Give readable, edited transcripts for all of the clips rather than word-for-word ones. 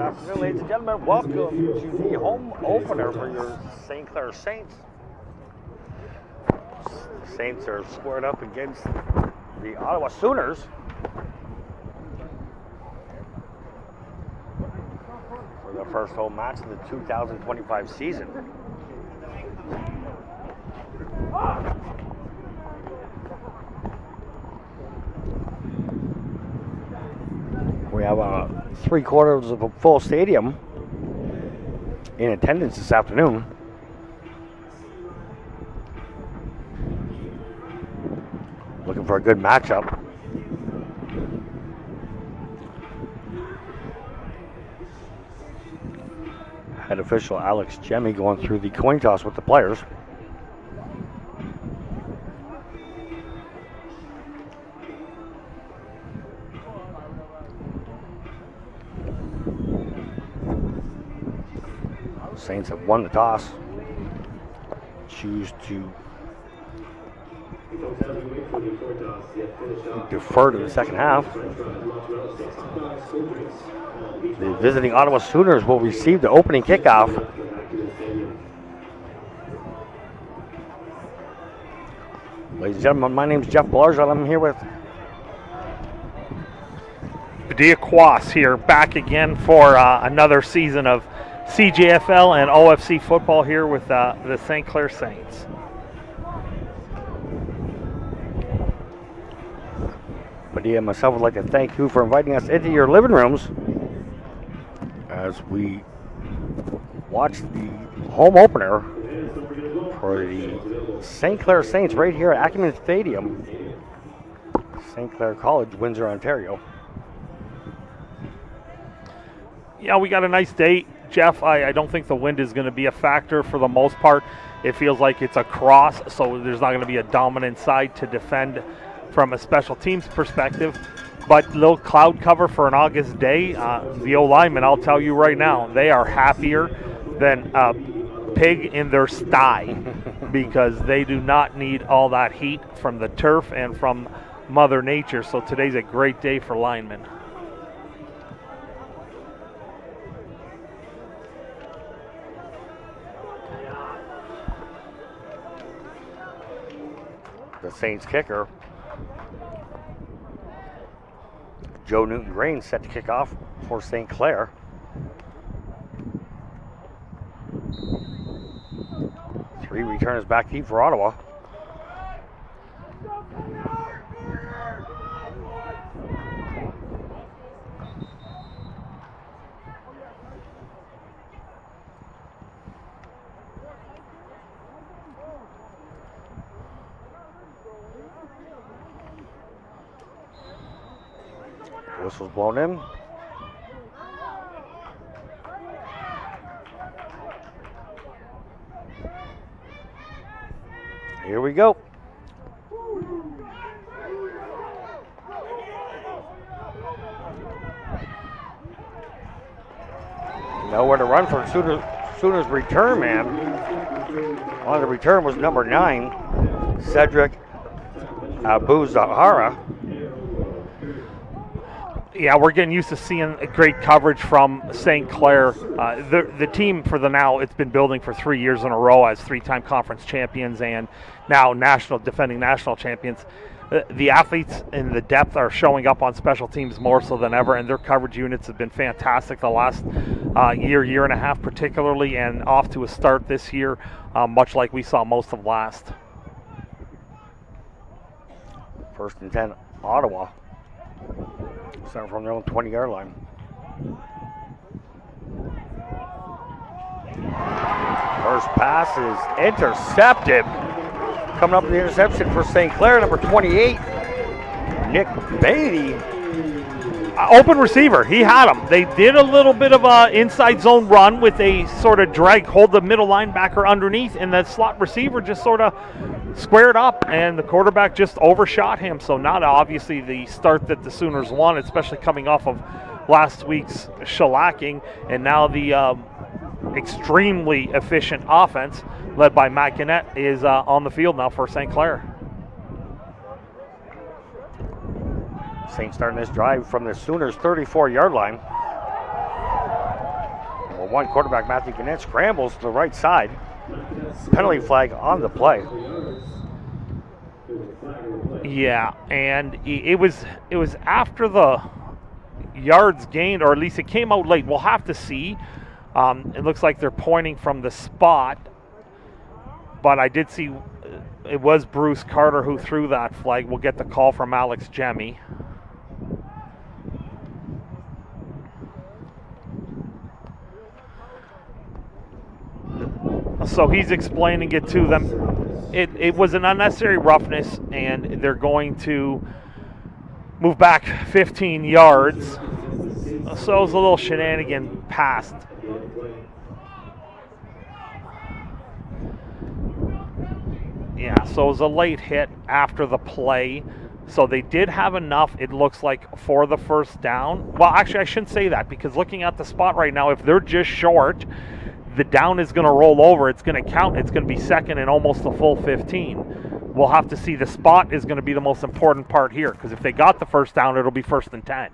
afternoon, ladies and gentlemen. Welcome to the home opener for your St. Clair Saints. The Saints are squared up against the Ottawa Sooners for the first home match of the 2025 season. We have 3/4 of a full stadium in attendance this afternoon. Looking for a good matchup. Head official Alex Jemmy going through the coin toss with the players. Saints have won the toss. Choose to defer to the second half. The visiting Ottawa Sooners will receive the opening kickoff. Ladies and gentlemen, my name is Jeff Blarge. I'm here with Padilla Quas here, back again for another season of CJFL and OFC football here with the St. Clair Saints. Padilla and myself would like to thank you for inviting us into your living rooms as we watch the home opener for the St. Clair Saints right here at Acumen Stadium, St. Clair College, Windsor, Ontario. Yeah, we got a nice day, Jeff. I don't think the wind is going to be a factor for the most part. It feels like it's a cross, so there's not going to be a dominant side to defend from a special teams perspective. But little cloud cover for an August day. The O-linemen, I'll tell you right now, they are happier than a pig in their sty because they do not need all that heat from the turf and from Mother Nature. So today's a great day for linemen. The Saints kicker, Joe Newton-Grain, set to kick off for St. Clair. Three returners back deep for Ottawa. Whistle's blown in. Here we go. Nowhere to run for Sooners return man. On the return was number 9, Cedric Abu-Zahara. Yeah, we're getting used to seeing great coverage from St. Clair. The team for the now, it's been building for 3 years in a row as 3-time conference champions and now defending national champions. The athletes in the depth are showing up on special teams more so than ever, and their coverage units have been fantastic the last year and a half particularly, and off to a start this year, much like we saw most of last. First and 10, Ottawa. Starting from their own 20-yard line. First pass is intercepted. Coming up with the interception for St. Clair, number 28, Nick Beatty. Open receiver, he had him. They did a little bit of a inside zone run with a sort of drag, hold the middle linebacker underneath, and that slot receiver just sort of squared up, and the quarterback just overshot him. So not obviously the start that the Sooners wanted, especially coming off of last week's shellacking, and now the extremely efficient offense led by Matt Gannett is on the field now for St. Clair. Saints starting this drive from the Sooners' 34-yard line. 1, quarterback Matthew Gannett scrambles to the right side. Penalty flag on the play. Yeah, and it was after the yards gained, or at least it came out late. We'll have to see. It looks like they're pointing from the spot, but I did see it was Bruce Carter who threw that flag. We'll get the call from Alex Jemmy. So he's explaining it to them. It was an unnecessary roughness, and they're going to move back 15 yards. So it was a little shenanigan passed. Yeah, so it was a late hit after the play. So they did have enough, it looks like, for the first down. Well, actually, I shouldn't say that, because looking at the spot right now, if they're just short, the down is going to roll over. It's going to count. It's going to be second and almost a full 15. We'll have to see. The spot is going to be the most important part here, because if they got the first down, it'll be 1st and 10.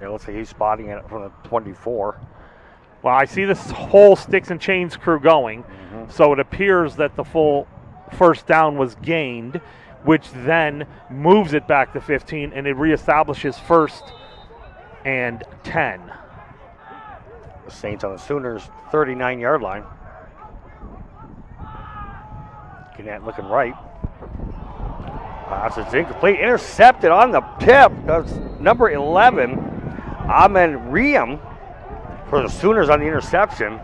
Yeah, looks like he's spotting it from the 24. Well, I see this whole sticks and chains crew going, so it appears that the full first down was gained, which then moves it back to 15, and it reestablishes 1st and 10. The Saints on the Sooners' 39-yard line. Gannett looking right. Pass is incomplete. Intercepted on the tip. That's number 11, Ahmed Riem, for the Sooners on the interception.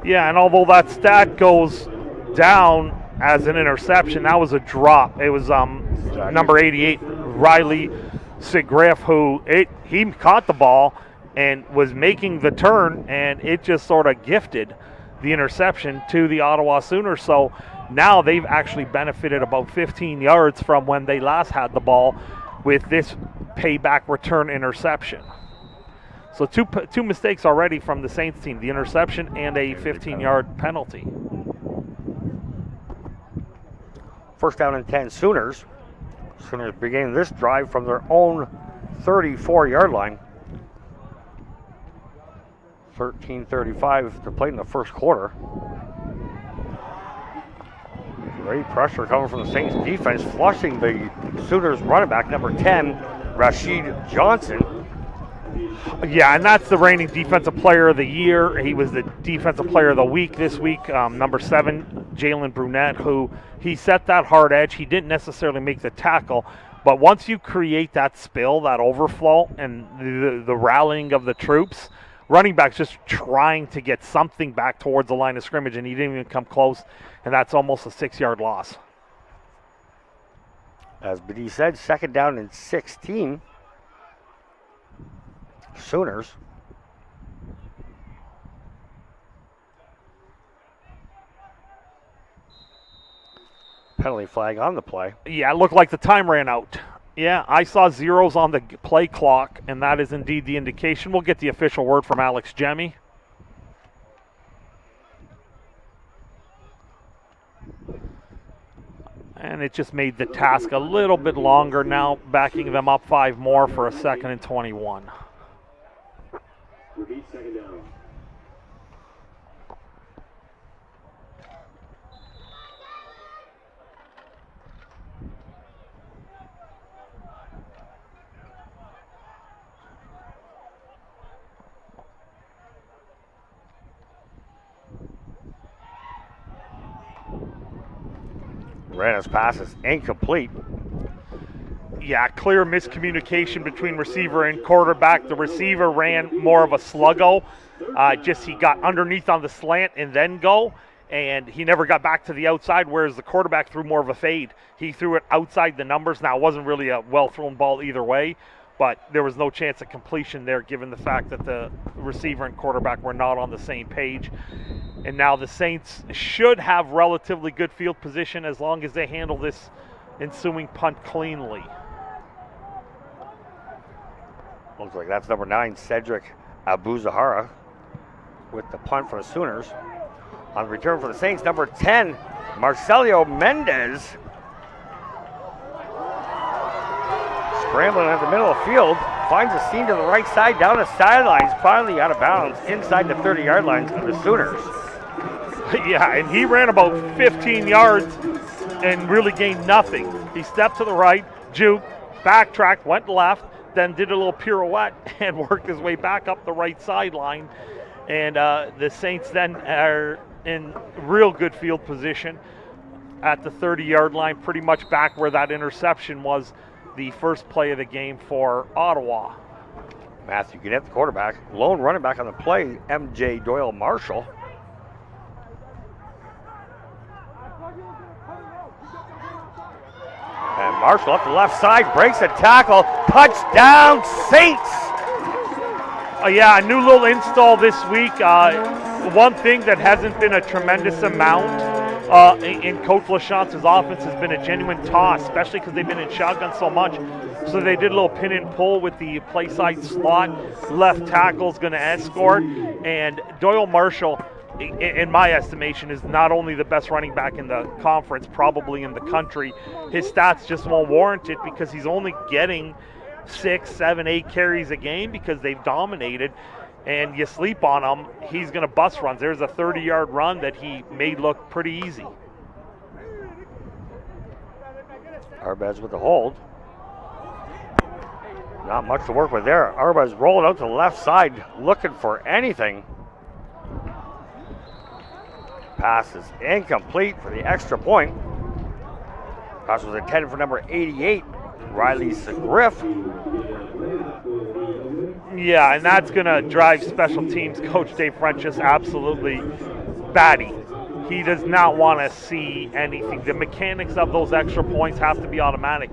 Yeah, and although that stat goes down as an interception, that was a drop. It was number 88, Riley Sigriff, who he caught the ball and was making the turn, and it just sort of gifted the interception to the Ottawa Sooners. So now they've actually benefited about 15 yards from when they last had the ball with this payback return interception. So two mistakes already from the Saints team, the interception and a 15-yard penalty. 1st down and 10, Sooners. Sooners beginning this drive from their own 34-yard line. 13:35 to play in the first quarter. Great pressure coming from the Saints defense, flushing the Sooners running back, number 10, Rashid Johnson. Yeah, and that's the reigning Defensive Player of the Year. He was the Defensive Player of the Week this week. Number 7, Jalen Brunette, who he set that hard edge. He didn't necessarily make the tackle, but once you create that spill, that overflow, and the rallying of the troops, running back's just trying to get something back towards the line of scrimmage, and he didn't even come close, and that's almost a 6-yard loss. As BD said, 2nd down and 16. Sooners. Penalty flag on the play. Yeah, it looked like the time ran out. Yeah, I saw zeros on the play clock, and that is indeed the indication. We'll get the official word from Alex Jemmy. And it just made the task a little bit longer now, backing them up 5 more for a 2nd and 21. Repeat 2nd down. Rana's pass is incomplete. Yeah, clear miscommunication between receiver and quarterback. The receiver ran more of a sluggo. He got underneath on the slant and then go, and he never got back to the outside, whereas the quarterback threw more of a fade. He threw it outside the numbers. Now, it wasn't really a well-thrown ball either way, but there was no chance of completion there given the fact that the receiver and quarterback were not on the same page. And now the Saints should have relatively good field position as long as they handle this ensuing punt cleanly. Looks like that's number 9, Cedric Abu-Zahara, with the punt for the Sooners. On return for the Saints, number 10, Marcelio Mendez Scrambling at the middle of the field, finds a seam to the right side, down the sidelines, finally out of bounds, inside the 30-yard lines of the Sooners. Yeah, and he ran about 15 yards and really gained nothing. He stepped to the right, juked, backtracked, went left, then did a little pirouette and worked his way back up the right sideline. And the Saints then are in real good field position at the 30-yard line, pretty much back where that interception was the first play of the game for Ottawa. Matthew Gannett, the quarterback, lone running back on the play, M.J. Doyle Marshall. And Marshall up the left side, breaks a tackle, touchdown Saints! Yeah, a new little install this week. One thing that hasn't been a tremendous amount in Coach LaChance's offense has been a genuine toss, especially because they've been in shotgun so much. So they did a little pin and pull with the play side slot. Left tackle's going to escort. And Doyle Marshall, in my estimation, is not only the best running back in the conference, probably in the country. His stats just won't warrant it because he's only getting 6, 7, 8 carries a game because they've dominated. And you sleep on him, he's going to bust runs. There's a 30-yard run that he made look pretty easy. Arbez with the hold. Not much to work with there. Arbez rolling out to the left side, looking for anything. Pass is incomplete for the extra point. Pass was intended for number 88, Riley Segriff. Yeah, and that's going to drive special teams coach Dave French just absolutely batty. He does not want to see anything. The mechanics of those extra points have to be automatic.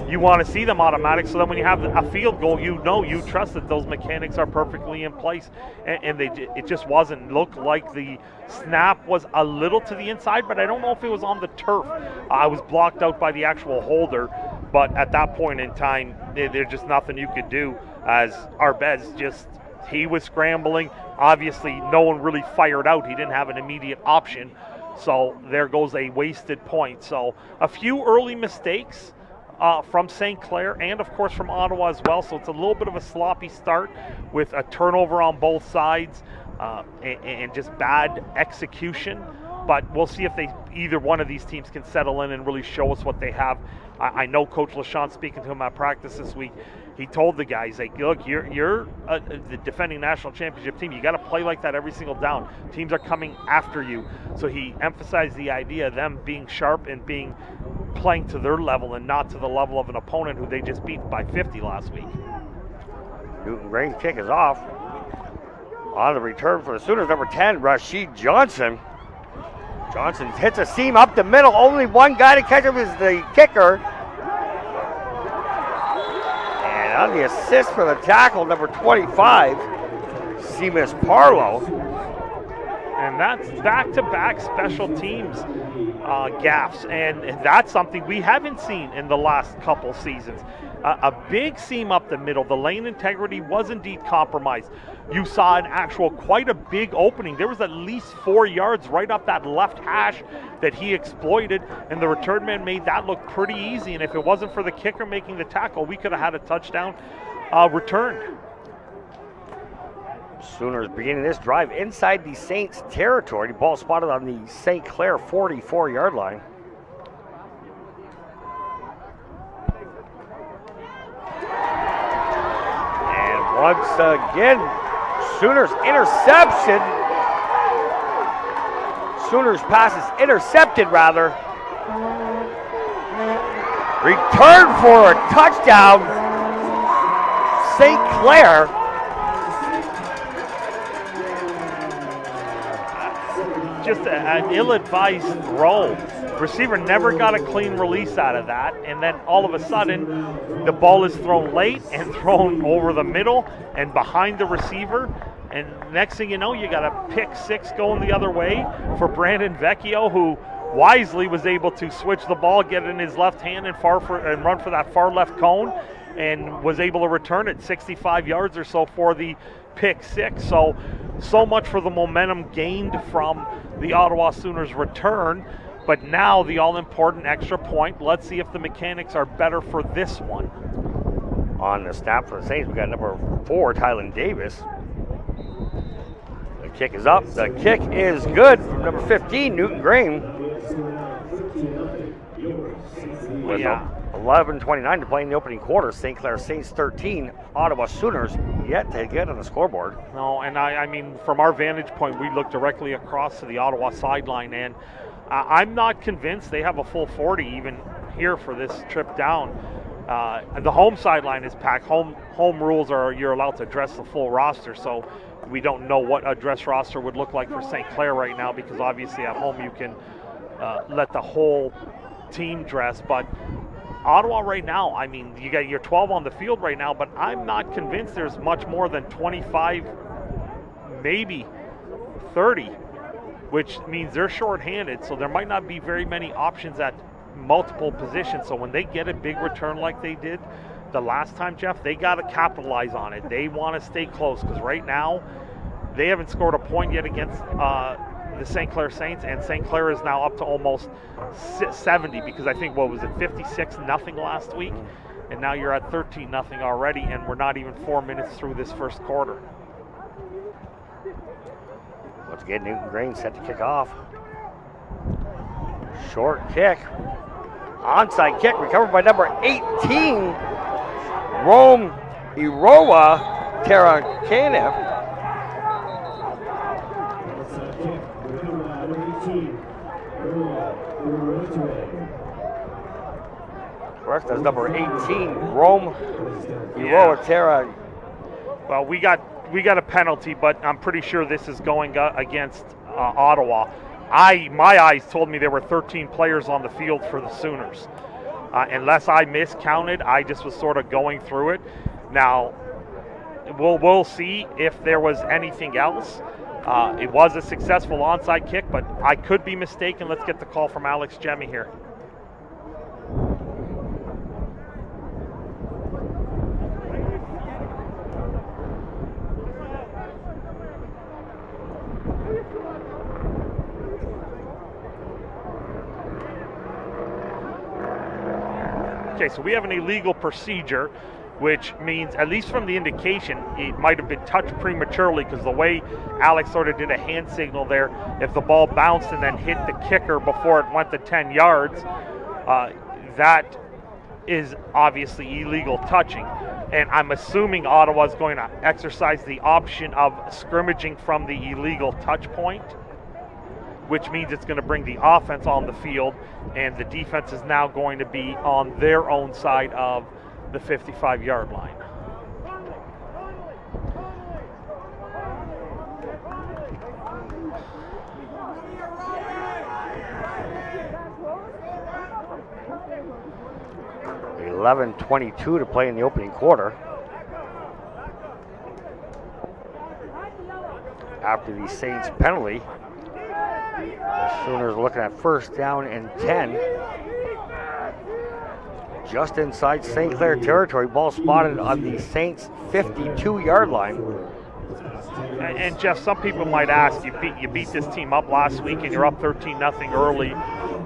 You want to see them automatic so that when you have a field goal, you trust that those mechanics are perfectly in place. And it just wasn't. Looked like the snap was a little to the inside, but I don't know if it was on the turf. I was blocked out by the actual holder, but at that point in time, there's just nothing you could do as Arbez he was scrambling. Obviously, no one really fired out. He didn't have an immediate option. So there goes a wasted point. So a few early mistakes from St. Clair and, of course, from Ottawa as well. So it's a little bit of a sloppy start with a turnover on both sides and just bad execution. But we'll see if either one of these teams can settle in and really show us what they have. I know Coach LaChance, speaking to him at practice this week, he told the guys, like, look, you're the defending national championship team. You got to play like that every single down. Teams are coming after you. So he emphasized the idea of them being sharp and playing to their level and not to the level of an opponent who they just beat by 50 last week. Newton Grange kick is off. On the return for the Sooners, number 10, Rashid Johnson. Johnson hits a seam up the middle. Only one guy to catch him is the kicker. And on the assist for the tackle, number 25, Seamus Parlow. And that's back-to-back special teams gaffes. And that's something we haven't seen in the last couple seasons. A big seam up the middle. The lane integrity was indeed compromised. You saw quite a big opening. There was at least 4 yards right up that left hash that he exploited, and the return man made that look pretty easy. And if it wasn't for the kicker making the tackle, we could have had a touchdown returned. Sooners beginning this drive inside the Saints territory. Ball spotted on the St. Clair 44-yard line. Once again, Sooners interception. Sooners pass is intercepted, rather. Return for a touchdown. St. Clair. Just an ill-advised throw. Receiver never got a clean release out of that, and then all of a sudden the ball is thrown late and thrown over the middle and behind the receiver, and next thing you know, you got a pick six going the other way for Brandon Vecchio, who wisely was able to switch the ball, get it in his left hand and run for that far left cone, and was able to return it 65 yards or so for the pick six. So much for the momentum gained from the Ottawa Sooners return. But now the all-important extra point. Let's see if the mechanics are better for this one. On the snap for the Saints, we got number 4, Tylen Davis. The kick is up. The kick is good from number 15, Newton Green. With 11:29 to play in the opening quarter, St. Clair Saints 13, Ottawa Sooners yet to get on the scoreboard. No, and I mean, from our vantage point, we look directly across to the Ottawa sideline, and I'm not convinced they have a full 40 even here for this trip down. The home sideline is packed. Home rules are you're allowed to dress the full roster, so we don't know what a dress roster would look like for St. Clair right now, because obviously at home you can let the whole team dress. But Ottawa right now, I mean, you got your 12 on the field right now, but I'm not convinced there's much more than 25, maybe 30, which means they're shorthanded, so there might not be very many options at multiple positions. So when they get a big return like they did the last time, Jeff, they got to capitalize on it. They want to stay close, because right now they haven't scored a point yet against the St. Clair Saints, and St. Clair is now up to almost 70, because I think, what was it, 56-0 last week, and now you're at 13-0 already, and we're not even 4 minutes through this first quarter. Once again, Newton Green set to kick off. Short kick. Onside kick recovered by number 18, Rome Iroa Terakanev. Correct, that's number 18, Rome Iroa Terra. Well, we got a penalty, but I'm pretty sure this is going against Ottawa. My eyes told me there were 13 players on the field for the Sooners. Unless I miscounted, I just was sort of going through it. Now, we'll see if there was anything else. It was a successful onside kick, but I could be mistaken. Let's get the call from Alex Jemmy here. Okay, so we have an illegal procedure, which means, at least from the indication, it might have been touched prematurely, because the way Alex sort of did a hand signal there, if the ball bounced and then hit the kicker before it went to 10 yards, that is obviously illegal touching. And I'm assuming Ottawa's going to exercise the option of scrimmaging from the illegal touch point, which means it's going to bring the offense on the field, and the defense is now going to be on their own side of the 55-yard line. $11:22 to play in the opening quarter. After the Saints penalty, the Sooners looking at first down and 10. Just inside St. Clair territory, ball spotted on the Saints 52-yard line. And Jeff, some people might ask, you beat this team up last week and you're up 13-0 early.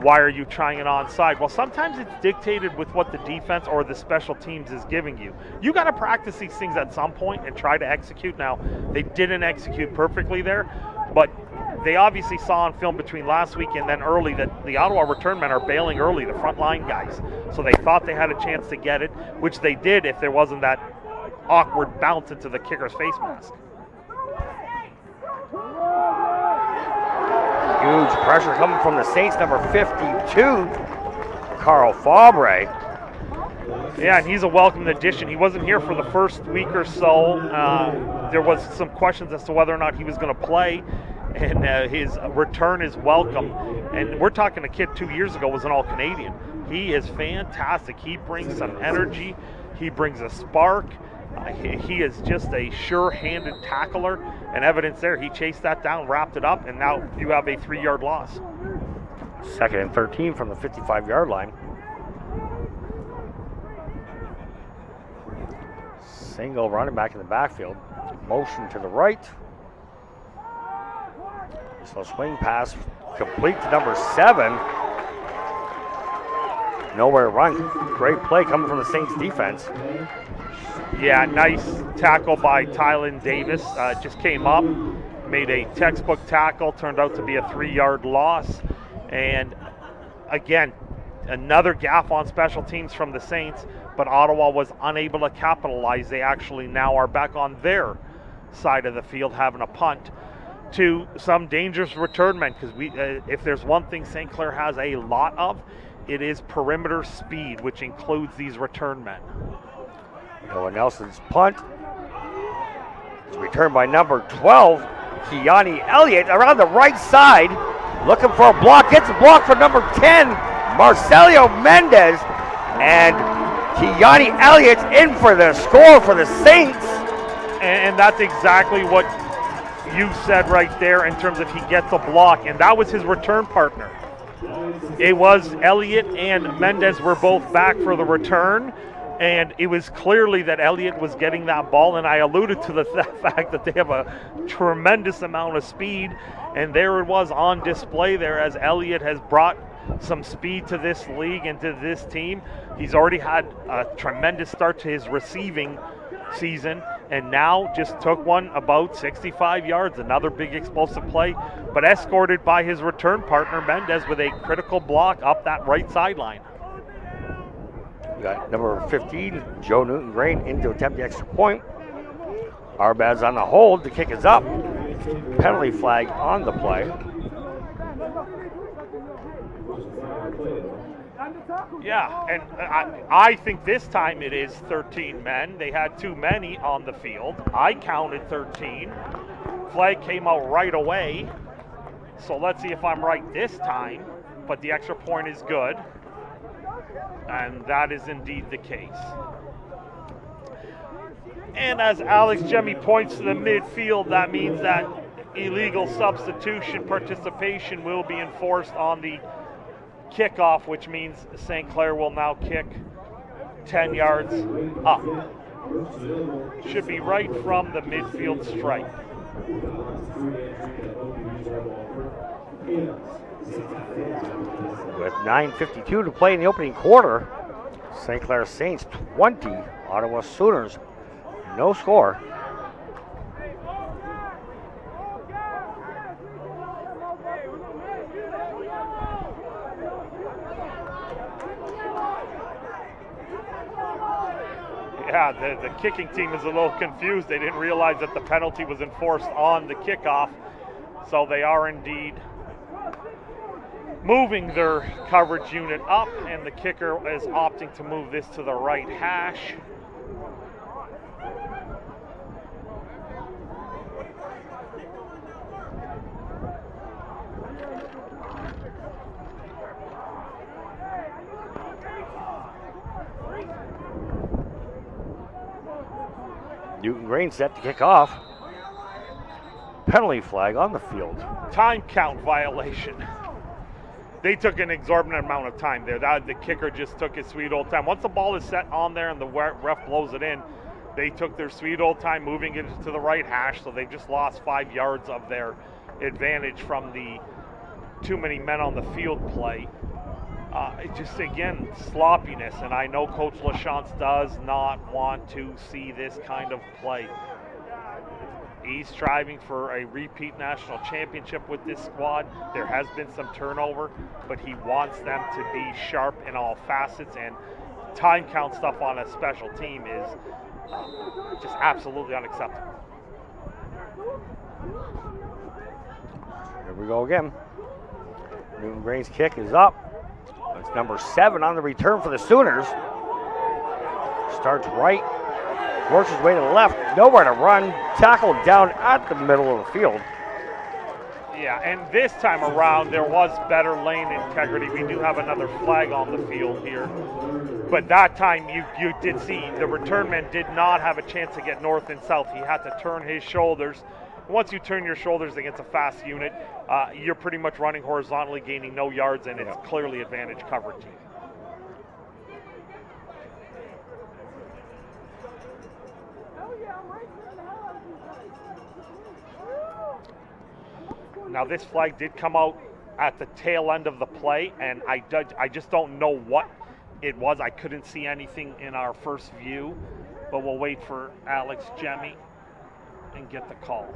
Why are you trying it onside? Well, sometimes it's dictated with what the defense or the special teams is giving you. You got to practice these things at some point and try to execute. Now, they didn't execute perfectly there, but they obviously saw on film between last week and then early that the Ottawa return men are bailing early, the front line guys. So they thought they had a chance to get it, which they did if there wasn't that awkward bounce into the kicker's face mask. Huge pressure coming from the Saints, number 52, Carl Fabre. Yeah, and he's a welcome addition. He wasn't here for the first week or so. There was some questions as to whether or not he was going to play, and his return is welcome. And we're talking a kid 2 years ago was an All-Canadian. He is fantastic. He brings some energy. He brings a spark. He is just a sure-handed tackler, and evidence there. He chased that down, wrapped it up, and now you have a 3-yard loss. 2nd and 13 from the 55-yard line. Single running back in the backfield. Motion to the right. So swing pass complete to number 7. Nowhere to run. Great play coming from the Saints defense. Yeah, nice tackle by Tylen Davis. Just came up, made a textbook tackle, turned out to be a 3-yard loss. And again, another gaffe on special teams from the Saints, but Ottawa was unable to capitalize. They actually now are back on their side of the field having a punt to some dangerous return men, because if there's one thing St. Clair has a lot of, it is perimeter speed, which includes these return men. Noah Nelson's punt. It's returned by number 12, Keani Elliott, around the right side, looking for a block. Gets a block for number 10, Marcelio Mendez. And Keani Elliott's in for the score for the Saints. And that's exactly what you said right there in terms of he gets a block. And that was his return partner. It was Elliott and Mendez were both back for the return. And it was clearly that Elliott was getting that ball, and I alluded to the fact that they have a tremendous amount of speed, and there it was on display there as Elliott has brought some speed to this league and to this team. He's already had a tremendous start to his receiving season, and now just took one about 65 yards, another big explosive play, but escorted by his return partner Mendez with a critical block up that right sideline. We got number 15, Joe Newton-Grain, in to attempt the extra point. Arbaz on the hold. The kick is up. Penalty flag on the play. Yeah, and I think this time it is 13 men. They had too many on the field. I counted 13. Flag came out right away. So let's see if I'm right this time. But the extra point is good. And that is indeed the case. And as Alex Jemmy points to the midfield, that means that illegal substitution participation will be enforced on the kickoff, which means St. Clair will now kick 10 yards up. Should be right from the midfield stripe. With 9:52 to play in the opening quarter, St. Clair Saints 20, Ottawa Sooners no score. Yeah, the kicking team is a little confused. They didn't realize that the penalty was enforced on the kickoff, so they are indeed moving their coverage unit up, and the kicker is opting to move this to the right hash. Newton-Grain set to kick off. Penalty flag on the field. Time count violation. They took an exorbitant amount of time there. The kicker just took his sweet old time. Once the ball is set on there and the ref blows it in, they took their sweet old time moving it to the right hash, so they just lost 5 yards of their advantage from the too many men on the field play. Just, again, sloppiness, and I know Coach LaChance does not want to see this kind of play. He's striving for a repeat national championship with this squad. There has been some turnover, but he wants them to be sharp in all facets, and time count stuff on a special team is just absolutely unacceptable. Here we go again. Newton-Grain's kick is up. It's number 7 on the return for the Sooners. Starts right, works his way to the left, nowhere to run, tackled down at the middle of the field. Yeah, and this time around there was better lane integrity. We do have another flag on the field here. But that time you did see the return man did not have a chance to get north and south. He had to turn his shoulders. Once you turn your shoulders against a fast unit, you're pretty much running horizontally, gaining no yards, and it's clearly advantage cover team. Now this flag did come out at the tail end of the play, and I just don't know what it was. I couldn't see anything in our first view. but we'll wait for Alex Jemmy and get the call.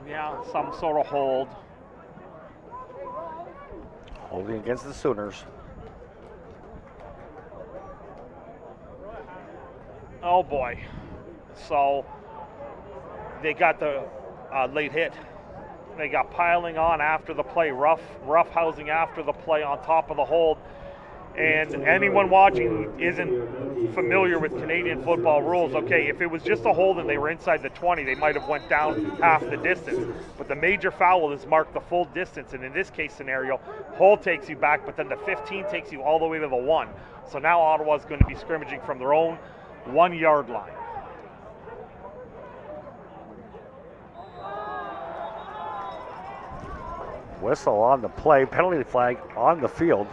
Yeah, some sort of hold. Holding against the Sooners. Oh boy. So they got the late hit. They got piling on after the play, rough housing after the play on top of the hold. And anyone watching who isn't familiar with Canadian football rules, okay, if it was just a hold and they were inside the 20, they might have went down half the distance. But the major foul is marked the full distance, and in this case scenario, hold takes you back, but then the 15 takes you all the way to the 1. So now Ottawa's going to be scrimmaging from their own 1-yard line. Whistle on the play, penalty flag on the field.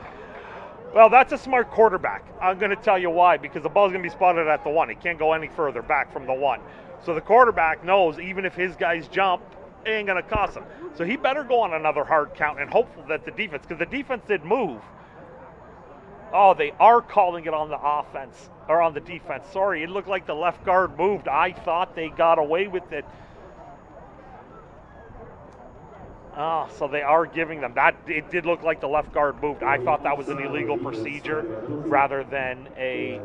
Well, that's a smart quarterback. I'm going to tell you why, because the ball's going to be spotted at the 1. It can't go any further back from the 1. So the quarterback knows even if his guys jump, it ain't going to cost him. So he better go on another hard count and hopeful that the defense, because the defense did move. Oh, they are calling it on the offense, or on the defense. Sorry, it looked like the left guard moved. I thought they got away with it. Oh, so they are giving them that. It did look like the left guard moved. I thought that was an illegal procedure rather than a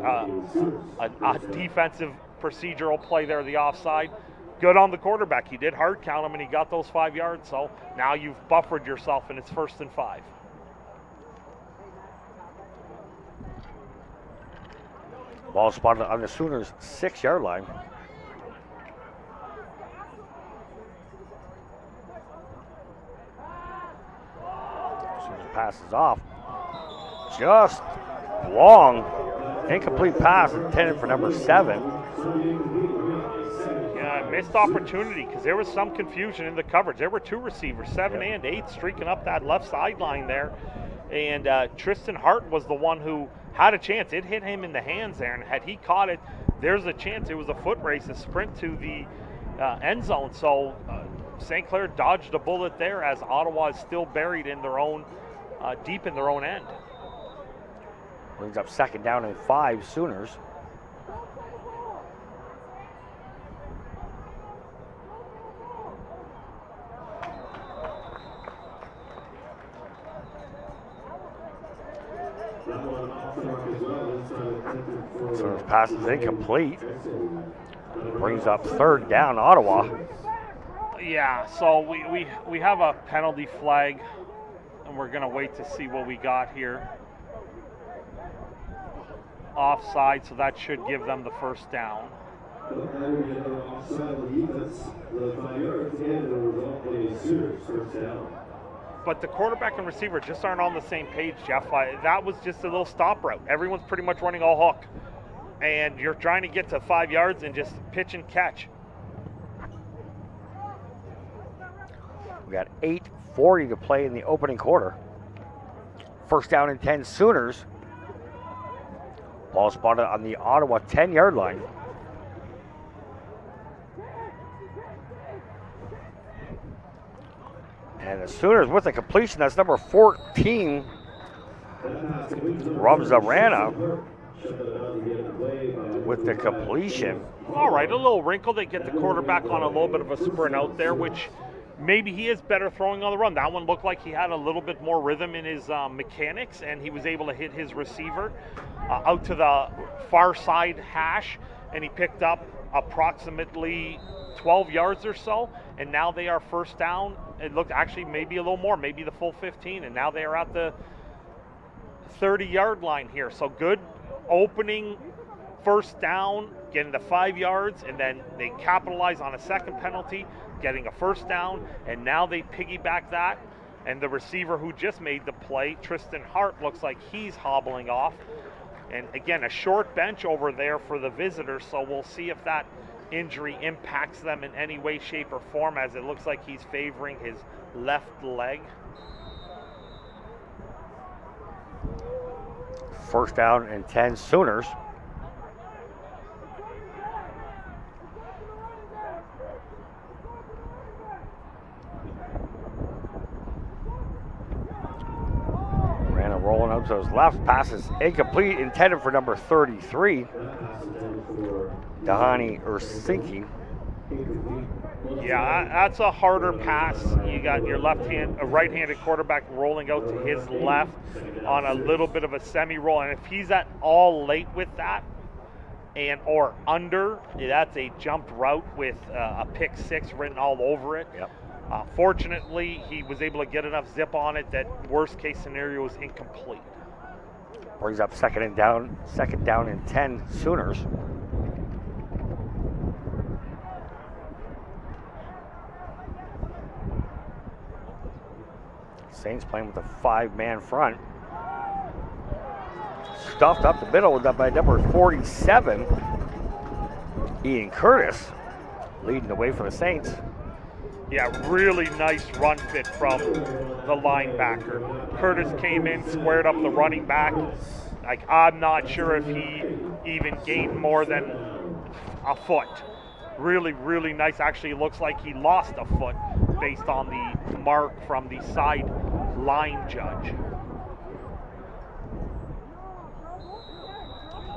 defensive procedural play there, the offside. Good on the quarterback. He did hard count him and he got those 5 yards. So now you've buffered yourself and it's 1st and 5. Ball spotted on the Sooners' 6-yard line. Passes off. Just long. Incomplete pass intended for number 7. Yeah, missed opportunity because there was some confusion in the coverage. There were 2 receivers, 7 and 8, streaking up that left sideline there. And Tristan Hart was the one who had a chance. It hit him in the hands there, and had he caught it, there's a chance. It was a foot race, a sprint to the end zone. So St. Clair dodged a bullet there as Ottawa is still buried in their own deep in their own end. Brings up 2nd down and 5, Sooners. Sooners pass is incomplete. Brings up 3rd down, Ottawa. Yeah, so we have a penalty flag. And we're going to wait to see what we got here. Offside, so that should give them the 1st down. But the quarterback and receiver just aren't on the same page, Jeff. That was just a little stop route. Everyone's pretty much running all hook. And you're trying to get to 5 yards and just pitch and catch. We got 8:40 to play in the opening quarter. 1st down and 10, Sooners. Ball spotted on the Ottawa 10-yard line. And the Sooners with a completion. That's number 14, Ramzarana, with the completion. All right, a little wrinkle. They get the quarterback on a little bit of a sprint out there, which maybe he is better throwing on the run. That one looked like he had a little bit more rhythm in his mechanics, and he was able to hit his receiver out to the far side hash, and he picked up approximately 12 yards or so, and now they are 1st down. It looked actually maybe a little more, maybe the full 15, and now they are at the 30-yard line here. So good opening 1st down, getting the 5 yards, and then they capitalize on a 2nd penalty, getting a 1st down, and now they piggyback that, and the receiver who just made the play, Tristan Hart, looks like he's hobbling off. And again, a short bench over there for the visitors, so we'll see if that injury impacts them in any way, shape, or form, as it looks like he's favoring his left leg. 1st down and 10, Sooners. Looks to his left, passes incomplete, intended for number 33, Dahani Ursinki. Yeah, that's a harder pass. You got your right-handed quarterback rolling out to his left on a little bit of a semi-roll, and if he's at all late with that, or under, that's a jumped route with a pick six written all over it. Yep. Fortunately, he was able to get enough zip on it that worst-case scenario was incomplete. Brings up second down and 10 Sooners. Saints playing with a 5-man front. Stuffed up the middle by number 47, Ian Curtis, leading the way for the Saints. Yeah, really nice run fit from the linebacker. Curtis came in, squared up the running back. Like, I'm not sure if he even gained more than a foot. Really, really nice. Actually, looks like he lost a foot based on the mark from the side line judge.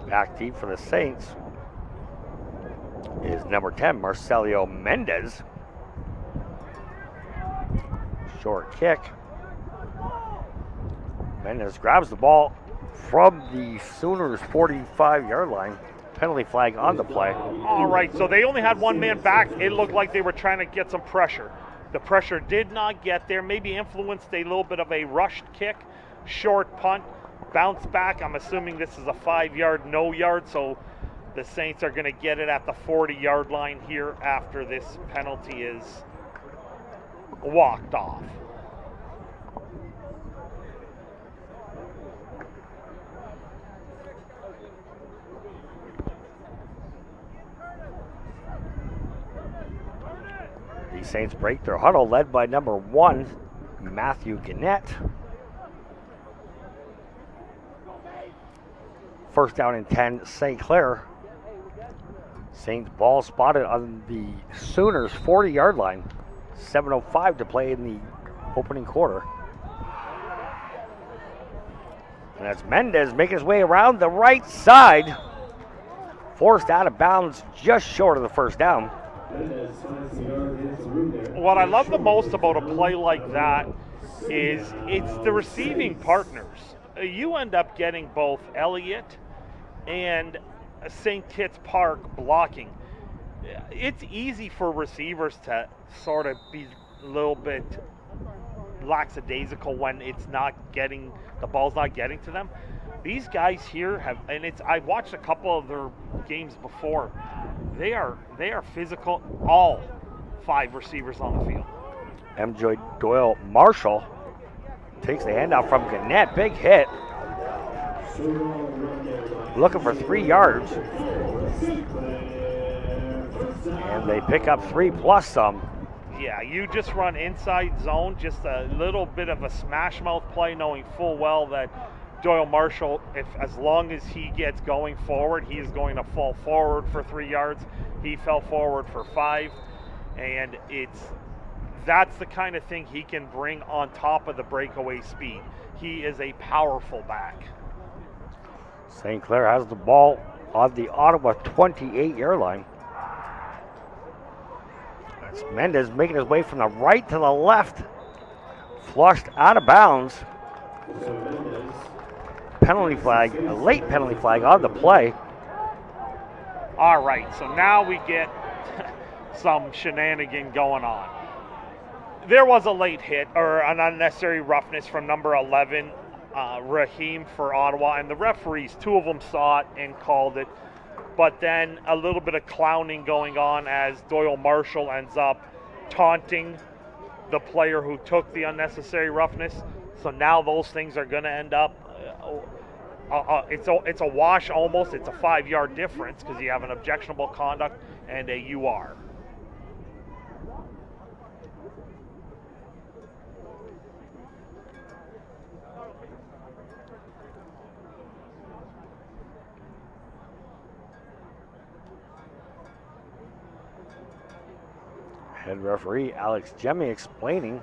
Back deep for the Saints is number 10, Marcelio Mendez. Short kick. Mendez grabs the ball from the Sooners' 45-yard line. Penalty flag on the play. All right, so they only had one man back. It looked like they were trying to get some pressure. The pressure did not get there. Maybe influenced a little bit of a rushed kick. Short punt. Bounce back. I'm assuming this is a 5-yard, no yard, so the Saints are going to get it at the 40-yard line here after this penalty is walked off. The Saints break their huddle, led by number 1, Matthew Gannett. First down and 10, St. Clair. Saints ball spotted on the Sooners' 40-yard line. 7:05 to play in the opening quarter. And that's Mendez making his way around the right side. Forced out of bounds just short of the first down. What I love the most about a play like that is it's the receiving partners. You end up getting both Elliott and St. Kitts Park blocking. It's easy for receivers to sort of be a little bit lackadaisical when the ball's not getting to them. These guys here I've watched a couple of their games before. They are physical, all 5 receivers on the field. MJ Doyle Marshall takes the handoff from Gannett. Big hit. Looking for 3 yards. And they pick up 3 plus some. Yeah, you just run inside zone, just a little bit of a smash mouth play, knowing full well that Doyle Marshall, as long as he gets going forward, he is going to fall forward for 3 yards. He fell forward for 5, and that's the kind of thing he can bring on top of the breakaway speed. He is a powerful back. St. Clair has the ball on the Ottawa 28-yard line. That's Mendez making his way from the right to the left. Flushed out of bounds. Penalty flag, a late penalty flag on the play. All right, so now we get some shenanigan going on. There was a late hit or an unnecessary roughness from number 11, Raheem for Ottawa, and the referees, 2 of them saw it and called it. But then a little bit of clowning going on as Doyle Marshall ends up taunting the player who took the unnecessary roughness. So now those things are going to end up, it's a wash almost. It's a 5-yard difference because you have an objectionable conduct and a UR. Head referee Alex Jemmy explaining.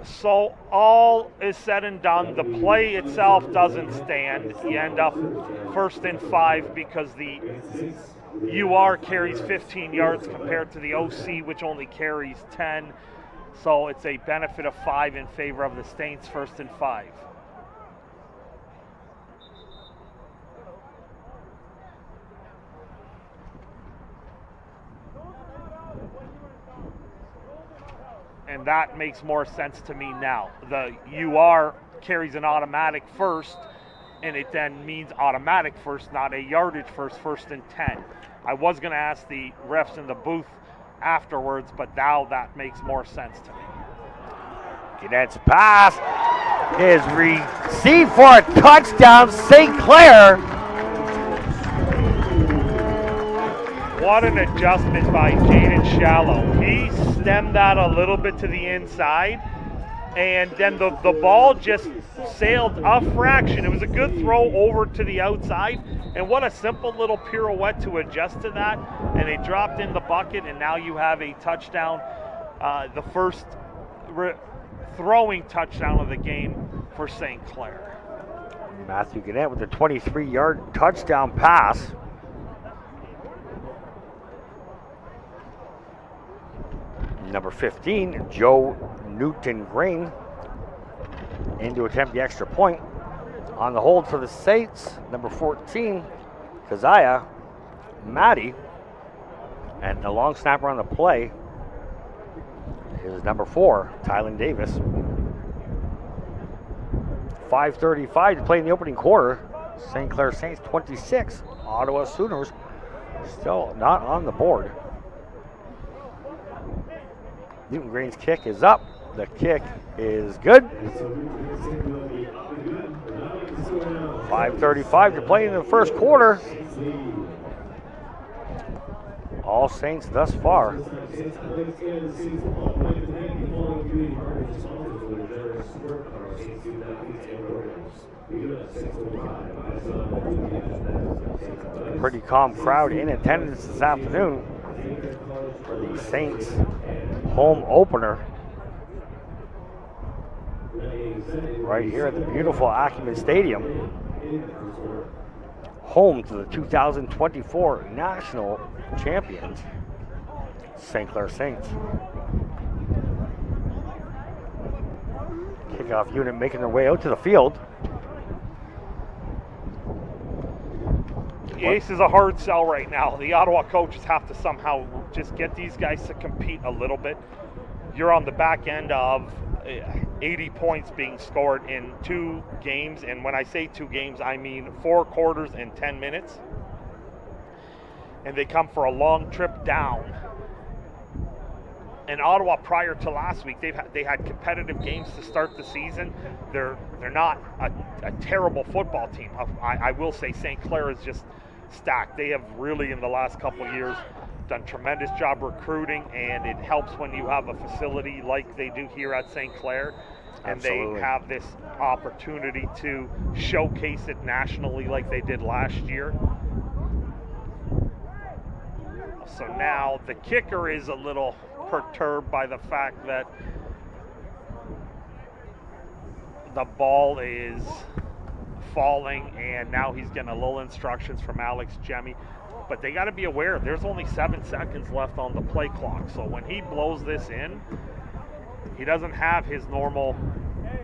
So all is said and done. The play itself doesn't stand. You end up 1st and 5 because the UR carries 15 yards compared to the OC, which only carries 10. So it's a benefit of 5 in favor of the Saints, 1st and 5. And that makes more sense to me now. The UR carries an automatic 1st, and it then means automatic 1st, not a yardage 1st and 10. I was going to ask the refs in the booth afterwards, but now that makes more sense to me. Ganette's pass is received for a touchdown, St. Clair. What an adjustment by Jaden Shallow. He stemmed that a little bit to the inside, and then the ball just sailed a fraction. It was a good throw over to the outside, and what a simple little pirouette to adjust to that, and it dropped in the bucket, and now you have a touchdown, the first throwing touchdown of the game for St. Clair. Matthew Gannett with a 23-yard touchdown pass. Number 15, Joe Newton-Green, in to attempt the extra point. On the hold for the Saints, number 14, Keziah Matty, and the long snapper on the play is number 4, Tylen Davis. 5:35 to play in the opening quarter. St. Clair Saints 26, Ottawa Sooners still not on the board. Newton Green's kick is up. The kick is good. 5:35 to play in the first quarter. All Saints thus far. Pretty calm crowd in attendance this afternoon for the Saints home opener right here at the beautiful Acumen Stadium, home to the 2024 national champions, St. Clair Saints. Kickoff unit making their way out to the field. The ace is a hard sell right now. The Ottawa coaches have to somehow just get these guys to compete a little bit. You're on the back end of 80 points being scored in 2 games. And when I say 2 games, I mean 4 quarters and 10 minutes. And they come for a long trip down. And Ottawa, prior to last week, they had competitive games to start the season. They're not a terrible football team. I will say St. Clair is just stacked. They have really, in the last couple of years, done tremendous job recruiting, and it helps when you have a facility like they do here at St. Clair, and Absolutely. they have this opportunity to showcase it nationally like they did last year. So now the kicker is a little perturbed by the fact that the ball is falling, and now he's getting a little instructions from Alex Jemmy. But they got to be aware, there's only 7 seconds left on the play clock. So when he blows this in, he doesn't have his normal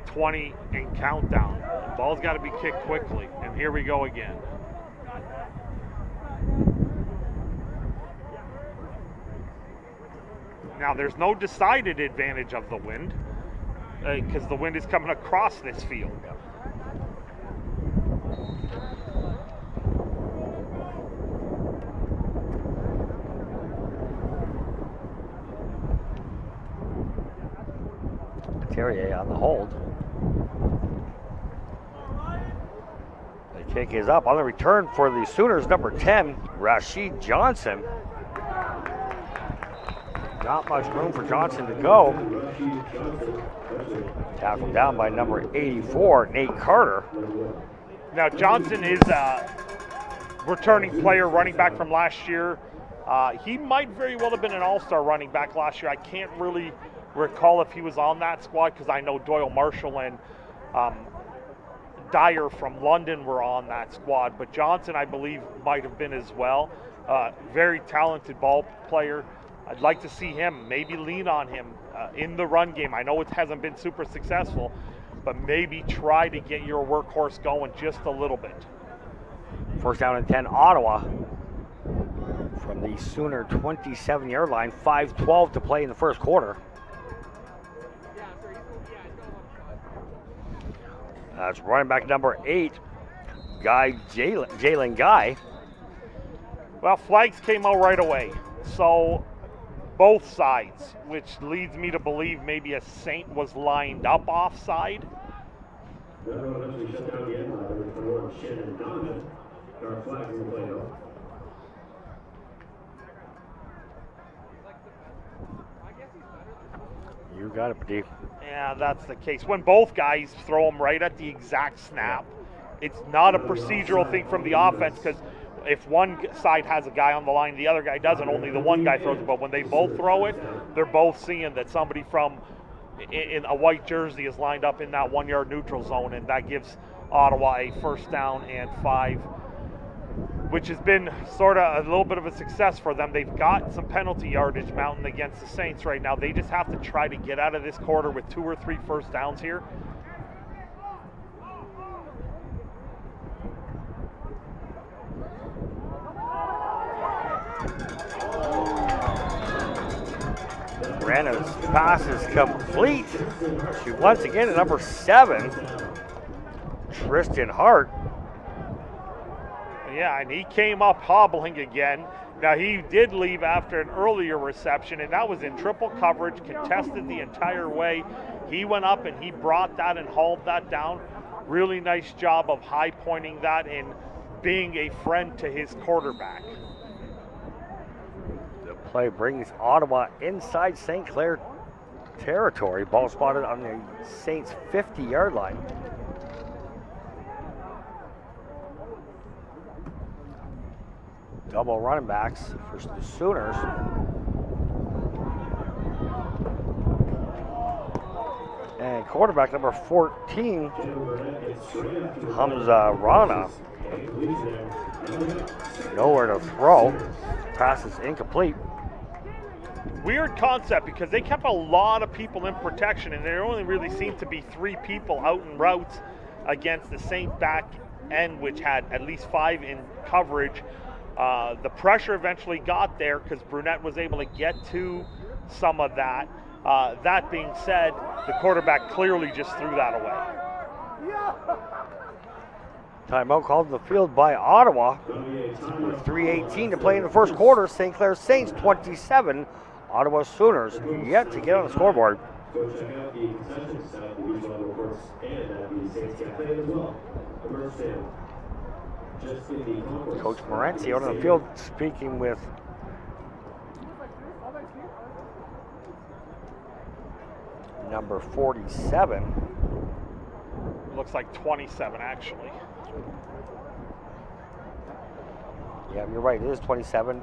20 in countdown. The ball's got to be kicked quickly. And here we go again. Now there's no decided advantage of the wind because the wind is coming across this field. Terrier on the hold. The kick is up. On the return for the Sooners, number 10, Rashid Johnson. Not much room for Johnson to go. Tackled down by number 84, Nate Carter. Now Johnson is a returning player, running back from last year. He might very well have been an all-star running back last year. I can't really recall if he was on that squad because I know Doyle Marshall and Dyer from London were on that squad, but Johnson, I believe, might have been as well. Very talented ball player. I'd like to see him, maybe lean on him in the run game. I know it hasn't been super successful, but maybe try to get your workhorse going just a little bit. First down and 10, Ottawa. From the Sooner 27-yard line, 5:12 to play in the first quarter. That's running back number 8, Jalen Guy. Well, flags came out right away, so both sides, which leads me to believe maybe a Saint was lined up offside. You got it, Steve. Yeah, that's the case. When both guys throw them right at the exact snap, it's not a procedural thing from the offense, because if one side has a guy on the line, the other guy doesn't, only the one guy throws it. But when they both throw it, they're both seeing that somebody from in a white jersey is lined up in that 1 yard neutral zone, and that gives Ottawa a first down and 5, which has been sort of a little bit of a success for them. They've got some penalty yardage mounting against the Saints right now. They just have to try to get out of this quarter with 2 or 3 first downs here. Brandon's pass is complete to, once again, number 7, Tristan Hart. Yeah, and he came up hobbling again. Now, he did leave after an earlier reception, and that was in triple coverage, contested the entire way. He went up and he brought that and hauled that down. Really nice job of high pointing that and being a friend to his quarterback. The play brings Ottawa inside St. Clair territory. Ball spotted on the Saints' 50-yard line. Double running backs for the Sooners. And quarterback number 14, Hamza Rana. Nowhere to throw. Pass is incomplete. Weird concept, because they kept a lot of people in protection, and there only really seemed to be 3 people out in routes against the Saint back end, which had at least 5 in coverage. The pressure eventually got there because Brunette was able to get to some of that. That being said, the quarterback clearly just threw that away. Timeout called in the field by Ottawa with 3:18 to play in the first quarter. St. Clair Saints 27, Ottawa Sooners yet to get on the scoreboard. Go check out the concession stand at the regional reports and at the Saints Cafe as well. Coach Morency out on the field speaking with number 47. Looks like 27, actually. Yeah, you're right. It is 27.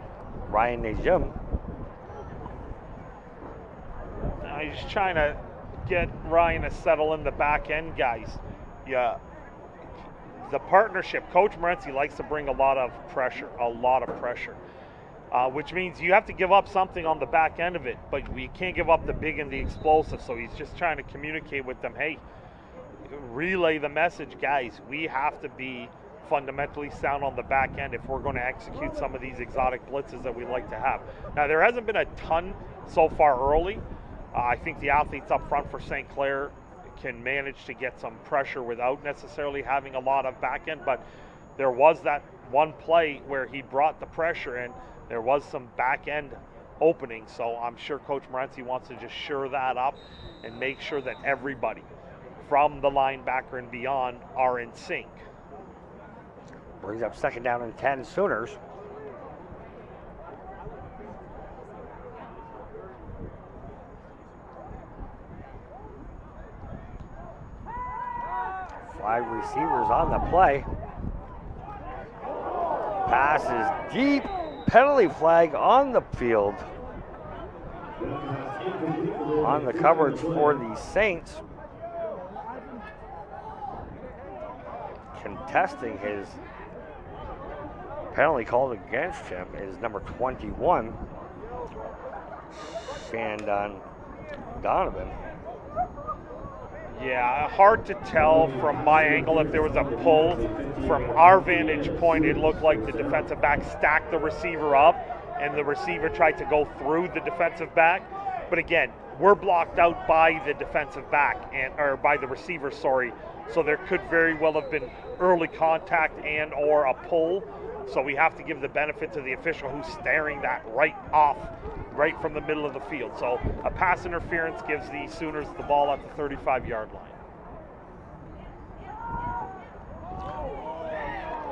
Ryan Najim. He's trying to get Ryan to settle in the back end, guys. Yeah. The partnership, Coach Morency likes to bring a lot of pressure, which means you have to give up something on the back end of it, but you can't give up the big and the explosive. So he's just trying to communicate with them, hey, relay the message, guys. We have to be fundamentally sound on the back end if we're going to execute some of these exotic blitzes that we like to have. Now, there hasn't been a ton so far early. I think the athletes up front for St. Clair can manage to get some pressure without necessarily having a lot of back end, but there was that one play where he brought the pressure in. There was some back end opening, so I'm sure Coach Morency wants to just shore that up and make sure that everybody from the linebacker and beyond are in sync. Brings up second down and 10 Sooners. Five receivers on the play. Pass is deep. Penalty flag on the field. On the coverage for the Saints. Contesting his penalty called against him is number 21, Shandon Donovan. Yeah, hard to tell from my angle if there was a pull. From our vantage point, it looked like the defensive back stacked the receiver up and the receiver tried to go through the defensive back. But again, we're blocked out by the defensive back, or by the receiver, sorry. So there could very well have been early contact and or a pull. So we have to give the benefit to the official who's staring that right from the middle of the field. So a pass interference gives the Sooners the ball at the 35-yard line.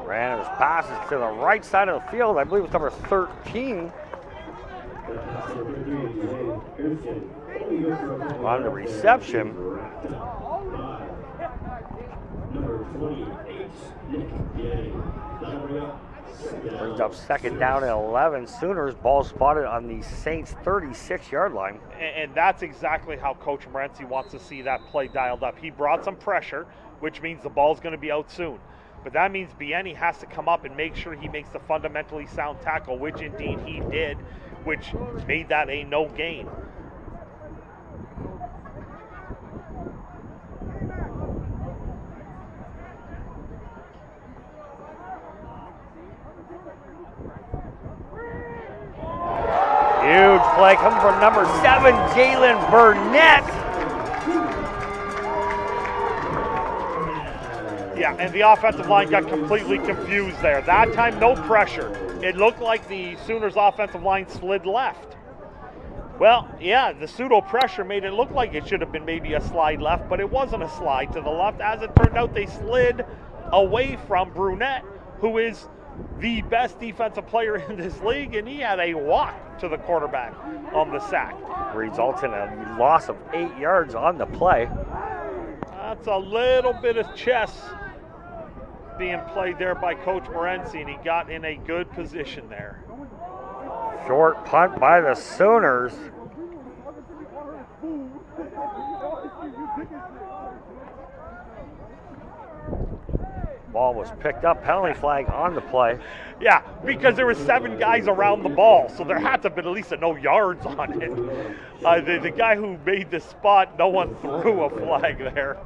Ran his passes to the right side of the field. I believe it's number 13. On the reception. Number 28, Nick Brings up second down and 11. Sooners ball spotted on the Saints 36-yard line. And that's exactly how Coach Morency wants to see that play dialed up. He brought some pressure, which means the ball's going to be out soon. But that means Bieni has to come up and make sure he makes the fundamentally sound tackle, which indeed he did, which made that a no gain. Huge play coming from number 7, Jalen Burnett. Yeah, and the offensive line got completely confused there. That time, no pressure. It looked like the Sooners' offensive line slid left. Well, yeah, the pseudo pressure made it look like it should have been maybe a slide left, but it wasn't a slide to the left. As it turned out, they slid away from Brunette, who is the best defensive player in this league, and he had a walk to the quarterback on the sack. Results in a loss of 8 yards on the play. That's a little bit of chess being played there by Coach Morency, and he got in a good position there. Short punt by the Sooners. Ball was picked up, penalty flag on the play. Yeah, because there were 7 guys around the ball, so there had to have been at least no yards on it. The guy who made the spot, no one threw a flag there.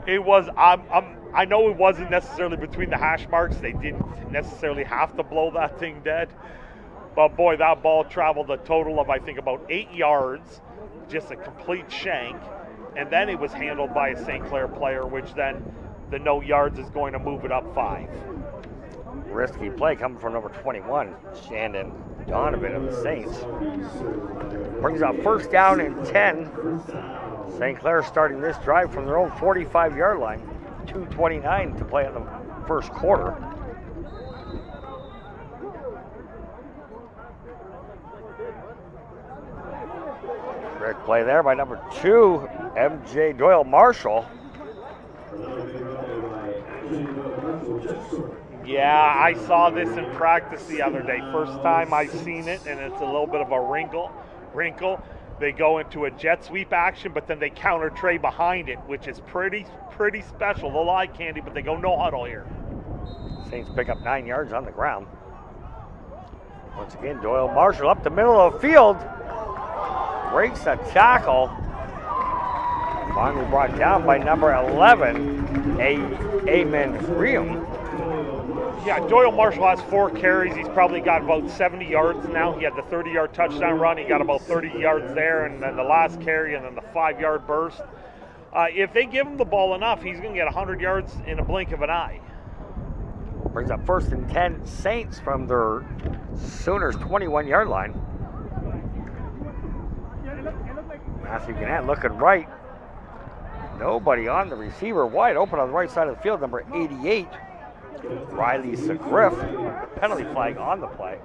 It was, I know it wasn't necessarily between the hash marks. They didn't necessarily have to blow that thing dead. But boy, that ball traveled a total of, I think, about 8 yards, just a complete shank. And then it was handled by a St. Clair player, which then the no yards is going to move it up 5. Risky play coming from number 21, Shandon Donovan of the Saints. Brings up first down and 10. St. Clair starting this drive from their own 45-yard line. 2:29 to play in the first quarter. Great play there by number 2, M.J. Doyle Marshall. Yeah, I saw this in practice the other day. First time I've seen it, and it's a little bit of a wrinkle. They go into a jet sweep action, but then they counter tray behind it, which is pretty special. They'll eye candy, but they go no huddle here. Saints pick up 9 yards on the ground. Once again, Doyle Marshall up the middle of the field. Breaks a tackle. Finally brought down by number 11, Amen Riem. Yeah, Doyle Marshall has 4 carries. He's probably got about 70 yards now. He had the 30-yard touchdown run. He got about 30 yards there, and then the last carry, and then the 5-yard burst. If they give him the ball enough, he's going to get 100 yards in a blink of an eye. Brings up first and 10 Saints from their Sooners 21-yard line. Matthew Gannett looking right. Nobody on the receiver. Wide open on the right side of the field, number 88. Riley Segriff, penalty flag on the play.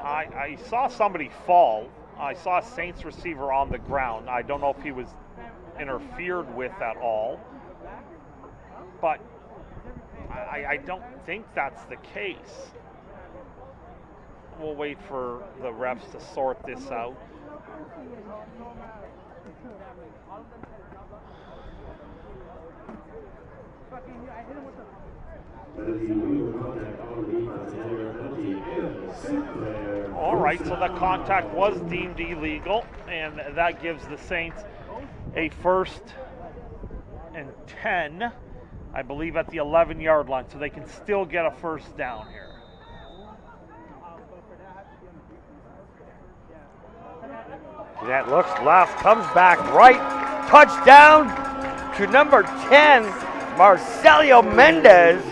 I saw somebody fall. I saw a Saints receiver on the ground. I don't know if he was interfered with at all, but I don't think that's the case. we'll wait for the refs to sort this out. All right, so the contact was deemed illegal, and that gives the Saints a 1st and 10, I believe, at the 11-yard line, so they can still get a 1st down here. That looks left, comes back right, touchdown to number 10, Marcelio Mendez.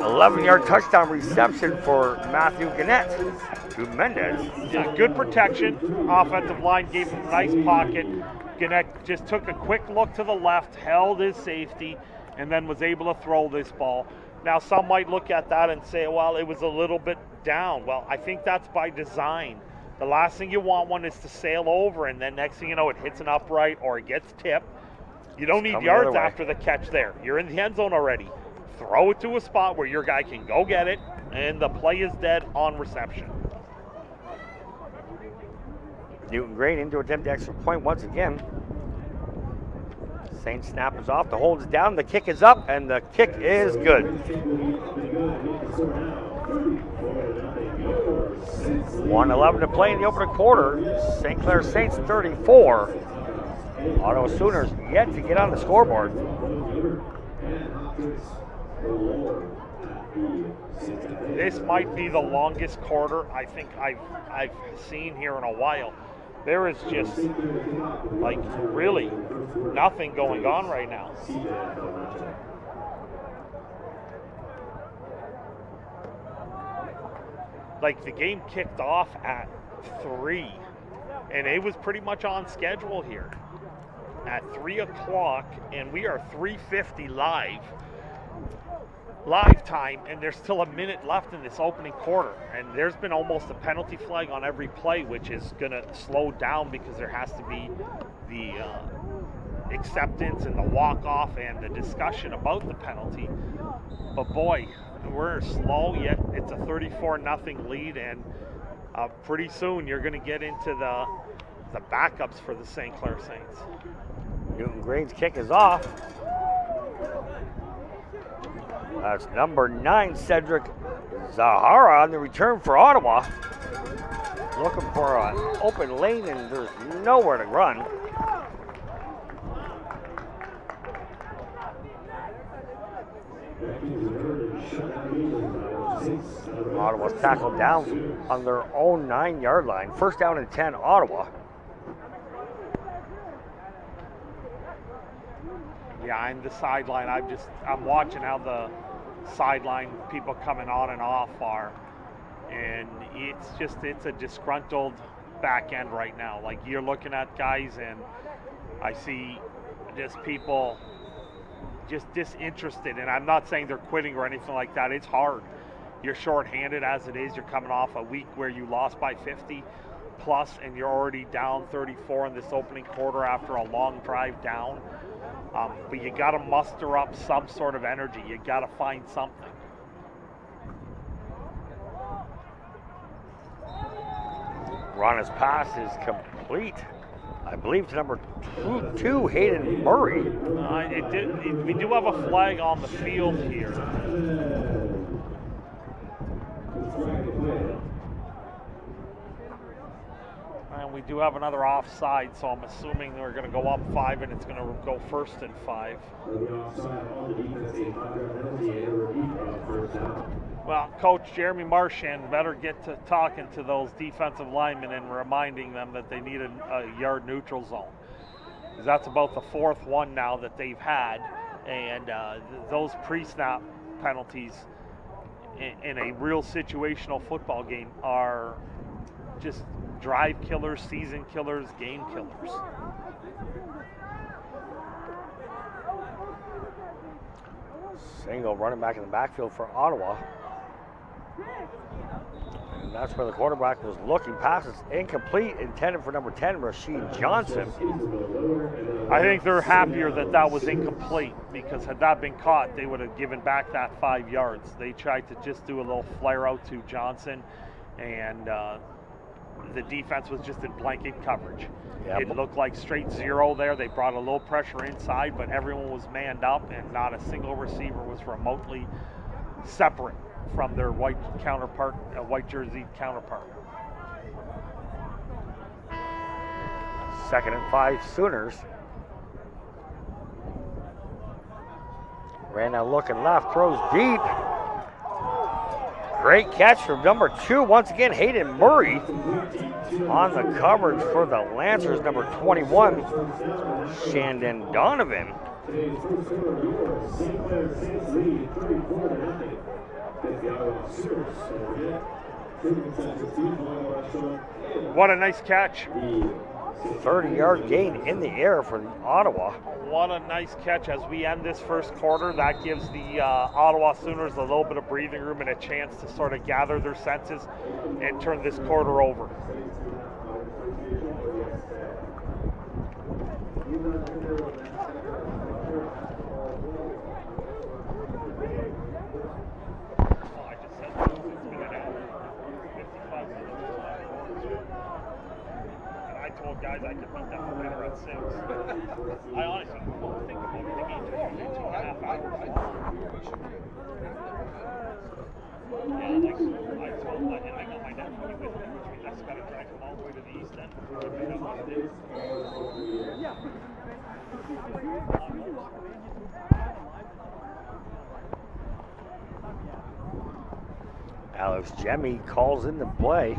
11-yard touchdown reception for Matthew Gannett to Mendez. Yeah, good protection. Offensive line gave him a nice pocket. Gannett just took a quick look to the left, held his safety, and then was able to throw this ball. Now, some might look at that and say, well, it was a little bit down. Well, I think that's by design. The last thing you want one is to sail over, and then next thing you know, it hits an upright or it gets tipped. You don't need yards after the catch there. You're in the end zone already. Throw it to a spot where your guy can go get it, and the play is dead on reception. Newton Grain into attempt extra point once again. Saints snap is off, the hold is down, the kick is up, and the kick is good. 1:11 to play in the opening quarter. St. Clair Saints 34. Ottawa Sooners yet to get on the scoreboard. This might be the longest quarter I think I've seen here in a while. There is just, like, really nothing going on right now. Like, the game kicked off at 3, and it was pretty much on schedule here at 3 o'clock, and we are 3:50 live time, and there's still a minute left in this opening quarter, and there's been almost a penalty flag on every play, which is going to slow down because there has to be the acceptance and the walk-off and the discussion about the penalty. But boy, we're slow, yet it's a 34-0 lead, and pretty soon you're going to get into the backups for the St. Clair Saints. Newton Grain's kick is off. That's number 9, Cedric Zahara on the return for Ottawa. Looking for an open lane, and there's nowhere to run. Ottawa's tackled down on their own 9-yard line. 1st down and 10, Ottawa. Yeah, I'm the sideline. I'm watching how the sideline people coming on and off are, and it's a disgruntled back end right now. Like, you're looking at guys, and I see just people just disinterested, and I'm not saying they're quitting or anything like that. It's hard. You're shorthanded as it is. You're coming off a week where you lost by 50 plus, and you're already down 34 in this opening quarter after a long drive down. But you got to muster up some sort of energy. You got to find something. Rana's pass is complete, I believe, to number 2, Hayden Murray. We do have a flag on the field here. And we do have another offside, so I'm assuming we're going to go up 5, and it's going to go 1st and 5. Well, Coach Jeremy Marchand better get to talking to those defensive linemen and reminding them that they need a yard neutral zone. Because that's about the 4th one now that they've had, and those pre-snap penalties in a real situational football game are just drive killers, season killers, game killers. Single running back in the backfield for Ottawa. And that's where the quarterback was looking. Pass is incomplete, intended for number 10, Rashid Johnson. I think they're happier that was incomplete, because had that been caught, they would have given back that 5 yards. They tried to just do a little flare out to Johnson, and the defense was just in blanket coverage. Yep. It looked like straight zero there. They brought a little pressure inside, but everyone was manned up, and not a single receiver was remotely separate from their white counterpart, white jersey counterpart. 2nd and 5 Sooners. Randall looking left, throws deep. Great catch from number 2. Once again, Hayden Murray on the coverage for the Lancers, number 21, Shandon Donovan. What a nice catch. 30-yard gain in the air for Ottawa. What a nice catch as we end this first quarter. That gives the Ottawa Sooners a little bit of breathing room and a chance to sort of gather their senses and turn this quarter over. Guys, I could beat them for later at 6. I honestly don't think about it. The game took usually 2.5 hours. Yeah, like, I told my, and I got my nephew with me, which means I just got to drag him all the way to the east end. Alex Jemmy calls in the play.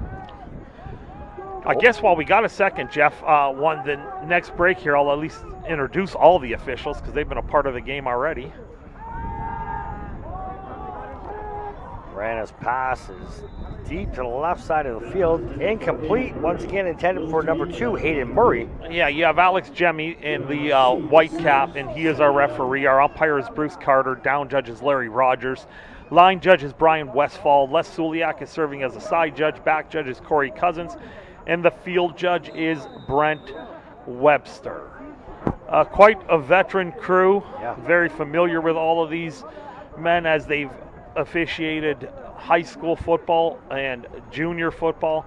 I guess while we got a second, Jeff, the next break here, I'll at least introduce all the officials because they've been a part of the game already. Rana's pass is deep to the left side of the field. Incomplete, once again intended for number 2, Hayden Murray. Yeah, you have Alex Jemmy in the white cap, and he is our referee. Our umpire is Bruce Carter. Down judge is Larry Rogers. Line judge is Brian Westfall. Les Suliak is serving as a side judge. Back judge is Corey Cousins. And the field judge is Brent Webster. Quite a veteran crew, very familiar with all of these men as they've officiated high school football and junior football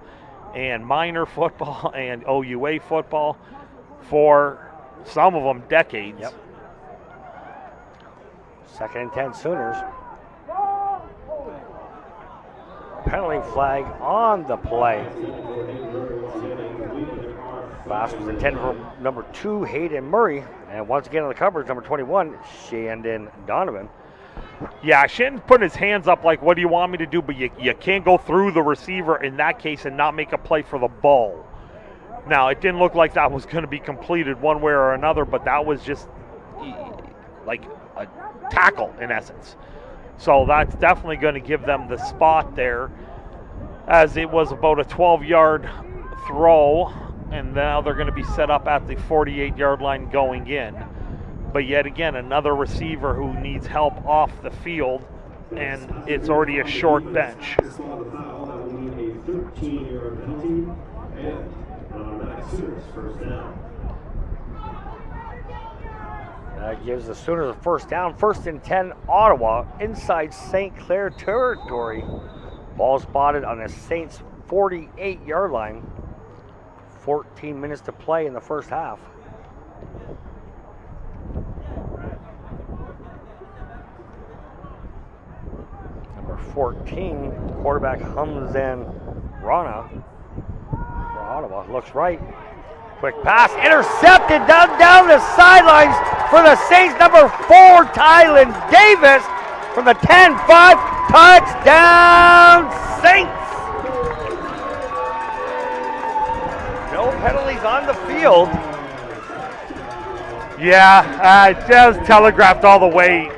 and minor football and OUA football for some of them decades. Yep. 2nd and 10 Sooners. Penalty flag on the play. Pass was intended for number 2, Hayden Murray. And once again on the coverage, number 21, Shandon Donovan. Yeah, Shandon's putting his hands up like, what do you want me to do? But you can't go through the receiver in that case and not make a play for the ball. Now, it didn't look like that was going to be completed one way or another, but that was just like a tackle in essence. So that's definitely going to give them the spot there, as it was about a 12-yard throw, and now they're going to be set up at the 48-yard line going in. But yet again, another receiver who needs help off the field, and it's already a short bench. That gives the Sooners a first down. 1st and 10 Ottawa inside St. Clair territory. Ball spotted on the Saints 48-yard line. 14 minutes to play in the first half. Number 14, quarterback Hamzan Rana for Ottawa. Looks right. Quick pass, intercepted down the sidelines for the Saints. Number 4, Tylen Davis from the 10-5. Touchdown, Saints! No penalties on the field. Yeah, it just telegraphed all the way.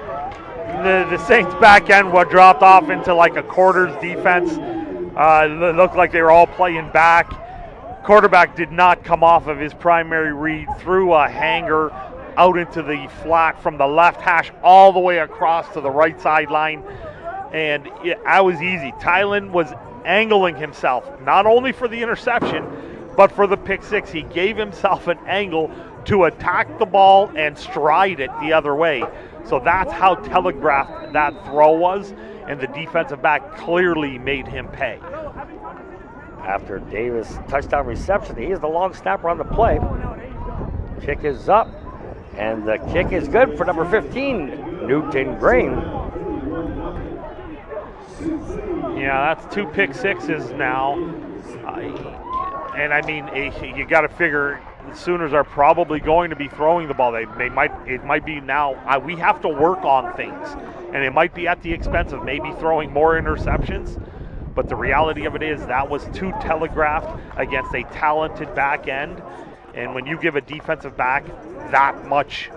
The Saints back end were dropped off into like a quarters defense. It looked like they were all playing back. Quarterback did not come off of his primary read, threw a hanger out into the flat from the left hash all the way across to the right sideline. And that was easy. Tylen was angling himself, not only for the interception, but for the pick six. He gave himself an angle to attack the ball and stride it the other way. So that's how telegraphed that throw was, and the defensive back clearly made him pay. After Davis' touchdown reception, he is the long snapper on the play. Kick is up, and the kick is good for number 15, Newton Grain. Yeah, that's 2 pick sixes now. And I mean, you got to figure the Sooners are probably going to be throwing the ball. It might be now. We have to work on things, and it might be at the expense of maybe throwing more interceptions. But the reality of it is that was too telegraphed against a talented back end. And when you give a defensive back that much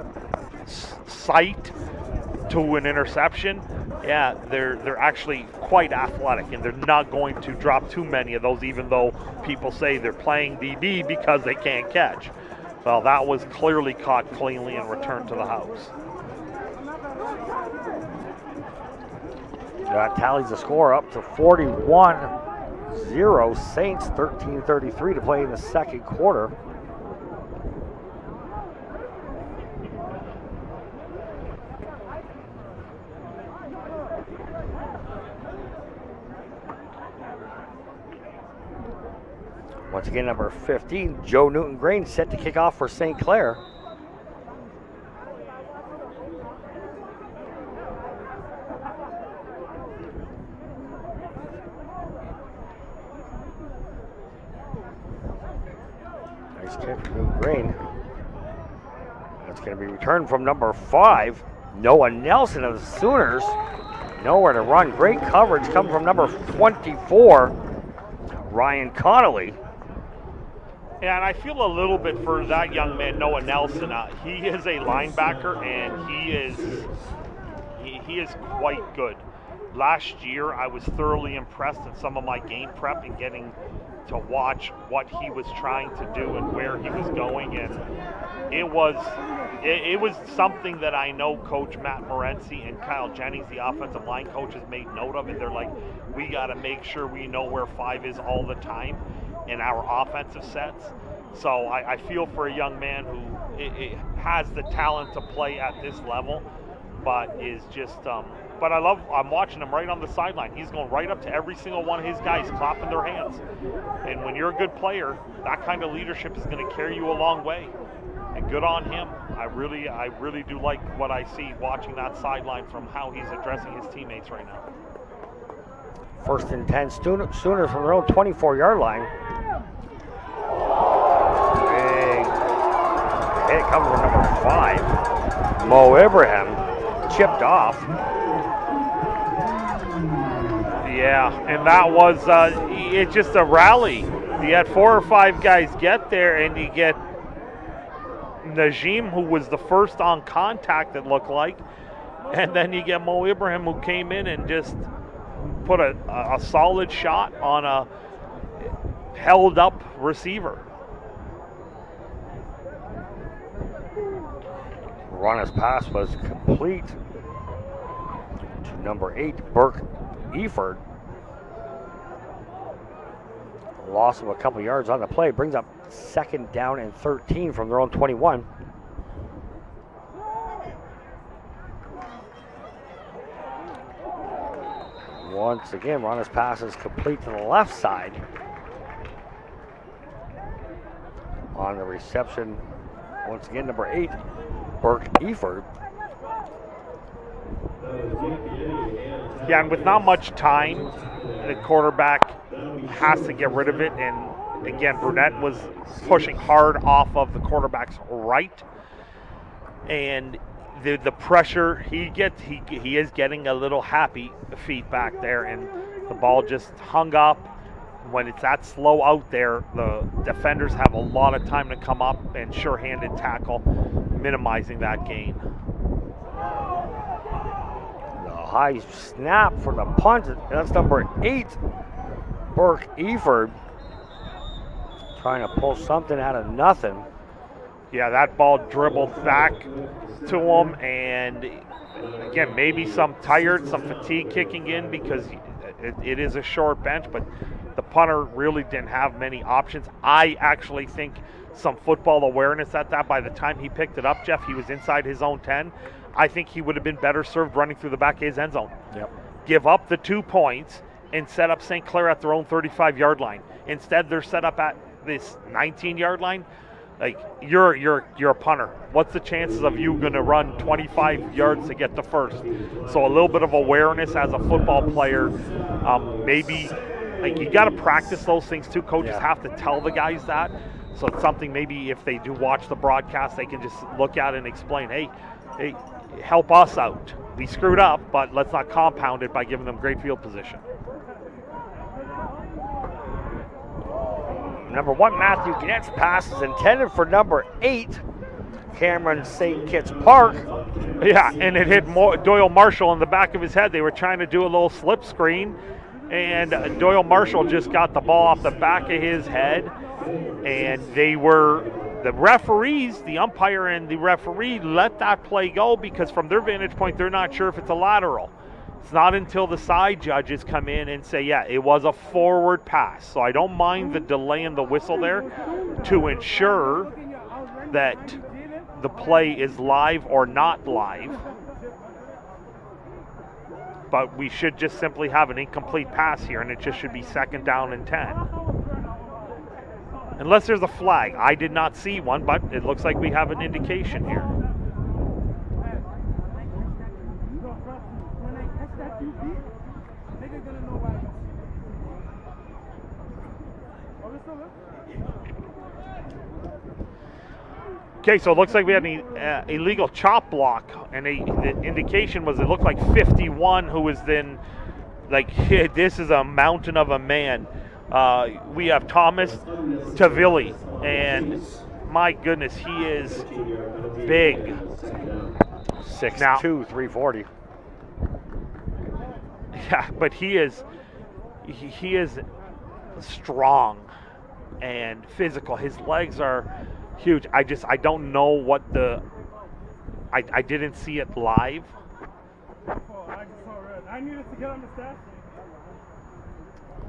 sight to an interception, yeah, they're actually quite athletic, and they're not going to drop too many of those, even though people say they're playing DB because they can't catch. Well, that was clearly caught cleanly and returned to the house. That tallies the score up to 41-0. Saints 13:33 to play in the second quarter. Once again, number 15, Joe Newton Grain, set to kick off for St. Clair. Nice kick from Newton Grain. That's going to be returned from number 5, Noah Nelson of the Sooners. Nowhere to run. Great coverage coming from number 24, Ryan Connolly. Yeah, and I feel a little bit for that young man, Noah Nelson. He is a linebacker, and he is quite good. Last year, I was thoroughly impressed in some of my game prep and getting to watch what he was trying to do and where he was going, and it was something that I know Coach Matt Morency and Kyle Jennings, the offensive line coaches, made note of, and they're like, we got to make sure we know where 5 is all the time in our offensive sets. So I feel for a young man who has the talent to play at this level, but is just but I'm watching him right on the sideline. He's going right up to every single one of his guys, clapping their hands. And when you're a good player, that kind of leadership is going to carry you a long way. And good on him. I really do like what I see watching that sideline from how he's addressing his teammates right now. First and 10, Sooners from their own 24-yard line. Big hit coming from number 5, Mo Ibrahim, chipped off. Yeah, and that was it's just a rally. You had 4 or 5 guys get there, and you get Najim, who was the first on contact, it looked like, and then you get Mo Ibrahim, who came in and just put a solid shot on a held up receiver. Rana's pass was complete to number 8, Burke Eford. Loss of a couple yards on the play brings up second down and 13 from their own 21. Once again, Rana's pass is complete to the left side. On the reception, once again, number 8, Burke Eford. Yeah, and with not much time, the quarterback has to get rid of it. And again, Burnett was pushing hard off of the quarterback's right. And the pressure he gets, he is getting a little happy feet back there, and the ball just hung up. When it's that slow out there, the defenders have a lot of time to come up and sure-handed tackle, minimizing that gain. The high snap for the punt. That's number 8, Burke Eford, trying to pull something out of nothing. Yeah, that ball dribbled back to him, and again, maybe some fatigue kicking in because it is a short bench, but the punter really didn't have many options. I actually think some football awareness at that. By the time he picked it up, Jeff, he was inside his own 10. I think he would have been better served running through the back of his end zone. Yep. Give up the 2 points and set up St. Clair at their own 35-yard line. Instead, they're set up at this 19-yard line. Like, you're a punter. What's the chances of you going to run 25 yards to get the first? So a little bit of awareness as a football player. Maybe, like, you got to practice those things too. Coaches have to tell the guys that. So it's something maybe if they do watch the broadcast, they can just look at it and explain, hey, help us out. We screwed up, but let's not compound it by giving them great field position. Number 1, Matthew Gannett's pass is intended for number 8, Cameron St. Kitts Park. Yeah, and it hit Doyle Marshall in the back of his head. They were trying to do a little slip screen, and Doyle Marshall just got the ball off the back of his head, and the referees, the umpire and the referee, let that play go because from their vantage point, they're not sure if it's a lateral. It's not until the side judges come in and say, yeah, it was a forward pass. So I don't mind the delay in the whistle there to ensure that the play is live or not live. But we should just simply have an incomplete pass here, and it just should be 2nd down and 10. Unless there's a flag. I did not see one, but it looks like we have an indication here. Okay, so it looks like we had an illegal chop block, and the indication was it looked like 51, who was then like, this is a mountain of a man. We have Thomas Tavilli, and my goodness, he is big. 6'2", 340. Yeah, but he is strong and physical. His legs are huge. I don't know what I didn't see it live. I needed to get on the stat.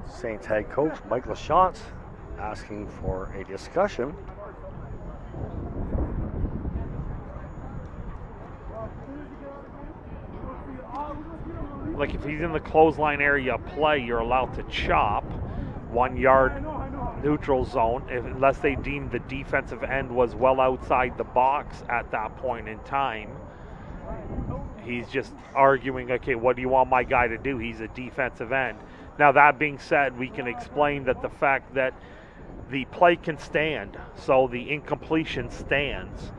Saints head coach Mike LaChance asking for a discussion. Like, if he's in the clothesline area of play, you're allowed to chop 1 yard neutral zone unless they deem the defensive end was well outside the box at that point in time. He's just arguing, okay, what do you want my guy to do? He's a defensive end. Now, that being said, we can explain that the fact that the play can stand, so the incompletion stands,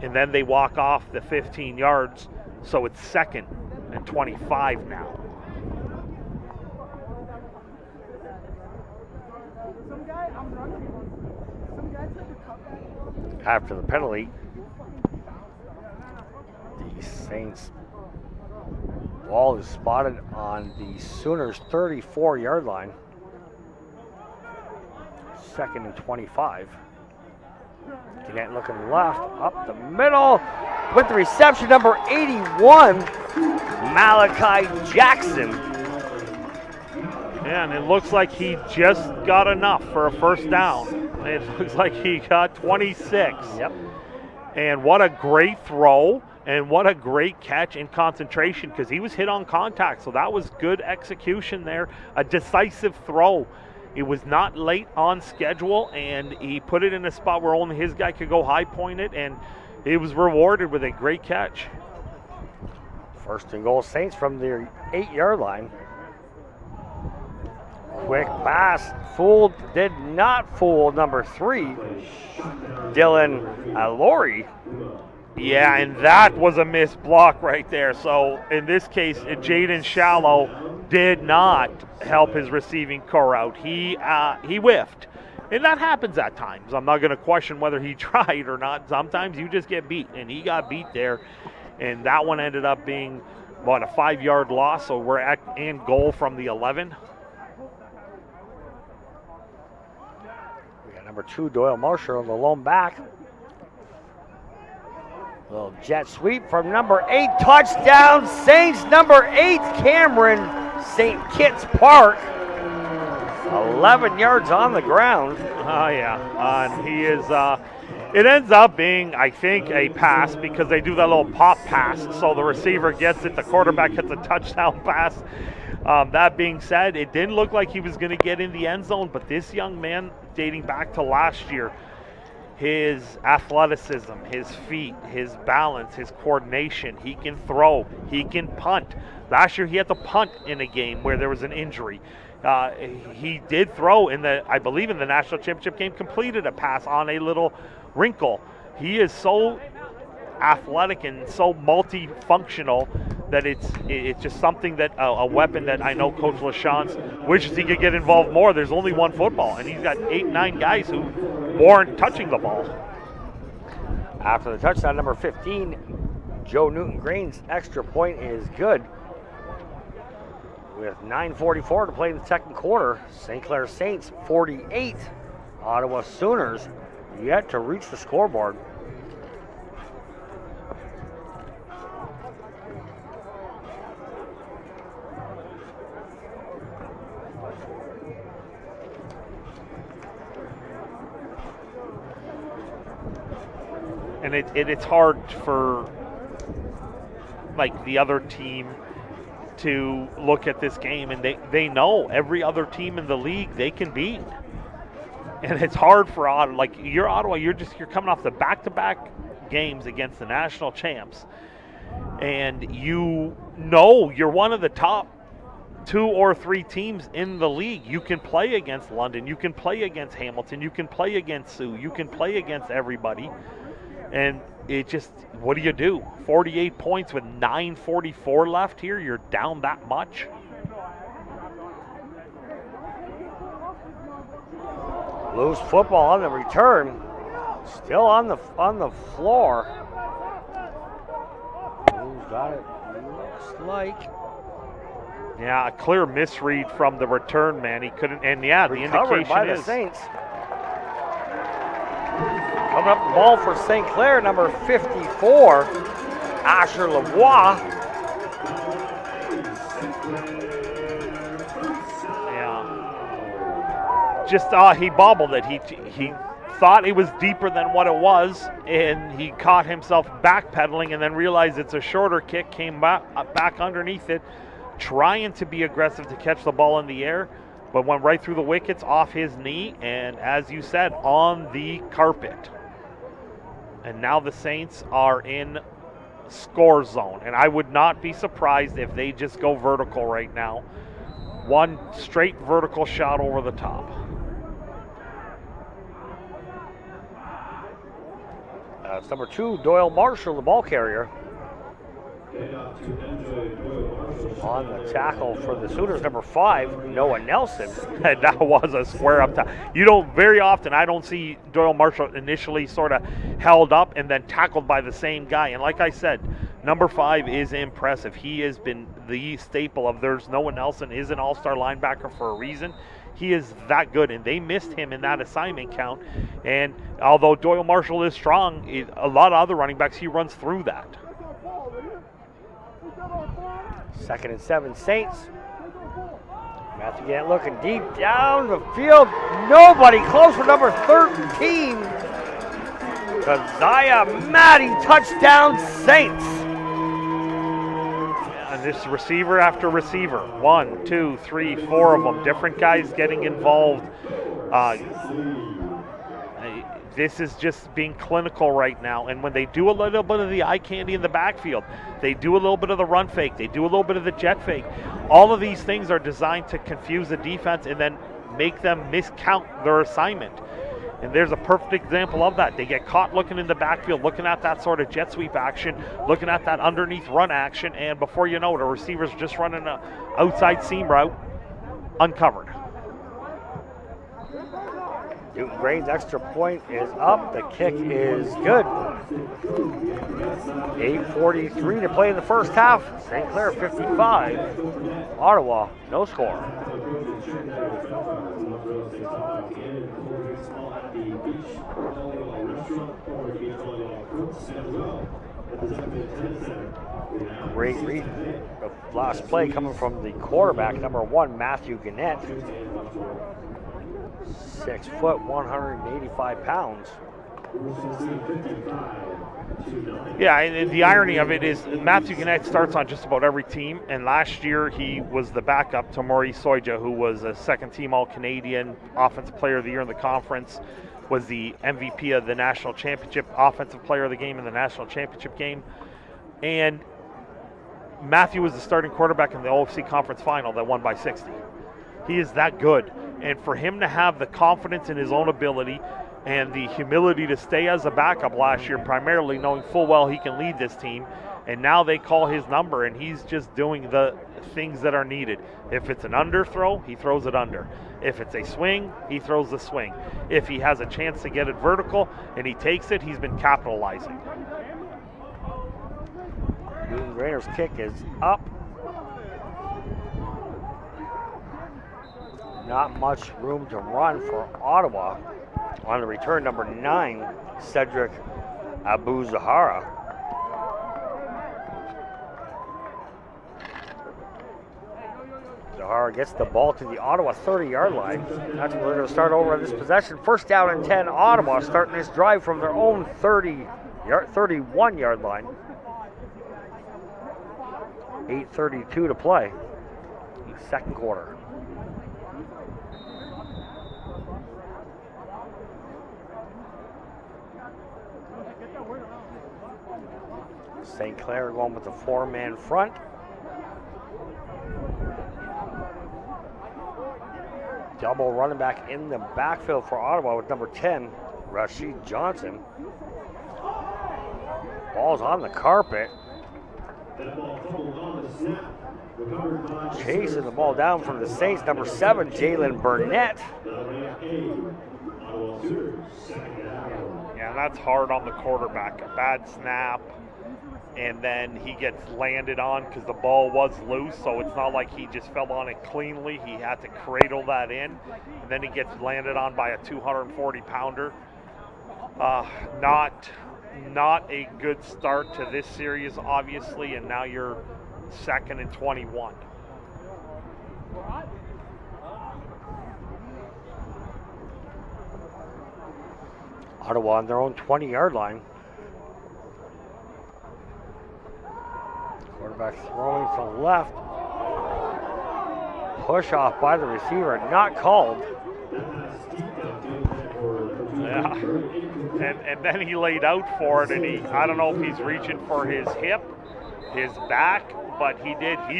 and then they walk off the 15 yards, so it's 2nd and 25 now. After the penalty, the Saints ball is spotted on the Sooners' 34-yard line. 2nd and 25. Gannett looking left, up the middle, with the reception, number 81, Malachi Jackson. Yeah, and it looks like he just got enough for a 1st down. It looks like he got 26. Yep. And what a great throw, and what a great catch in concentration, because he was hit on contact, so that was good execution there. A decisive throw. It was not late on schedule, and he put it in a spot where only his guy could go high point it, and he was rewarded with a great catch. 1st and goal, Saints from their 8-yard line. Quick pass, did not fool number 3, Dylan Alori. Yeah, and that was a missed block right there. So in this case, Jaden Shallow did not help his receiving core out. He whiffed. And that happens at times. I'm not going to question whether he tried or not. Sometimes you just get beat, and he got beat there. And that one ended up being, a 5-yard loss. So we're in goal from the 11. We got number 2, Doyle Marshall, the lone back. Little jet sweep from number 8, touchdown Saints. Number 8, Cameron St. Kitts Park. 11 yards on the ground. Oh, yeah. And he is, it ends up being, I think, a pass because they do that little pop pass. So the receiver gets it, the quarterback gets a touchdown pass. That being said, it didn't look like he was going to get in the end zone, but this young man, dating back to last year, his athleticism, his feet, his balance, his coordination, he can throw, he can punt. Last year he had to punt in a game where there was an injury. He did throw I believe in the national championship game, completed a pass on a little wrinkle. He is so athletic and so multifunctional that it's just something that a weapon that I know Coach LaChance wishes he could get involved more. There's only one football, and he's got 8-9 guys who weren't touching the ball. After the touchdown, number 15, Joe Newton-Green's extra point is good. With 9:44 to play in the second quarter, St. Clair Saints 48, Ottawa Sooners yet to reach the scoreboard. And it's hard for like the other team to look at this game, and they know every other team in the league they can beat. And it's hard for Ottawa. Like, you're Ottawa, you're coming off the back-to-back games against the national champs, and you know you're one of the top 2 or 3 teams in the league. You can play against London, you can play against Hamilton, you can play against Sioux, you can play against everybody. And it just, what do you do? 48 points with 9:44 left here. You're down that much. Loose football on the return. Still on the floor. Who's got it? Looks like. Yeah, a clear misread from the return man. He couldn't, and yeah, the Recovered indication by is the Saints. Coming up the ball for St. Clair, number 54, Asher Lavoie. Yeah. Just he bobbled it. He thought it was deeper than what it was, and he caught himself backpedaling and then realized it's a shorter kick, came back underneath it, trying to be aggressive to catch the ball in the air, but went right through the wickets off his knee, and as you said, on the carpet. And now the Saints are in score zone, and I would not be surprised if they just go vertical right now. One straight vertical shot over the top. It's number 2, Doyle Marshall, the ball carrier. On the tackle for the Sooners, number 5, Noah Nelson. And that was a square up top. You don't, very often, I don't see Doyle Marshall initially sort of held up and then tackled by the same guy. And like I said, number 5 is impressive. He has been the staple of theirs. Noah Nelson is an all-star linebacker for a reason. He is that good, and they missed him in that assignment count. And although Doyle Marshall is strong, a lot of other running backs, he runs through that. 2nd and 7, Saints. Matthew Gant looking deep down the field. Nobody close for number 13. Keziah Maddie, touchdown Saints. And this receiver after receiver, 1, 2, 3, 4 of them, different guys getting involved. This is just being clinical right now. And when they do a little bit of the eye candy in the backfield, they do a little bit of the run fake, they do a little bit of the jet fake. All of these things are designed to confuse the defense and then make them miscount their assignment. And there's a perfect example of that. They get caught looking in the backfield, looking at that sort of jet sweep action, looking at that underneath run action, and before you know it, a receiver's just running an outside seam route, uncovered. Newton-Green's extra point is up. The kick is good. 8:43 to play in the first half. St. Clair 55. Ottawa, no score. Great read. The last play coming from the quarterback, number 1, Matthew Gannett. 6 foot, 185 pounds. Yeah, and the irony of it is Matthew Gannett starts on just about every team, and last year he was the backup to Maurice Soija, who was a second-team All-Canadian, Offensive Player of the Year in the conference, was the MVP of the National Championship, Offensive Player of the Game in the National Championship game, and Matthew was the starting quarterback in the OFC Conference Final that won by 60. He is that good, and for him to have the confidence in his own ability and the humility to stay as a backup last year, primarily knowing full well he can lead this team, and now they call his number, and he's just doing the things that are needed. If it's an under throw, he throws it under. If it's a swing, he throws the swing. If he has a chance to get it vertical and he takes it, he's been capitalizing. Newton Grainer's kick is up. Not much room to run for Ottawa. On the return, number 9, Cedric Abu-Zahara. Zahara gets the ball to the Ottawa 30-yard line. That's where they're going to start over on this possession. First down and 10, Ottawa starting this drive from their own 31-yard line. 8:32 to play in the second quarter. St. Clair going with the 4-man front. Double running back in the backfield for Ottawa with number 10, Rashid Johnson. Ball's on the carpet. Chasing the ball down from the Saints, number 7, Jalen Burnett. Yeah, that's hard on the quarterback. A bad snap, and then he gets landed on because the ball was loose, so it's not like he just fell on it cleanly. He had to cradle that in, and then he gets landed on by a 240-pounder. Not a good start to this series, obviously, and now you're 2nd and 21. Ottawa on their own 20-yard line. Quarterback throwing to the left. Push off by the receiver, not called. Yeah, and then he laid out for it, and I don't know if he's reaching for his hip, his back, but he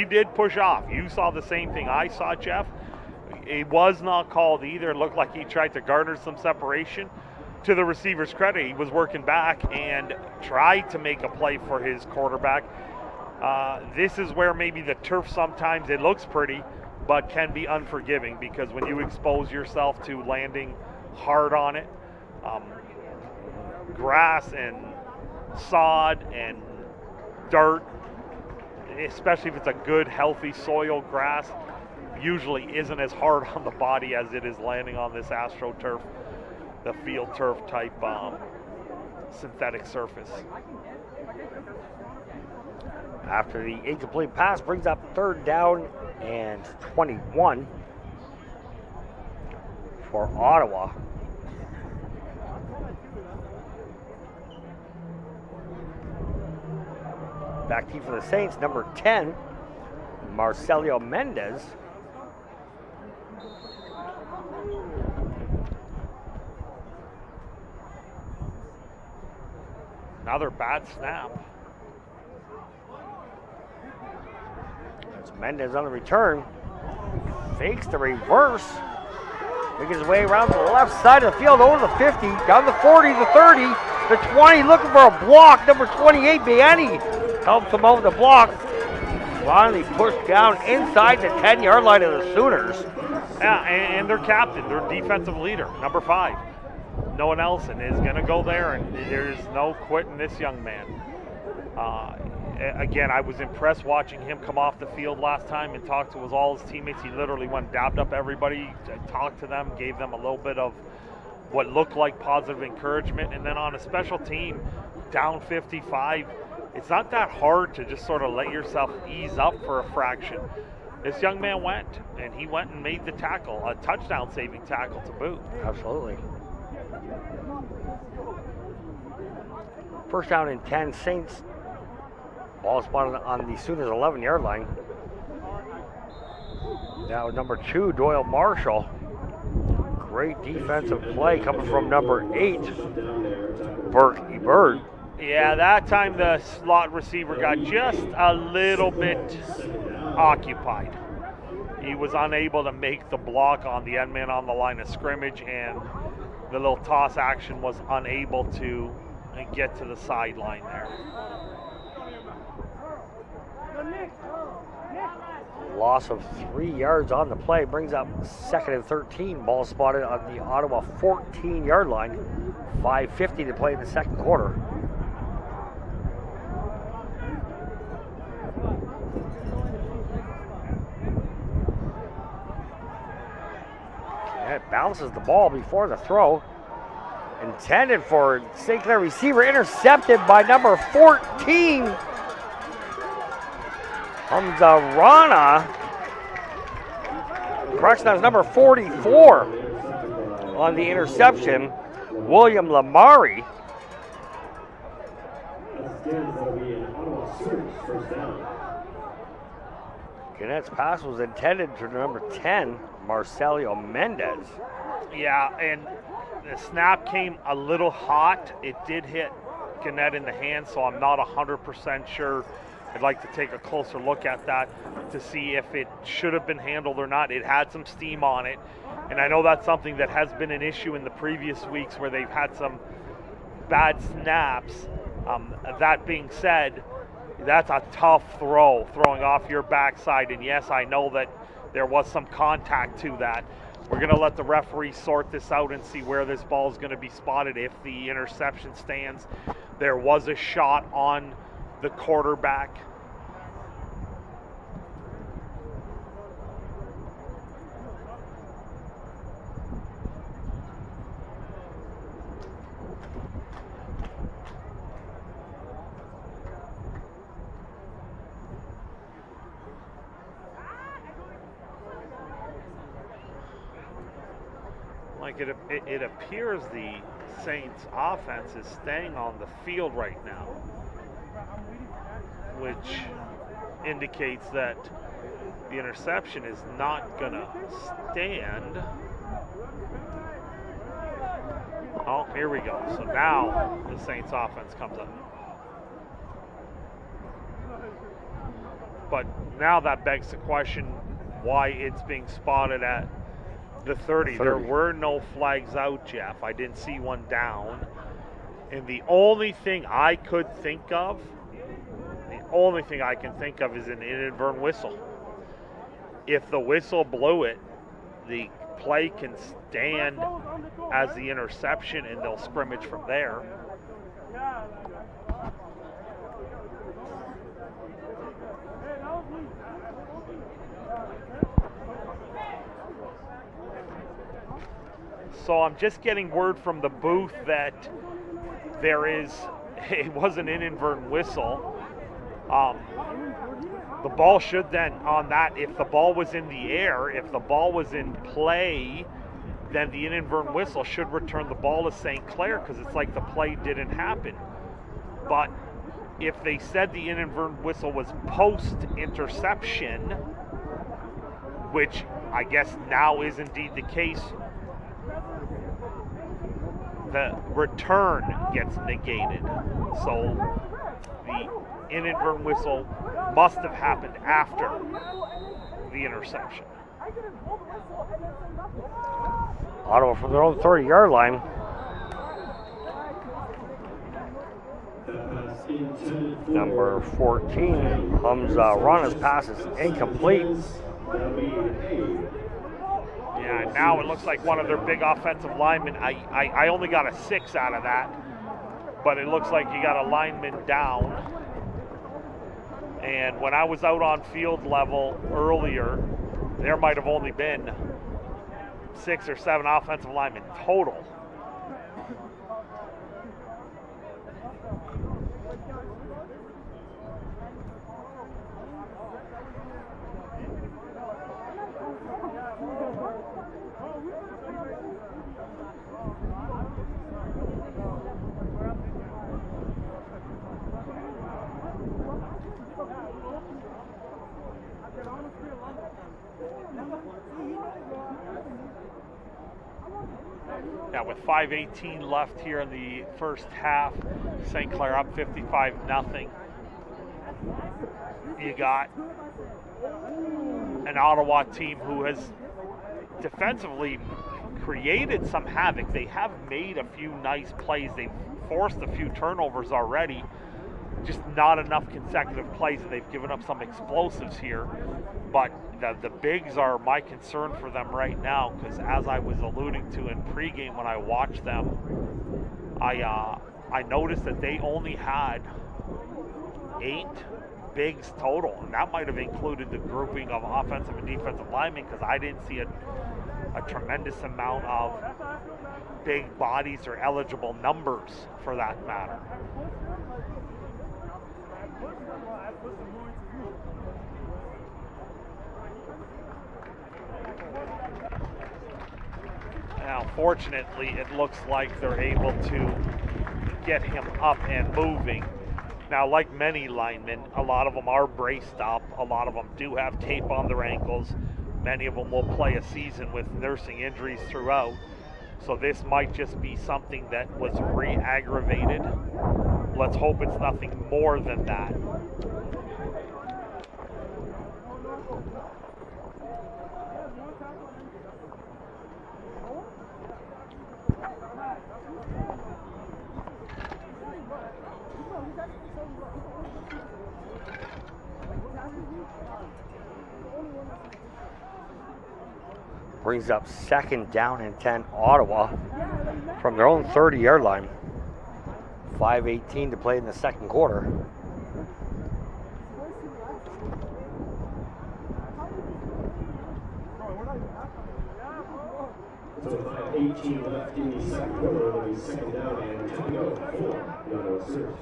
did push off. You saw the same thing I saw, Jeff. It was not called either. It looked like he tried to garner some separation. To the receiver's credit, he was working back and tried to make a play for his quarterback. This is where maybe the turf sometimes it looks pretty, but can be unforgiving, because when you expose yourself to landing hard on it, grass and sod and dirt, especially if it's a good, healthy soil grass, usually isn't as hard on the body as it is landing on this AstroTurf, the field turf type synthetic surface. After the incomplete pass, brings up 3rd down and 21 for Ottawa. Back team for the Saints, number 10, Marcelio Mendez. Another bad snap. That's Mendez on the return. Fakes the reverse. Making his way around to the left side of the field, over the 50, down the 40, the 30, the 20, looking for a block. Number 28, Biani, helps him over the block. Finally pushed down inside the 10-yard line of the Sooners. Yeah, and their captain, their defensive leader, number 5. Noah Nelson is going to go there, and there's no quitting this young man. Again, I was impressed watching him come off the field last time and talk to all his teammates. He literally went, dabbed up everybody, talked to them, gave them a little bit of what looked like positive encouragement. And then on a special team, down 55, it's not that hard to just sort of let yourself ease up for a fraction. This young man went, and he went and made the tackle, a touchdown-saving tackle to boot. Absolutely. First down and 10, Saints. Ball spotted on the Sooners 11-yard line. Now number 2, Doyle Marshall. Great defensive play coming from number 8, Burke Ebert. Yeah, that time the slot receiver got just a little bit occupied. He was unable to make the block on the end man on the line of scrimmage, and the little toss action was unable to get to the sideline there. Loss of 3 yards on the play brings up 2nd and 13. Ball spotted on the Ottawa 14-yard line. 5:50 to play in the second quarter. And it bounces the ball before the throw. Intended for St. Clair receiver, intercepted by number 14. Hamza Rana. Correction, that was number 44 on the interception. William Lamari. Gannett's pass was intended to number 10, Marcelio Mendez. Yeah, and the snap came a little hot. It did hit Gannett in the hand, so I'm not 100% sure. I'd like to take a closer look at that to see if it should have been handled or not. It had some steam on it, and I know that's something that has been an issue in the previous weeks where they've had some bad snaps. That being said, that's a tough throw, throwing off your backside, and yes, I know that there was some contact to that. We're going to let the referee sort this out and see where this ball is going to be spotted if the interception stands. There was a shot on the quarterback. Like it appears the Saints offense is staying on the field right now, which indicates that the interception is not going to stand. Oh, here we go. So now the Saints offense comes up. But now that begs the question why it's being spotted at the 30. There were no flags out, Jeff. I didn't see one down. And the only thing I could think of, is an inadvertent whistle. If the whistle blew it, the play can stand as the interception and they'll scrimmage from there. So I'm just getting word from the booth that it was an inadvertent whistle. The ball should then, on that, if the ball was in the air, if the ball was in play, then the inadvertent whistle should return the ball to St. Clair because it's like the play didn't happen. But if they said the inadvertent whistle was post-interception, which I guess now is indeed the case, the return gets negated. So the inadvertent whistle must have happened after the interception. Ottawa from their own 30-yard line. Number 14, Hamza Rana's pass is incomplete. Yeah, now it looks like one of their big offensive linemen. I only got a 6 out of that, but it looks like you got a lineman down. And when I was out on field level earlier, there might have only been 6 or 7 offensive linemen total. Yeah, with 5:18 left here in the first half, St. Clair up 55-0. You got an Ottawa team who has defensively created some havoc. They have made a few nice plays. They've forced a few turnovers already. Just not enough consecutive plays, and they've given up some explosives here. But the bigs are my concern for them right now, because as I was alluding to in pregame when I watched them, I noticed that they only had 8 bigs total, and that might have included the grouping of offensive and defensive linemen, because I didn't see a tremendous amount of big bodies or eligible numbers for that matter. Now, fortunately, it looks like they're able to get him up and moving. Now, like many linemen, a lot of them are braced up. A lot of them do have tape on their ankles. Many of them will play a season with nursing injuries throughout. So this might just be something that was re-aggravated. Let's hope it's nothing more than that. Brings up 2nd down and 10 Ottawa from their own 30-yard line. 5:18 to play in the second quarter. So 5:18 left in the second quarter. It'll be 2nd down and 10 to go for the Ottawa Senators.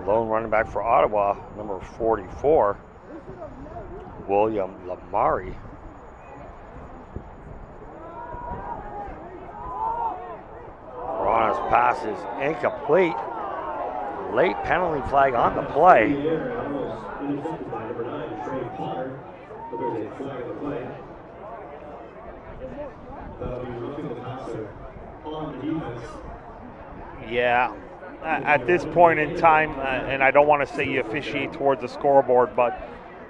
Lone running back for Ottawa, number 44, William Lamari. Ron's pass is incomplete. Late penalty flag on the play. Yeah, at this point in time, and I don't want to say you officiate towards the scoreboard, but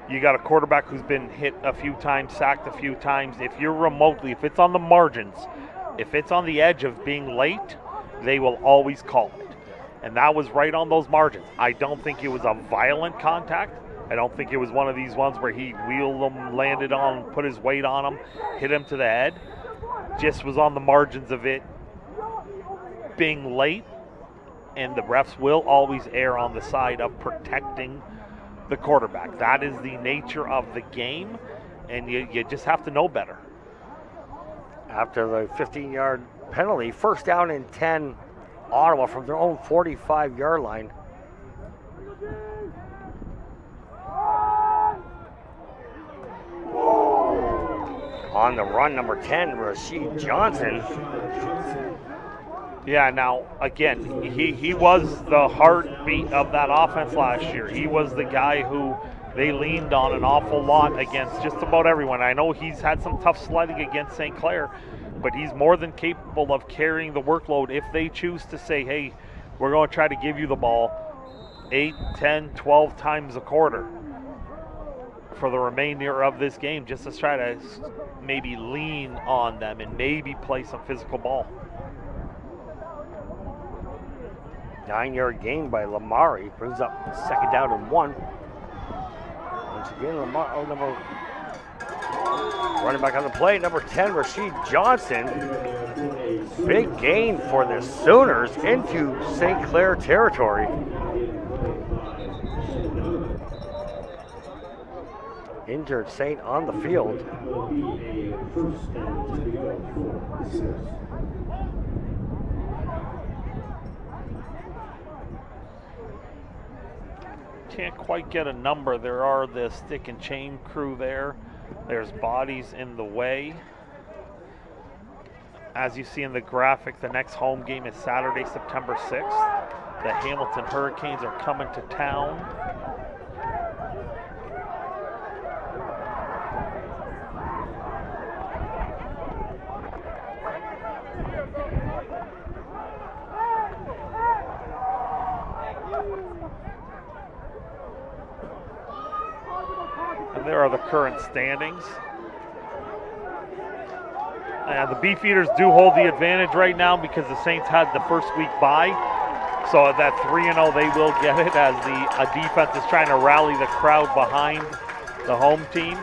you got a quarterback who's been hit a few times, sacked a few times. If you're remotely, if it's on the margins, if it's on the edge of being late, they will always call it. And that was right on those margins. I don't think it was a violent contact. I don't think it was one of these ones where he wheeled him, landed on, put his weight on him, hit him to the head. Just was on the margins of it being late, and the refs will always err on the side of protecting the quarterback. That is the nature of the game, and you just have to know better. After the 15-yard penalty, 1st down and 10 Ottawa from their own 45-yard line. On the run, number 10, Rashid Johnson. Yeah, now, again, he was the heartbeat of that offense last year. He was the guy who they leaned on an awful lot against just about everyone. I know he's had some tough sledding against St. Clair, but he's more than capable of carrying the workload if they choose to say, hey, we're going to try to give you the ball 8, 10, 12 times a quarter for the remainder of this game, just to try to maybe lean on them and maybe play some physical ball. 9-yard gain by Lamari brings up 2nd down and 1. Once again, Lamar, running back on the play, number 10, Rashid Johnson. Big gain for the Sooners into St. Clair territory. Injured Saint on the field. Can't quite get a number. There are the stick and chain crew there. There's bodies in the way. As you see in the graphic, the next home game is Saturday, September 6th. The Hamilton Hurricanes are coming to town. And there are the current standings. And the Beefeaters do hold the advantage right now because the Saints had the first week bye. So at that 3-0, they will get it as the defense is trying to rally the crowd behind the home team.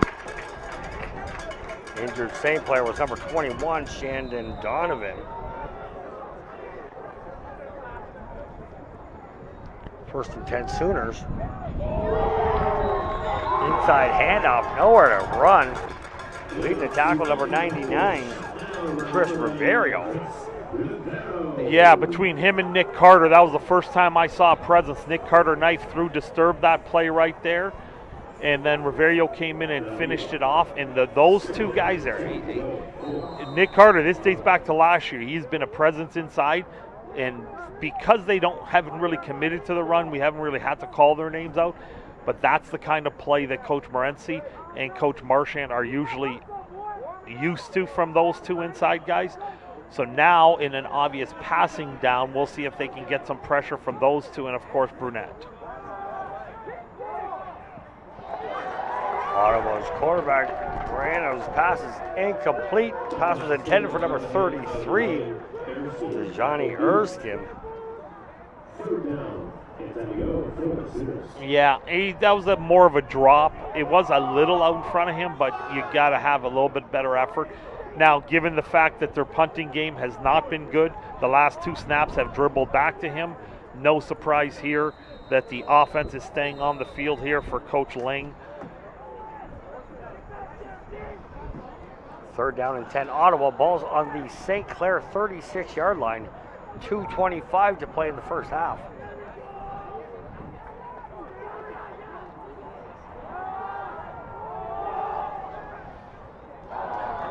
Injured Saint player was number 21, Shandon Donovan. First and 10 Sooners. Inside handoff, nowhere to run. Leading the tackle, number 99, Chris Riverio. Yeah, between him and Nick Carter, that was the first time I saw a presence. Nick Carter knife through, disturbed that play right there. And then Riverio came in and finished it off. And those two guys there, Nick Carter, this dates back to last year. He's been a presence inside. And because they haven't really committed to the run, we haven't really had to call their names out. But that's the kind of play that Coach Morency and Coach Marchand are usually used to from those two inside guys. So now in an obvious passing down, we'll see if they can get some pressure from those two and, of course, Brunette. Ottawa's quarterback, Brano's pass is incomplete. Pass was intended for number 33, Johnny Erskine. Yeah, that was more of a drop. It was a little out in front of him, but you got to have a little bit better effort. Now, given the fact that their punting game has not been good, the last two snaps have dribbled back to him. No surprise here that the offense is staying on the field here for Coach Ling. Third down and 10, Ottawa. Ball's on the St. Clair 36-yard line. 2:25 to play in the first half.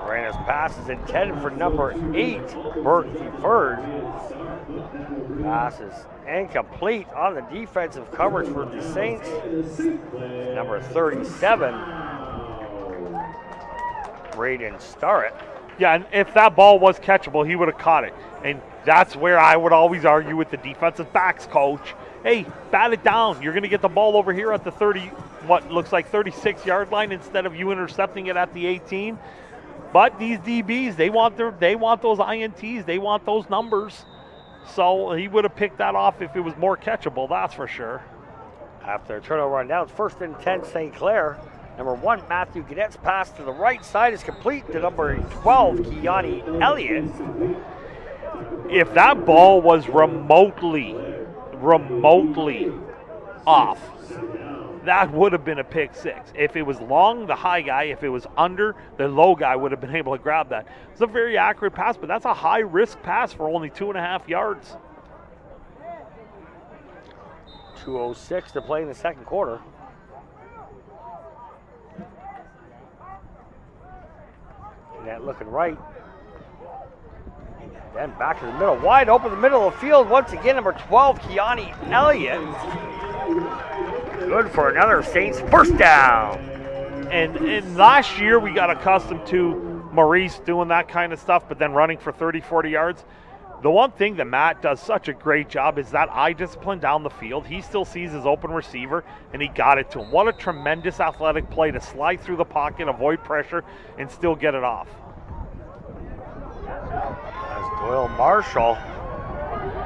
Brandon's pass is intended for number 8, Berkey Bird. Pass is incomplete on the defensive coverage for the Saints. Number 37, Braden Starrett. Yeah, and if that ball was catchable, he would have caught it. And that's where I would always argue with the defensive backs coach. Hey, bat it down. You're going to get the ball over here at the 30, what looks like 36-yard line instead of you intercepting it at the 18. But these DBs, they want those INTs. They want those numbers. So he would have picked that off if it was more catchable, that's for sure. After a turnover on downs, first and 10 St. Clair. Number 1, Matthew Gadet's pass to the right side is complete to number 12, Keani Elliott. If that ball was remotely off, that would have been a pick six. If it was long, the high guy. If it was under, the low guy would have been able to grab that. It's a very accurate pass, but that's a high-risk pass for only 2.5 yards. 2:06 to play in the second quarter. That looking right. Then back to the middle. Wide open the middle of the field. Once again, number 12, Keani Elliott. Good for another Saints first down. And last year we got accustomed to Maurice doing that kind of stuff, but then running for 30, 40 yards. The one thing that Matt does such a great job is that eye discipline down the field. He still sees his open receiver, and he got it to him. What a tremendous athletic play to slide through the pocket, avoid pressure, and still get it off. That's Doyle Marshall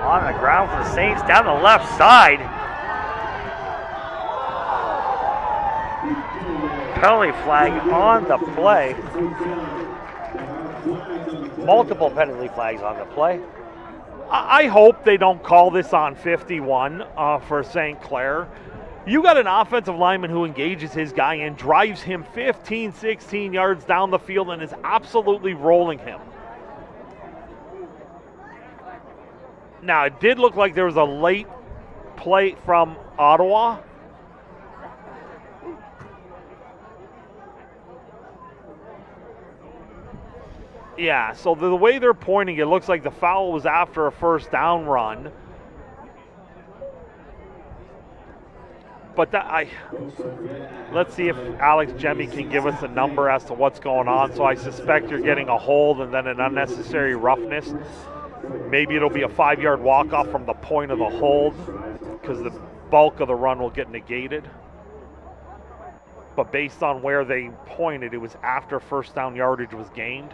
on the ground for the Saints down the left side. Penalty flag on the play. Multiple penalty flags on the play. I hope they don't call this on 51 for St. Clair. You got an offensive lineman who engages his guy and drives him 15, 16 yards down the field and is absolutely rolling him. Now, it did look like there was a late play from Ottawa. Yeah, so the way they're pointing, it looks like the foul was after a first down run. But let's see if Alex Jemmy can give us a number as to what's going on. So I suspect you're getting a hold and then an unnecessary roughness. Maybe it'll be a 5-yard walk-off from the point of the hold because the bulk of the run will get negated. But based on where they pointed, it was after first down yardage was gained.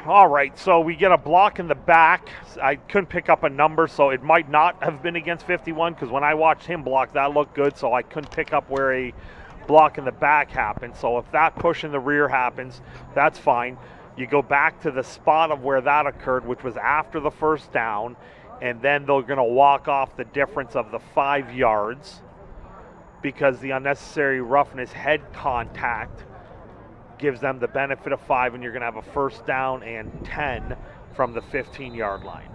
All right, so we get a block in the back. I couldn't pick up a number, so it might not have been against 51 because when I watched him block, that looked good, so I couldn't pick up where a block in the back happened. So if that push in the rear happens, that's fine. You go back to the spot of where that occurred, which was after the first down, and then they're going to walk off the difference of the 5 yards because the unnecessary roughness head contact gives them the benefit of 5, and you're going to have a first down and 10 from the 15-yard line.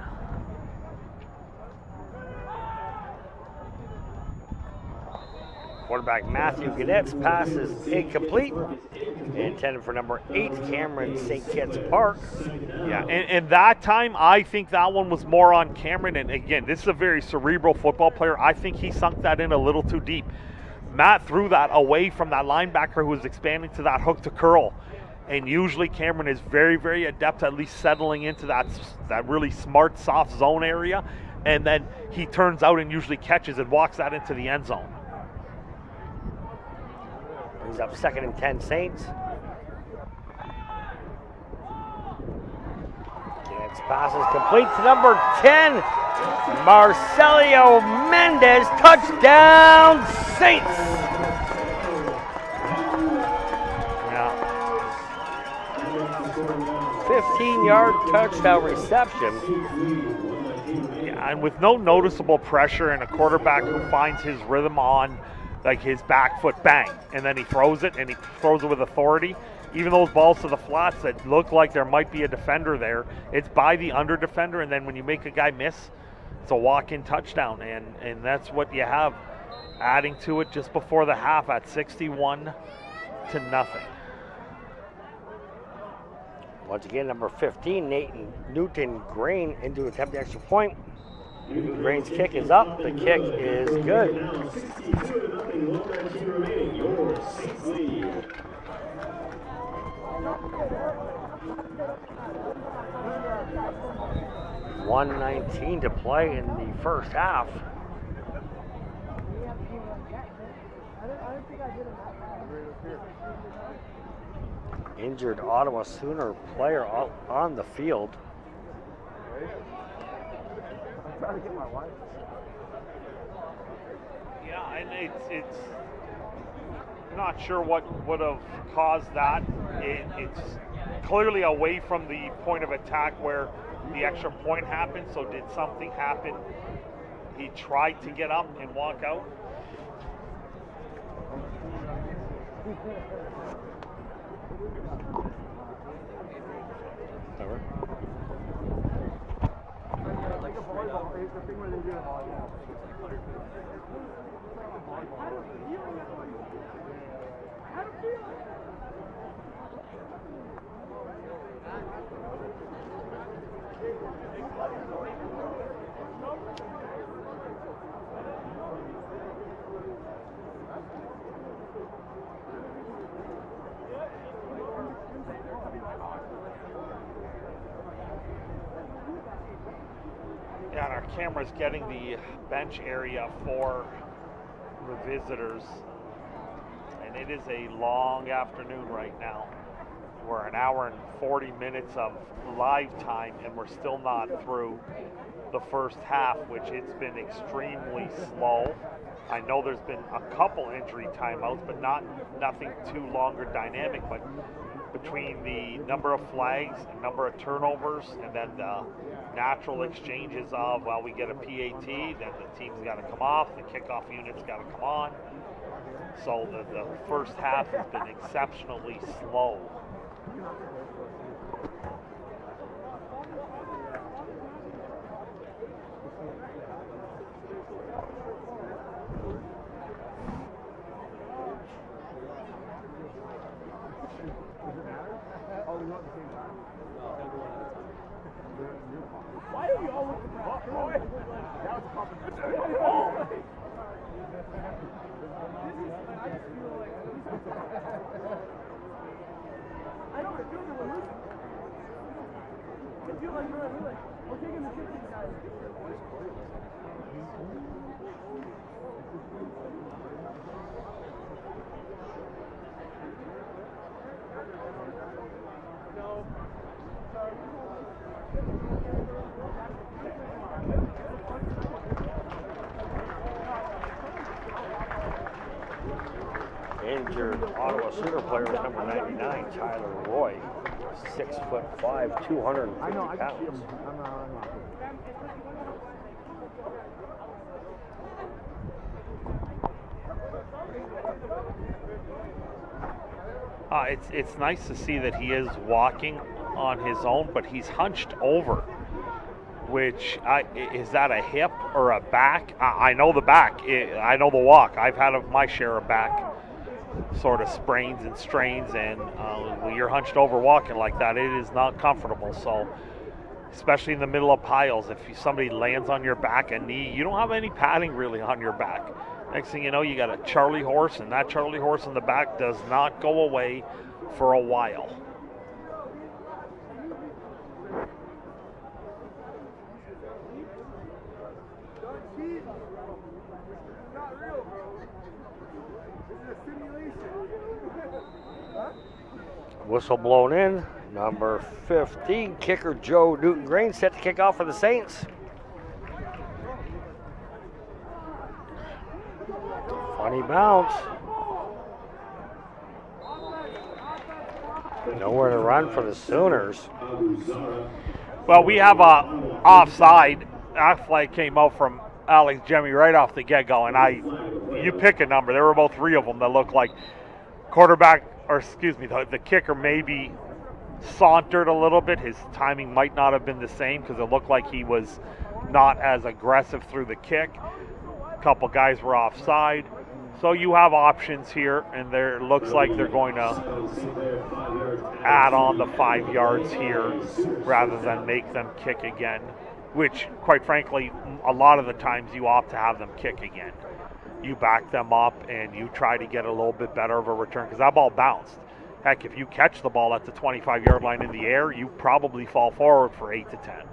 Quarterback Matthew Gannett's pass is incomplete. Intended for number 8, Cameron St. Kitts Park. Yeah, and that time, I think that one was more on Cameron. And again, this is a very cerebral football player. I think he sunk that in a little too deep. Matt threw that away from that linebacker who was expanding to that hook to curl. And usually Cameron is very, very adept at least settling into that really smart, soft zone area. And then he turns out and usually catches and walks that into the end zone. Brings up 2nd and 10 Saints. Its pass is complete to number 10, Marcelio Mendez. Touchdown, Saints. Yeah. 15-yard touchdown reception. Yeah, and with no noticeable pressure and a quarterback who finds his rhythm on like his back foot, bang, and then he throws it, and he throws it with authority. Even those balls to the flats that look like there might be a defender there, it's by the under defender, and then when you make a guy miss, it's a walk-in touchdown, and that's what you have adding to it just before the half at 61-0. Once again, number 15, Newton Grain into attempt the extra point. Grain's kick is up. The kick is good. 1:19 to play in the first half. Injured Ottawa Sooner player on the field. Yeah, and it's not sure what would have caused that. It's clearly away from the point of attack where the extra point happened, so did something happen? He tried to get up and walk out. Yeah, and our camera's getting the bench area for the visitors. And it is a long afternoon right now. We're an hour and 40 minutes of live time, and we're still not through the first half, which it's been extremely slow. I know there's been a couple injury timeouts, but nothing too long or dynamic. But between the number of flags, and number of turnovers, and then the natural exchanges of, well, we get a PAT, then the team's got to come off, the kickoff unit's got to come on. So the first half has been exceptionally slow. Why are you all looking for that? That was competition. I don't feel like we're losing. I feel like we're taking the 50 guys. No. Injured Ottawa Sooner player is number 99, Tyler Roy. 6'5", 250 pounds. It's nice to see that he is walking on his own, but he's hunched over, which is that a hip or a back? I know the back. I know the walk. I've had my share of back sort of sprains and strains, and when you're hunched over walking like that, it is not comfortable. So, especially in the middle of piles, if somebody lands on your back and knee, you don't have any padding really on your back. Next thing you know, you got a Charlie horse, and that Charlie horse in the back does not go away for a while. Whistle blown in. Number 15, kicker Joe Newton-Grain set to kick off for the Saints. Funny bounce. Nowhere to run for the Sooners. Well, we have a offside. That flag came out from Alex Jemmy right off the get-go, and you pick a number. There were about three of them that looked like quarterback, or excuse me, the kicker maybe sauntered a little bit. His timing might not have been the same because it looked like he was not as aggressive through the kick. A couple guys were offside. So you have options here, and there looks like they're going to add on the 5 yards here rather than make them kick again, which, quite frankly, a lot of the times you opt to have them kick again. You back them up and you try to get a little bit better of a return because that ball bounced. Heck, if you catch the ball at the 25-yard line in the air, you probably fall forward for 8 to 10.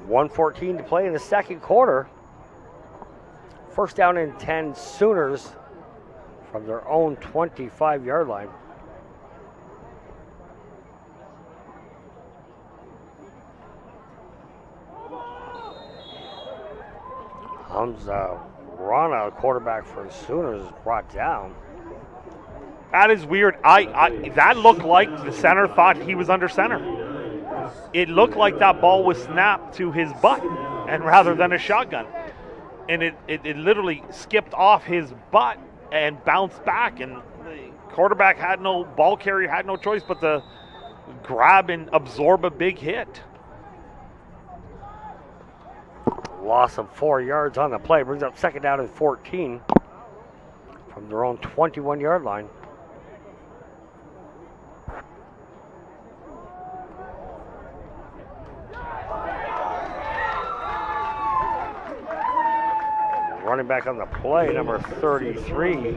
1:14 to play in the second quarter. First down and 10 Sooners from their own 25-yard line. Hamza Rana, quarterback for the Sooners, is brought down. That is weird. That looked like the center thought he was under center. It looked like that ball was snapped to his butt, and rather than a shotgun. And it literally skipped off his butt and bounced back, and the quarterback ball carrier had no choice but to grab and absorb a big hit. Loss of 4 yards on the play brings up second down and 14 from their own 21-yard line. Running back on the play, number 33,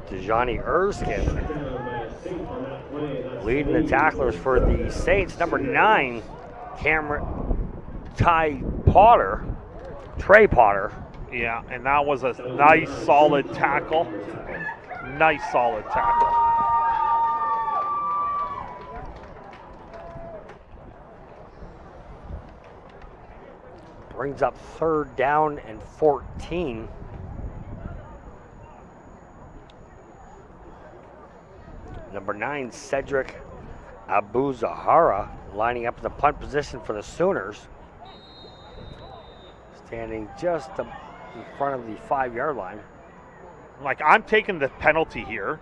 Dejani Erskine. Leading the tacklers for the Saints, number 9, Trey Potter. Yeah, and that was a nice, solid tackle. Nice, solid tackle. Brings up third down and 14. Number 9, Cedric Abu-Zahara, lining up in the punt position for the Sooners. Standing just in front of the 5-yard line. Like, I'm taking the penalty here.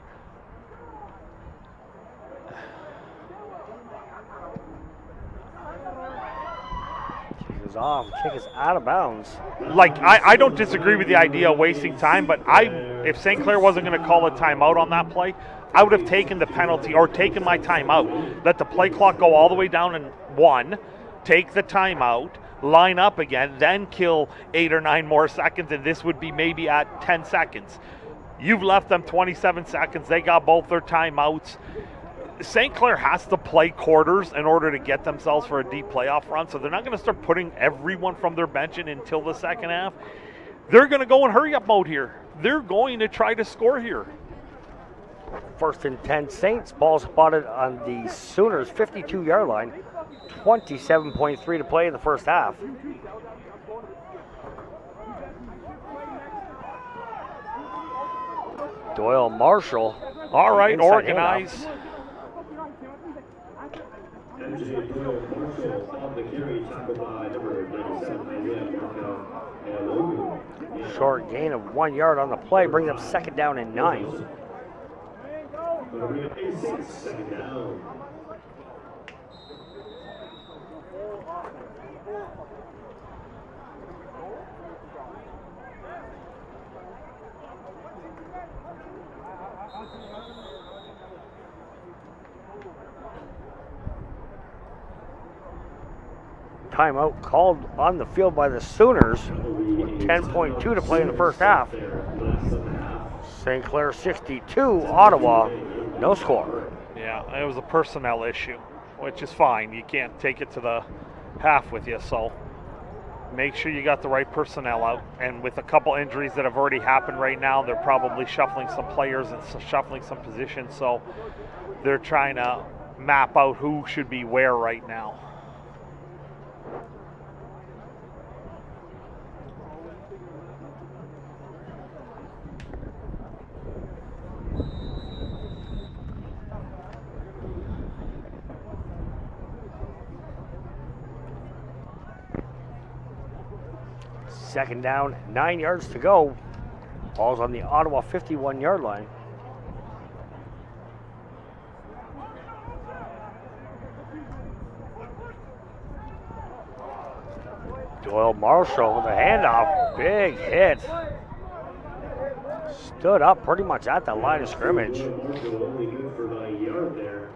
Kick is off. Kick is out of bounds. Like, I don't disagree with the idea of wasting time, but if St. Clair wasn't going to call a timeout on that play, I would have taken the penalty or taken my timeout. Let the play clock go all the way down in 1, take the timeout, line up again, then kill 8 or 9 more seconds, and this would be maybe at 10 seconds. You've left them 27 seconds. They got both their timeouts. St. Clair has to play quarters in order to get themselves for a deep playoff run, so they're not going to start putting everyone from their bench in until the second half. They're going to go in hurry-up mode here. They're going to try to score here. 1st and 10 Saints. Ball spotted on the Sooners' 52-yard line. 27.3 to play in the first half. Doyle Marshall. All right, inside organize. handoff. Short gain of 1 yard on the play brings up 2nd down and 9. Second down. Timeout called on the field by the Sooners. 10.2 to play in the first half. St. Clair 62, Ottawa, no score. Yeah, it was a personnel issue, which is fine. You can't take it to the half with you, so make sure you got the right personnel out. And with a couple injuries that have already happened right now, they're probably shuffling some players and shuffling some positions, so they're trying to map out who should be where right now. Second down, 9 yards to go. Ball's on the Ottawa 51-yard line. Doyle Marshall with a handoff. Big hit. Stood up pretty much at the line of scrimmage. Only good for about a yard there.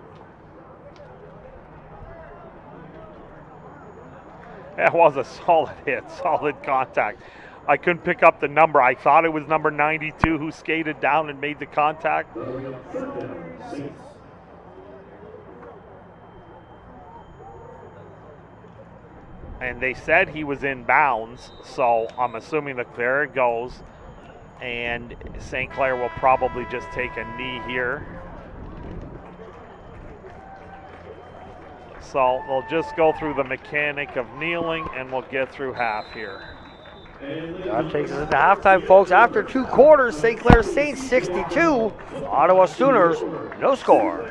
That was a solid hit, solid contact. I couldn't pick up the number. I thought it was number 92 who skated down and made the contact. And they said he was in bounds, so I'm assuming that there it goes. And St. Clair will probably just take a knee here. So they'll just go through the mechanic of kneeling, and we'll get through half here. That takes us into halftime, folks. After 2 quarters, St. Clair Saints 62, Ottawa Sooners no score.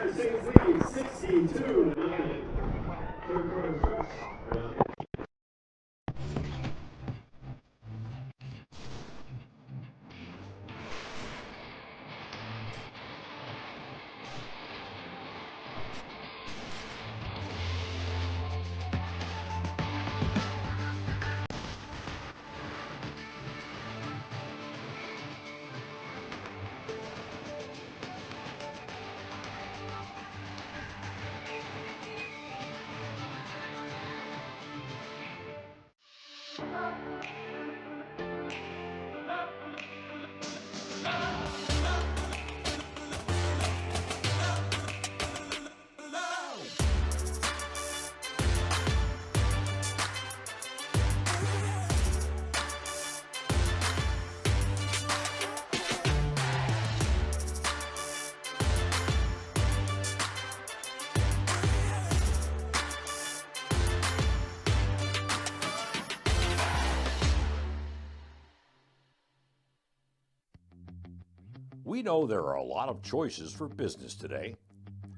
We know there are a lot of choices for business today.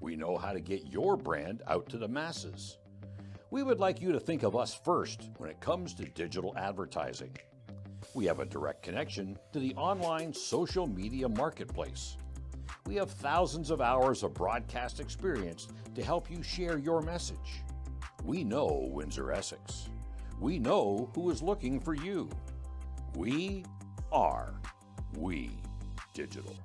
We know how to get your brand out to the masses. We would like you to think of us first when it comes to digital advertising. We have a direct connection to the online social media marketplace. We have thousands of hours of broadcast experience to help you share your message. We know Windsor Essex. We know who is looking for you. We are We Digital.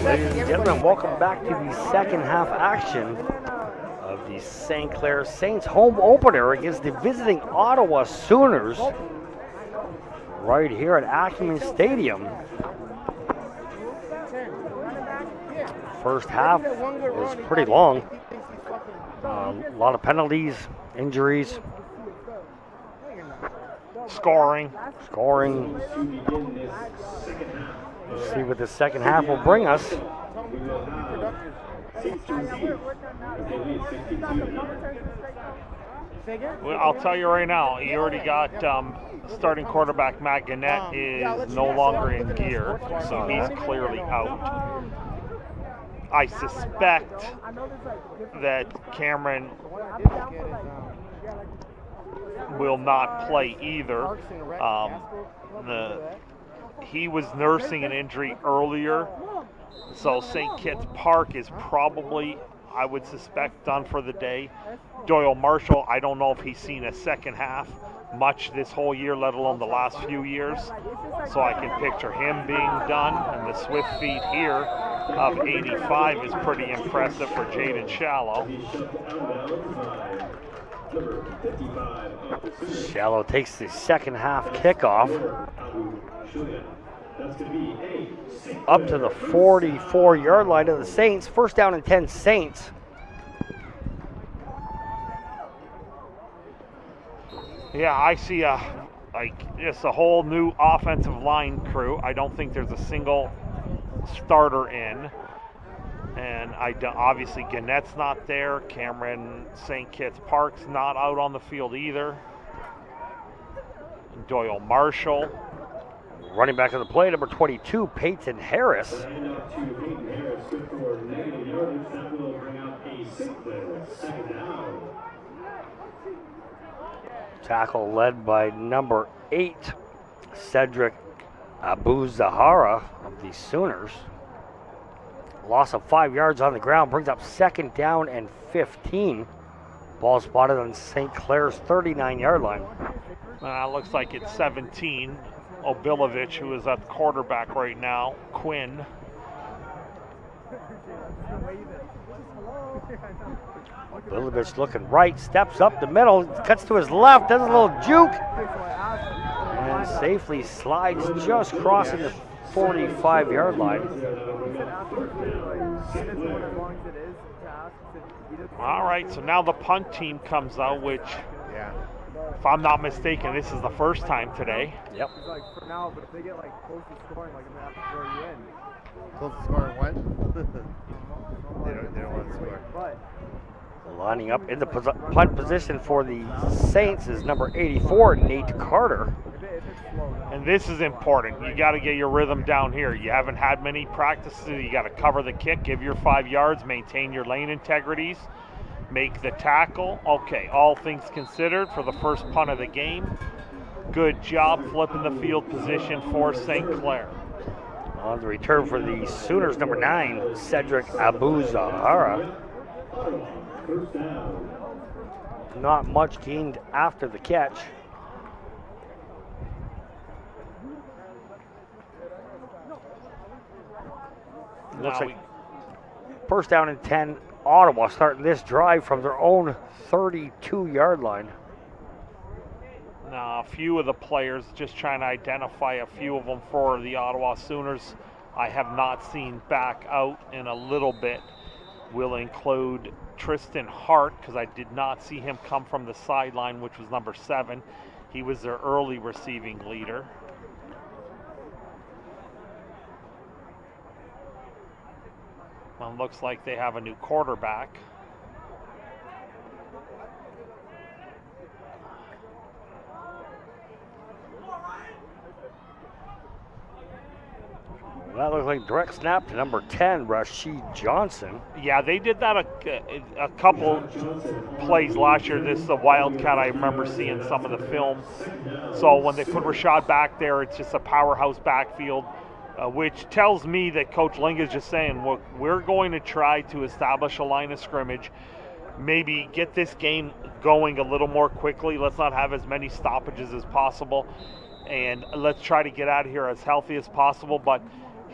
Ladies and gentlemen, welcome back to the second half action of the St. Clair Saints home opener against the visiting Ottawa Sooners right here at Acumen Stadium. First half was pretty long. A lot of penalties, injuries. Scoring. Let's see what the second half will bring us. Well, I'll tell you right now, you already got starting quarterback Matt Gannett is no longer in gear, so he's clearly out. I suspect that Cameron will not play either. He was nursing an injury earlier, so St. Kitts Park is probably, I would suspect, done for the day. Doyle Marshall, I don't know if he's seen a second half much this whole year, let alone the last few years, so I can picture him being done. And the swift feet here of 85 is pretty impressive for Jaden Shallow. Shallow takes the second half kickoff up to the 44-yard line of the Saints. First down and 10 Saints. Yeah, I see just a whole new offensive line crew. I don't think there's a single starter in. And obviously Gannett's not there. Cameron St. Kitts Park's not out on the field either. Doyle Marshall. Running back of the play, number 22, Peyton Harris. Tackle led by number 8, Cedric Abu-Zahara of the Sooners. Loss of 5 yards on the ground brings up second down and 15. Ball spotted on St. Clair's 39-yard line. Looks like it's 17. Obilovich, who is at the quarterback right now. Quinn. Obilovich looking right, steps up the middle, cuts to his left, does a little juke, and safely slides just crossing the 45-yard line. All right, so now the punt team comes out, which, if I'm not mistaken, this is the first time today. Yep. Like for now, but if they get like close to scoring, like I'm gonna have to throw you in. Close to scoring what? they don't want to score. But Lining up in the punt position for the Saints is number 84, Nate Carter. And this is important. You got to get your rhythm down here. You haven't had many practices. You got to cover the kick, give your 5 yards, maintain your lane integrities, make the tackle. Okay, all things considered for the first punt of the game. Good job flipping the field position for St. Clair. On the return for the Sooners, number 9, Cedric Abu-Zahara. Not much gained after the catch. Looks like first down and 10, Ottawa starting this drive from their own 32-yard line. Now, a few of the players, just trying to identify a few of them for the Ottawa Sooners, I have not seen back out in a little bit. Will include Tristan Hart, because I did not see him come from the sideline, which was number 7. He was their early receiving leader. Well, looks like they have a new quarterback. That looks like direct snap to number 10, Rashid Johnson. Yeah, they did that a couple plays last year. This is a Wildcat. I remember seeing some of the film. So when they put Rashad back there, it's just a powerhouse backfield, which tells me that Coach Ling is just saying, well, we're going to try to establish a line of scrimmage, maybe get this game going a little more quickly. Let's not have as many stoppages as possible, and let's try to get out of here as healthy as possible. But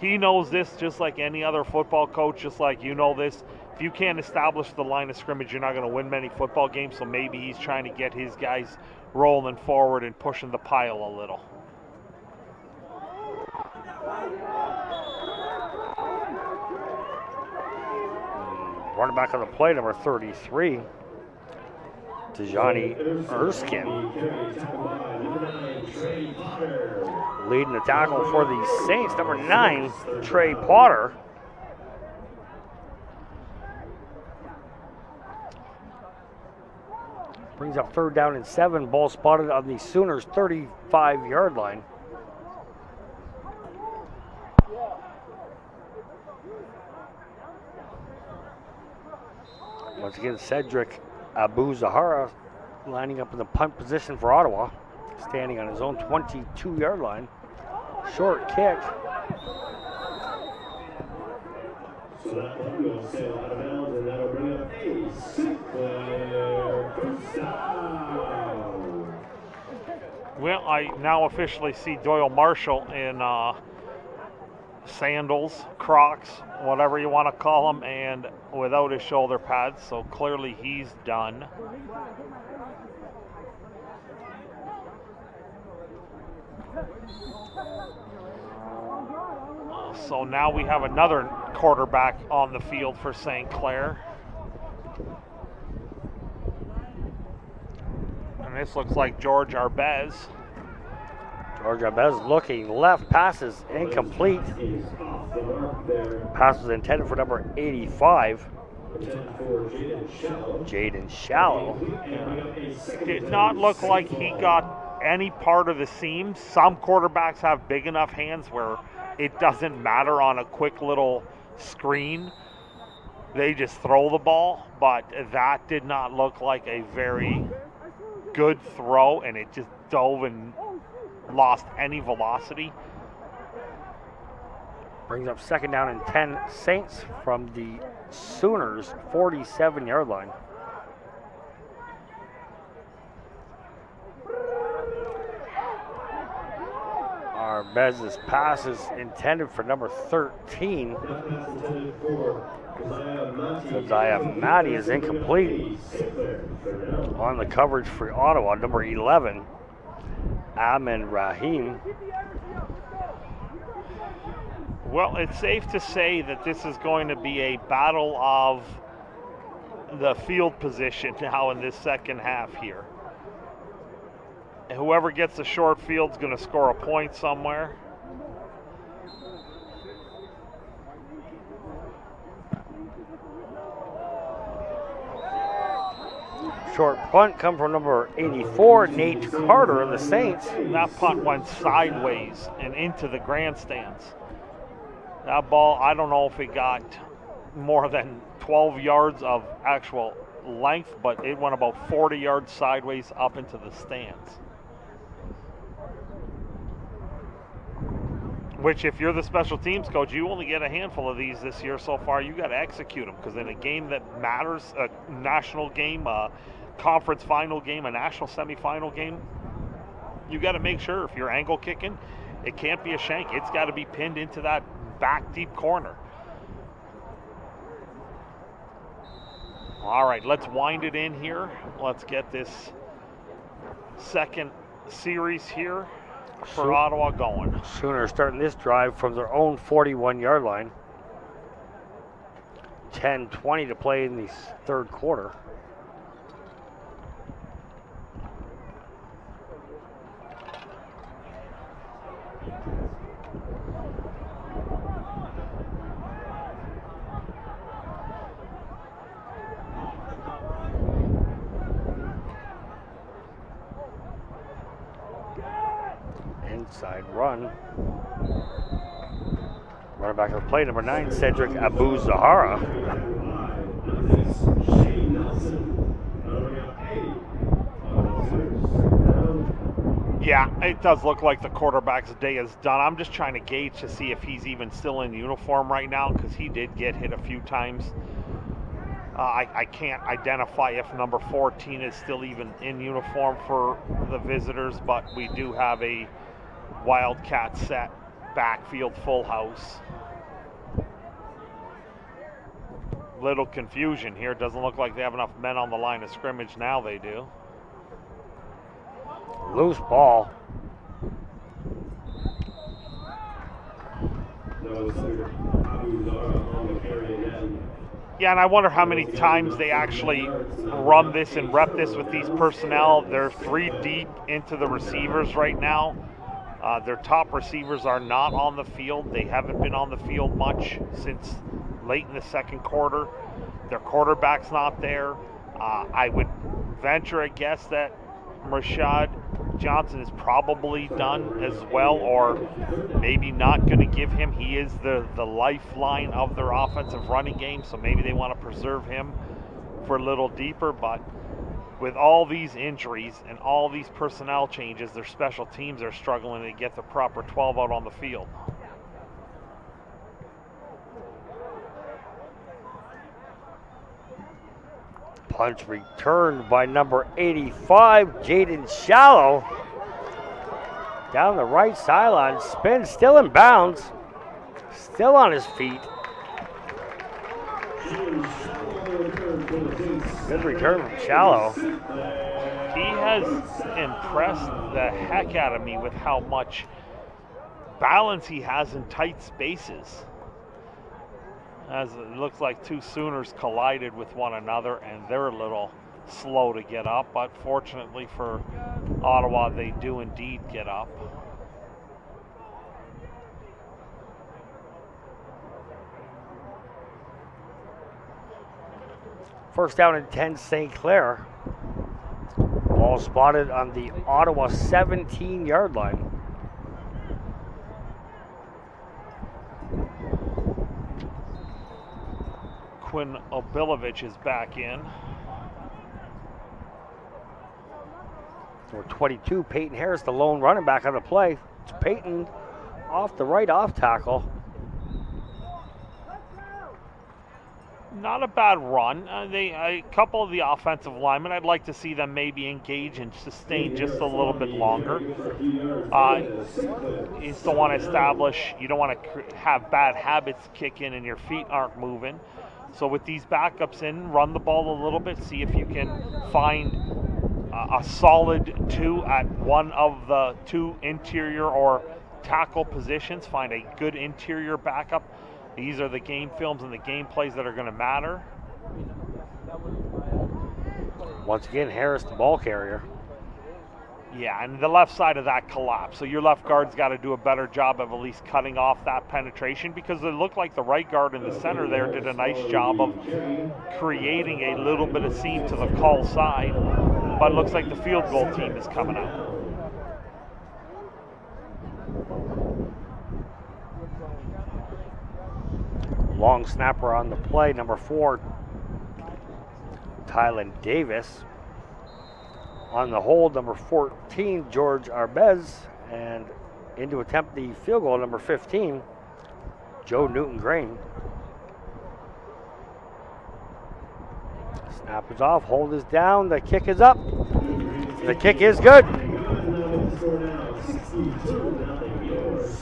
He knows this just like any other football coach, just like you know this. If you can't establish the line of scrimmage, you're not going to win many football games, so maybe he's trying to get his guys rolling forward and pushing the pile a little. Running back on the play, number 33, Tijani Erskine. Leading the tackle for the Saints, number 9, Trey Potter. Brings up 3rd down and 7. Ball spotted on the Sooners' 35-yard line. Once again, Cedric Abu-Zahara lining up in the punt position for Ottawa, standing on his own 22-yard line. Short kick. So that one will sail out of bounds, and that'll bring up a Sinclair first down. Well, I now officially see Doyle Marshall in sandals, Crocs, whatever you want to call them, and without his shoulder pads, so clearly he's done. So now we have another quarterback on the field for St. Clair. And this looks like George Arbez. George Arbez looking left, passes incomplete. Pass was intended for number 85, Jaden Shallow. Did not look like he got any part of the seams. Some quarterbacks have big enough hands where it doesn't matter on a quick little screen. They just throw the ball, but that did not look like a very good throw, and it just dove and lost any velocity. Brings up 2nd down and 10, Saints from the Sooners' 47-yard line. Arbez's pass is intended for number 13. Josiah Matty is incomplete. On the coverage for Ottawa, number 11, Amin Rahim. Well, it's safe to say that this is going to be a battle of the field position now in this second half here. Whoever gets the short field is going to score a point somewhere. Short punt come from number 84, Nate Carter of the Saints. That punt went sideways and into the grandstands. That ball, I don't know if it got more than 12 yards of actual length, but it went about 40 yards sideways up into the stands. Which, if you're the special teams coach, you only get a handful of these this year so far. You got to execute them, because in a game that matters, a national game, a conference final game, a national semifinal game, you got to make sure if you're angle kicking, it can't be a shank. It's got to be pinned into that back deep corner. All right, let's wind it in here. Let's get this second series here for Ottawa going. Sooners starting this drive from their own 41-yard line. 10:20 to play in the third quarter. Inside run. Running back to the play, number 9, Cedric Abu-Zahara. Yeah, it does look like the quarterback's day is done. I'm just trying to gauge to see if he's even still in uniform right now, because he did get hit a few times. I can't identify if number 14 is still even in uniform for the visitors, but we do have a Wildcat set backfield full house. Little confusion here. Doesn't look like they have enough men on the line of scrimmage. Now they do. Loose ball. Yeah, and I wonder how many times they actually run this and rep this with these personnel. They're 3 deep into the receivers right now. Their top receivers are not on the field. They haven't been on the field much since late in the second quarter. Their quarterback's not there. I would venture a guess that Rashad Johnson is probably done as well, or maybe not going to give him. He is the lifeline of their offensive running game, so maybe they want to preserve him for a little deeper. But with all these injuries and all these personnel changes, their special teams are struggling to get the proper 12 out on the field. Punch returned by number 85, Jaden Shallow. Down the right sideline, spin, still in bounds, still on his feet. Good return from Shallow. He has impressed the heck out of me with how much balance he has in tight spaces. As it looks like 2 Sooners collided with one another, and they're a little slow to get up, but fortunately for Ottawa, they do indeed get up. First down and 10, St. Clair. Ball spotted on the Ottawa 17-yard line. Quinn Obilovich is back in. Number 22, Peyton Harris, the lone running back on the play. It's Peyton off the right off tackle. Not a bad run. A couple of the offensive linemen, I'd like to see them maybe engage and sustain just a little bit longer. You still want to establish, you don't want to have bad habits kick in and your feet aren't moving. So with these backups in, run the ball a little bit, see if you can find a solid 2 at one of the 2 interior or tackle positions. Find a good interior backup. These are the game films and the game plays that are going to matter. Once again, Harris, the ball carrier. Yeah, and the left side of that collapse. So your left guard's got to do a better job of at least cutting off that penetration, because it looked like the right guard in the center there did a nice job of creating a little bit of seam to the call side. But it looks like the field goal team is coming out. Long snapper on the play, number 4, Tylen Davis. On the hold, number 14, George Arbez. And in to attempt the field goal, number 15, Joe Newton-Grain. Snap is off, hold is down, the kick is up. The kick is good.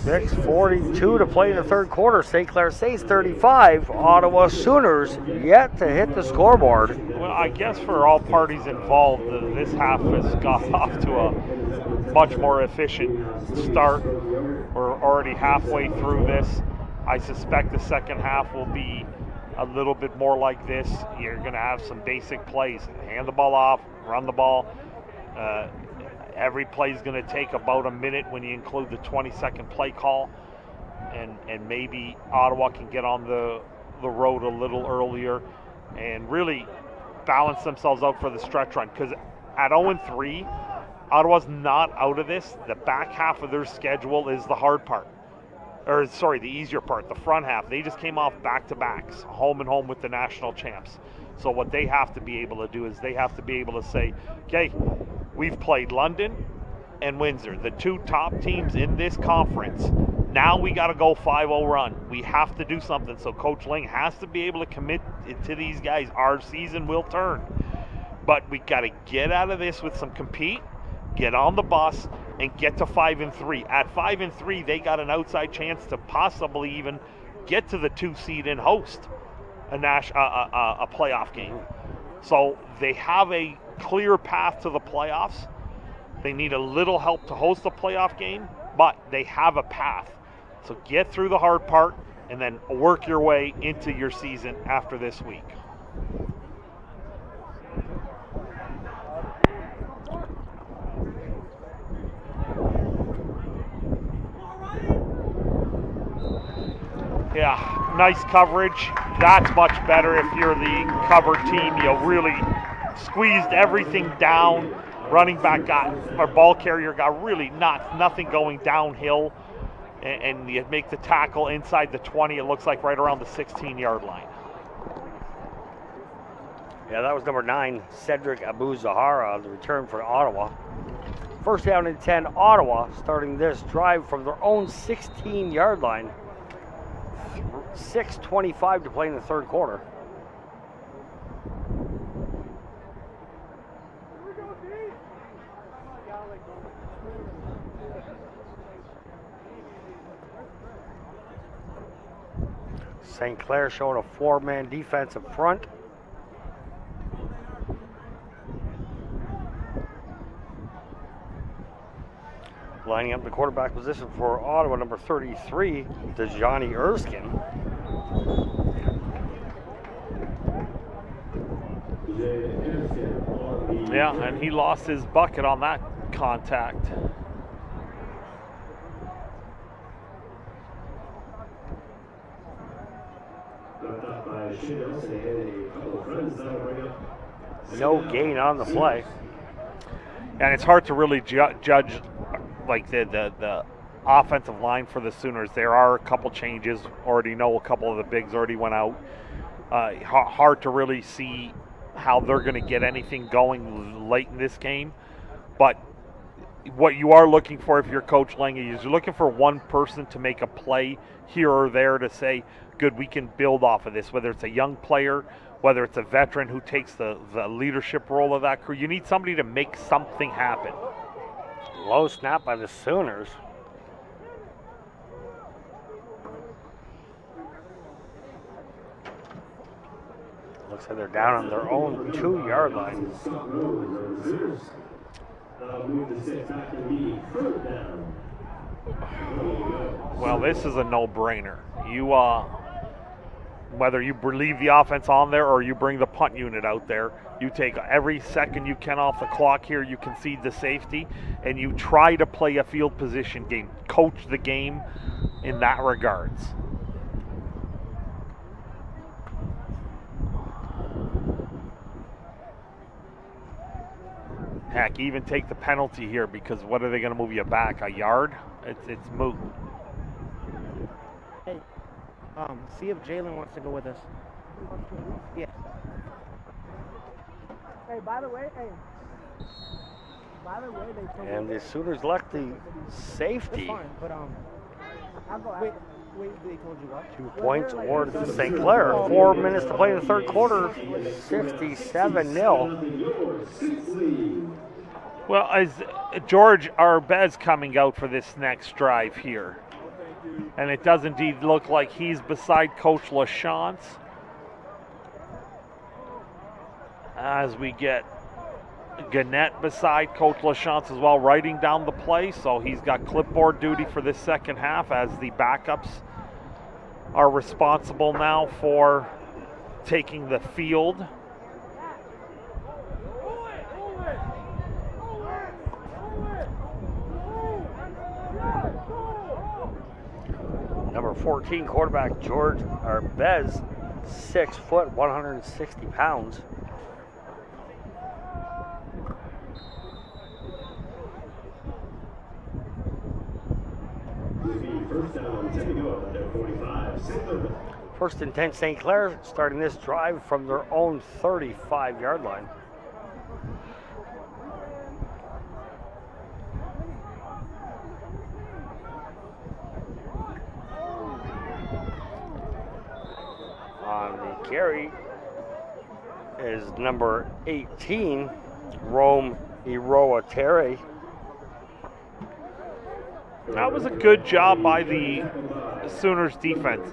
6:42 to play in the third quarter. St. Clair stays 35. Ottawa Sooners yet to hit the scoreboard. Well, I guess for all parties involved, this half has got off to a much more efficient start. We're already halfway through this. I suspect the second half will be a little bit more like this. You're going to have some basic plays. Hand the ball off, run the ball. Every play is going to take about a minute when you include the 20-second play call. And maybe Ottawa can get on the road a little earlier and really balance themselves out for the stretch run. Because at 0-3, Ottawa's not out of this. The back half of their schedule is the hard part. Or, sorry, the easier part, the front half. They just came off back-to-backs, home and home with the national champs. So what they have to be able to do is they have to be able to say, okay, we've played London and Windsor, the 2 top teams in this conference. Now we got to go 5-0 run. We have to do something. So Coach Ling has to be able to commit to these guys. Our season will turn. But we got to get out of this with some compete, get on the bus, and get to 5-3. At 5-3, they got an outside chance to possibly even get to the 2 seed and host a playoff game. So they have a clear path to the playoffs. They need a little help to host a playoff game, but they have a path. So get through the hard part and then work your way into your season after this week. Yeah, nice coverage. That's much better if you're the covered team. You really squeezed everything down. Running back our ball carrier got really nothing going downhill. And you make the tackle inside the 20. It looks like right around the 16-yard line. Yeah, that was number 9, Cedric Abu-Zahara, the return for Ottawa. First down and 10, Ottawa, starting this drive from their own 16-yard line. 6:25 to play in the third quarter. St. Clair showing a 4-man defense up front. Lining up the quarterback position for Ottawa, number 33, DeJohnny Erskine. Yeah, and he lost his bucket on that contact. No gain on the play. And it's hard to really judge like the offensive line for the Sooners. There are a couple changes. Already know a couple of the bigs already went out. Hard to really see how they're going to get anything going late in this game. But what you are looking for if you're Coach Lange is you're looking for one person to make a play here or there to say, good, we can build off of this, whether it's a young player, whether it's a veteran who takes the leadership role of that crew. You need somebody to make something happen. Low snap by the Sooners. Looks like they're down on their own 2-yard line. Well, this is a no-brainer. You whether you leave the offense on there or you bring the punt unit out there, you take every second you can off the clock here, you concede the safety, and you try to play a field position game, coach the game in that regards. Heck, even take the penalty here because what are they going to move you back? A yard? It's moot. Hey, see if Jalen wants to go with us. Yeah. Hey, by the way, they told And the Sooners left the safety. That's fine, but I'll go wait, they told you what? 2 points awarded to St. Clair. 4 minutes to play in the third quarter. 67-0. Well, as George Arbez coming out for this next drive here. And it does indeed look like he's beside Coach LaChance. As we get Gannett beside Coach LaChance as well, writing down the play. So he's got clipboard duty for this second half as the backups are responsible now for taking the field. Number 14 quarterback George Arbez, 6 foot, 160 pounds. First and 10, St. Clair starting this drive from their own 35-yard line. On the carry is number 18, Rome Iroatere. That was a good job by the Sooners defense,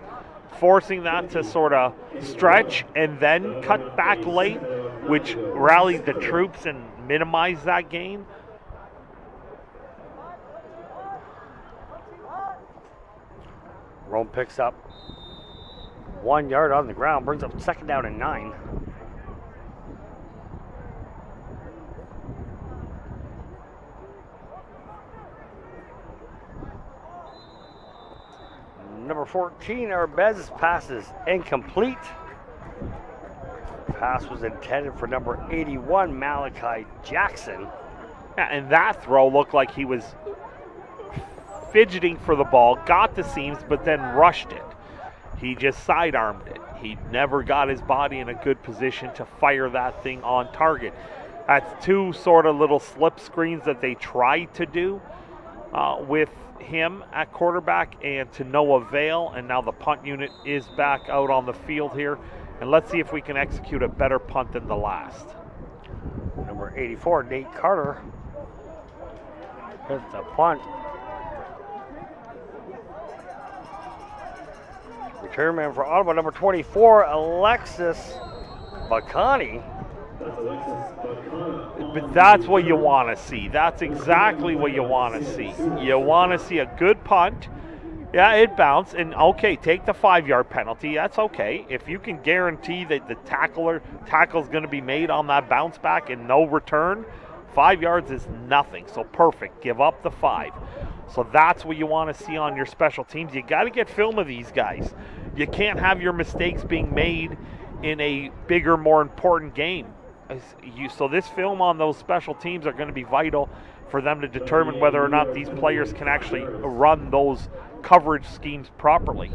forcing that to sort of stretch and then cut back late, which rallied the troops and minimized that gain. Rome picks up 1 yard on the ground, brings up 2nd down and 9. Number 14, Arbez passes incomplete. Pass was intended for number 81, Malachi Jackson. Yeah, and that throw looked like he was fidgeting for the ball, got the seams, but then rushed it. He just sidearmed it. He never got his body in a good position to fire that thing on target. That's two sort of little slip screens that they tried to do with him at quarterback, and to no avail. And now the punt unit is back out on the field here. And let's see if we can execute a better punt than the last. Number 84, Nate Carter, hits the punt. Return man for Ottawa, number 24, Alexis Bacani. But that's what you want to see. That's exactly what you want to see. You want to see a good punt. Yeah, it bounced, and okay, take the 5-yard penalty. That's okay. If you can guarantee that the tackle's going to be made on that bounce back and no return, 5 yards is nothing. So perfect. Give up the 5. So that's what you want to see on your special teams. You got to get film of these guys. You can't have your mistakes being made in a bigger, more important game. So this film on those special teams are going to be vital for them to determine whether or not these players can actually run those coverage schemes properly.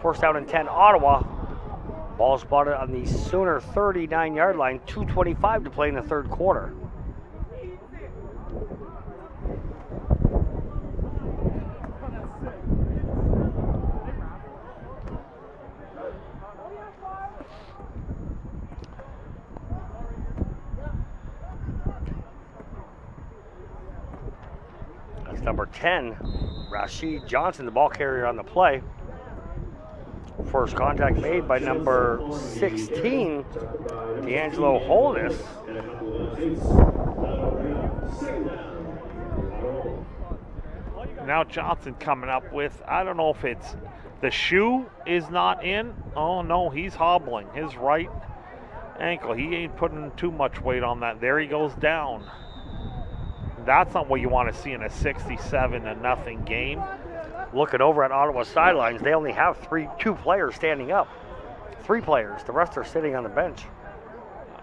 1st down and 10, Ottawa. Ball spotted on the Sooner 39-yard line, 2:25 to play in the 3rd quarter. That's number 10, Rashid Johnson, the ball carrier on the play. First contact made by number 16, D'Angelo Holness. Now Johnson coming up with, I don't know if it's the shoe is not in. Oh no, he's hobbling. His right ankle, he ain't putting too much weight on that. There he goes down. That's not what you want to see in a 67-0 game. Looking over at Ottawa's sidelines, they only have 2 players standing up. 3 players. The rest are sitting on the bench.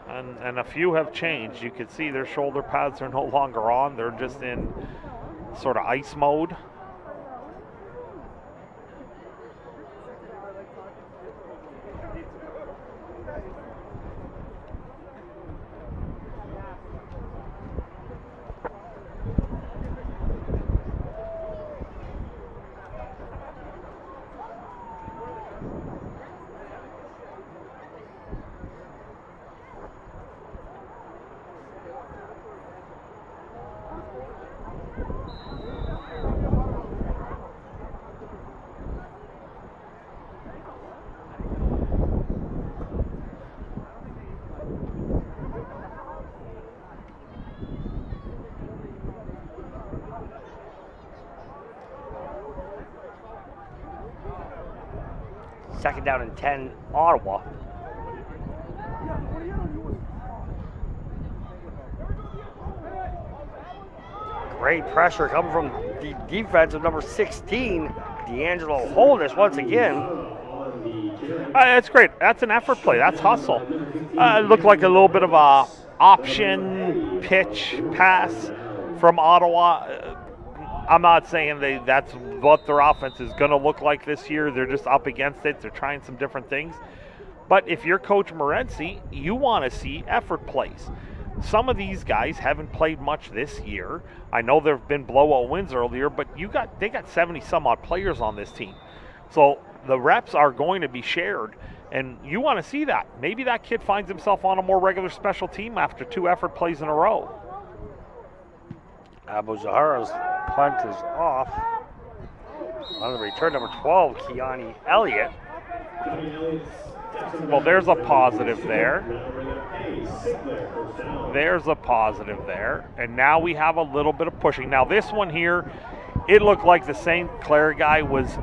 And a few have changed. You can see their shoulder pads are no longer on. They're just in sort of ice mode. Second down and 10, Ottawa. Great pressure coming from the defense of number 16, D'Angelo Holness once again. That's great. That's an effort play. That's hustle. It looked like a little bit of a option pitch pass from Ottawa. I'm not saying that's what their offense is going to look like this year. They're just up against it. They're trying some different things. But if you're Coach Morency, you want to see effort plays. Some of these guys haven't played much this year. I know there have been blowout wins earlier, but they got 70-some-odd players on this team. So the reps are going to be shared, and you want to see that. Maybe that kid finds himself on a more regular special team after 2 effort plays in a row. Abu Zahara's punt is off. On the return, number 12, Keani Elliott. Well, there's a positive there. There's a positive there. And now we have a little bit of pushing. Now, this one here, it looked like the St. Clair guy was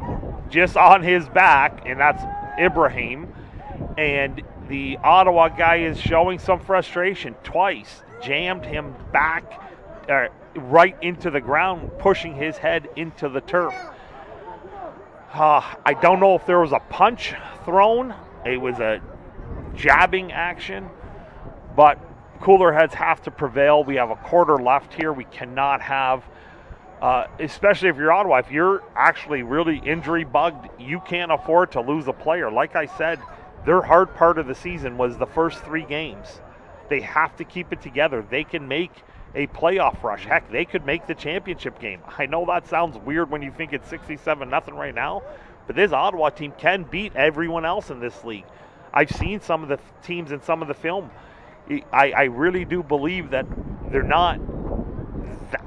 just on his back, and that's Ibrahim. And the Ottawa guy is showing some frustration. Twice jammed him back right into the ground, pushing his head into the turf. I don't know if there was a punch thrown. It was a jabbing action, but cooler heads have to prevail. We have a quarter left here. We cannot have, especially if you're Ottawa, if you're actually really injury bugged, you can't afford to lose a player. Like I said, their hard part of the season was the first 3 games. They have to keep it together. They can make a playoff rush. Heck, they could make the championship game. I know that sounds weird when you think it's 67-0 right now, but this Ottawa team can beat everyone else in this league. I've seen some of the teams in some of the film. I really do believe that they're not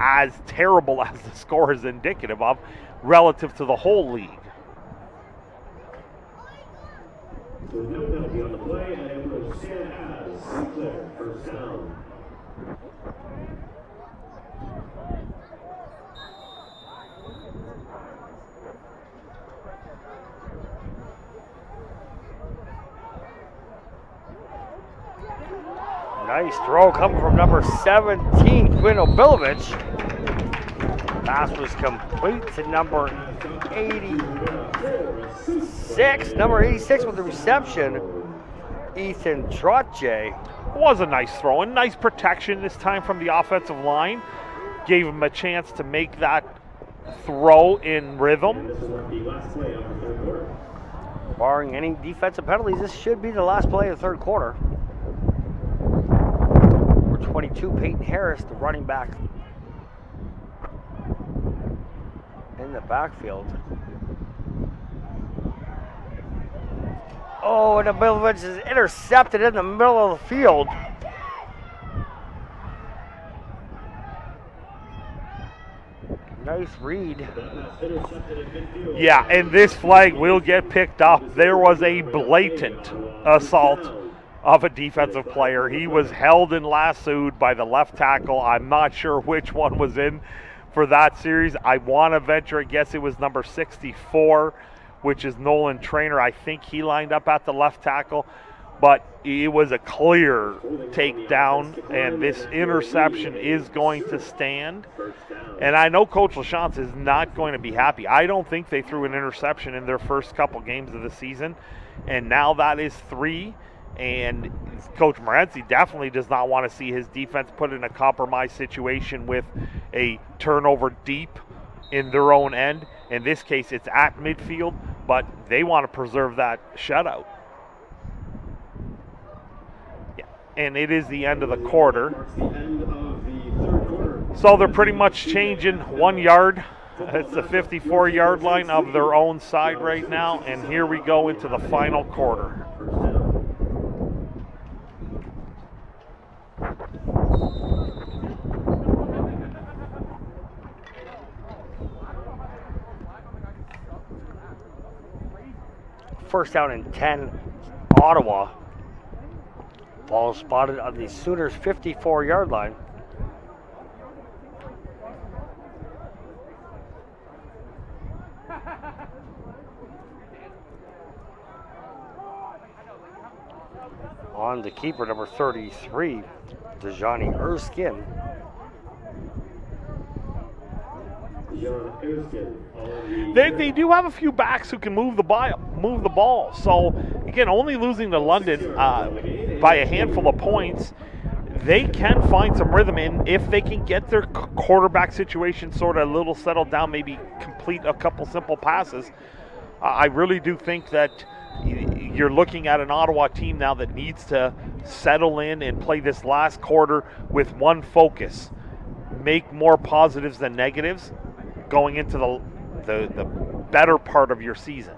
as terrible as the score is indicative of relative to the whole league. So no penalty on the play, and it will stand as Clair, first down. Nice throw coming from number 17, Quinn Obilovich. Pass was complete to number 86. Number 86 with the reception, Ethan Trotje. Was a nice throw and nice protection this time from the offensive line. Gave him a chance to make that throw in rhythm. Barring any defensive penalties, this should be the last play of the third quarter. Number 22, Peyton Harris, the running back in the backfield. Oh, and Obilovich is intercepted in the middle of the field. Nice read. Yeah, and this flag will get picked up. There was a blatant assault of a defensive player. He was held and lassoed by the left tackle. I'm not sure which one was in for that series. I want to venture a guess it was number 64, which is Nolan Trainer. I think he lined up at the left tackle, but it was a clear takedown, and this interception is going to stand. And I know Coach LaChance is not going to be happy. I don't think they threw an interception in their first couple games of the season, and now that is 3. And Coach Morency definitely does not want to see his defense put in a compromised situation with a turnover deep in their own end. In this case, it's at midfield, but they want to preserve that shutout. Yeah, and it is the end of the quarter. So they're pretty much changing 1 yard. It's the 54-yard line of their own side right now, and here we go into the final quarter. First down and 10, Ottawa. Ball spotted on the Sooners' 54-yard line. On the keeper, number 33, Dejani Erskine. They do have a few backs who can move the ball. So, again, only losing to London by a handful of points, they can find some rhythm in if they can get their quarterback situation sort of a little settled down, maybe complete a couple simple passes. I really do think that you're looking at an Ottawa team now that needs to settle in and play this last quarter with one focus. Make more positives than negatives going into the better part of your season.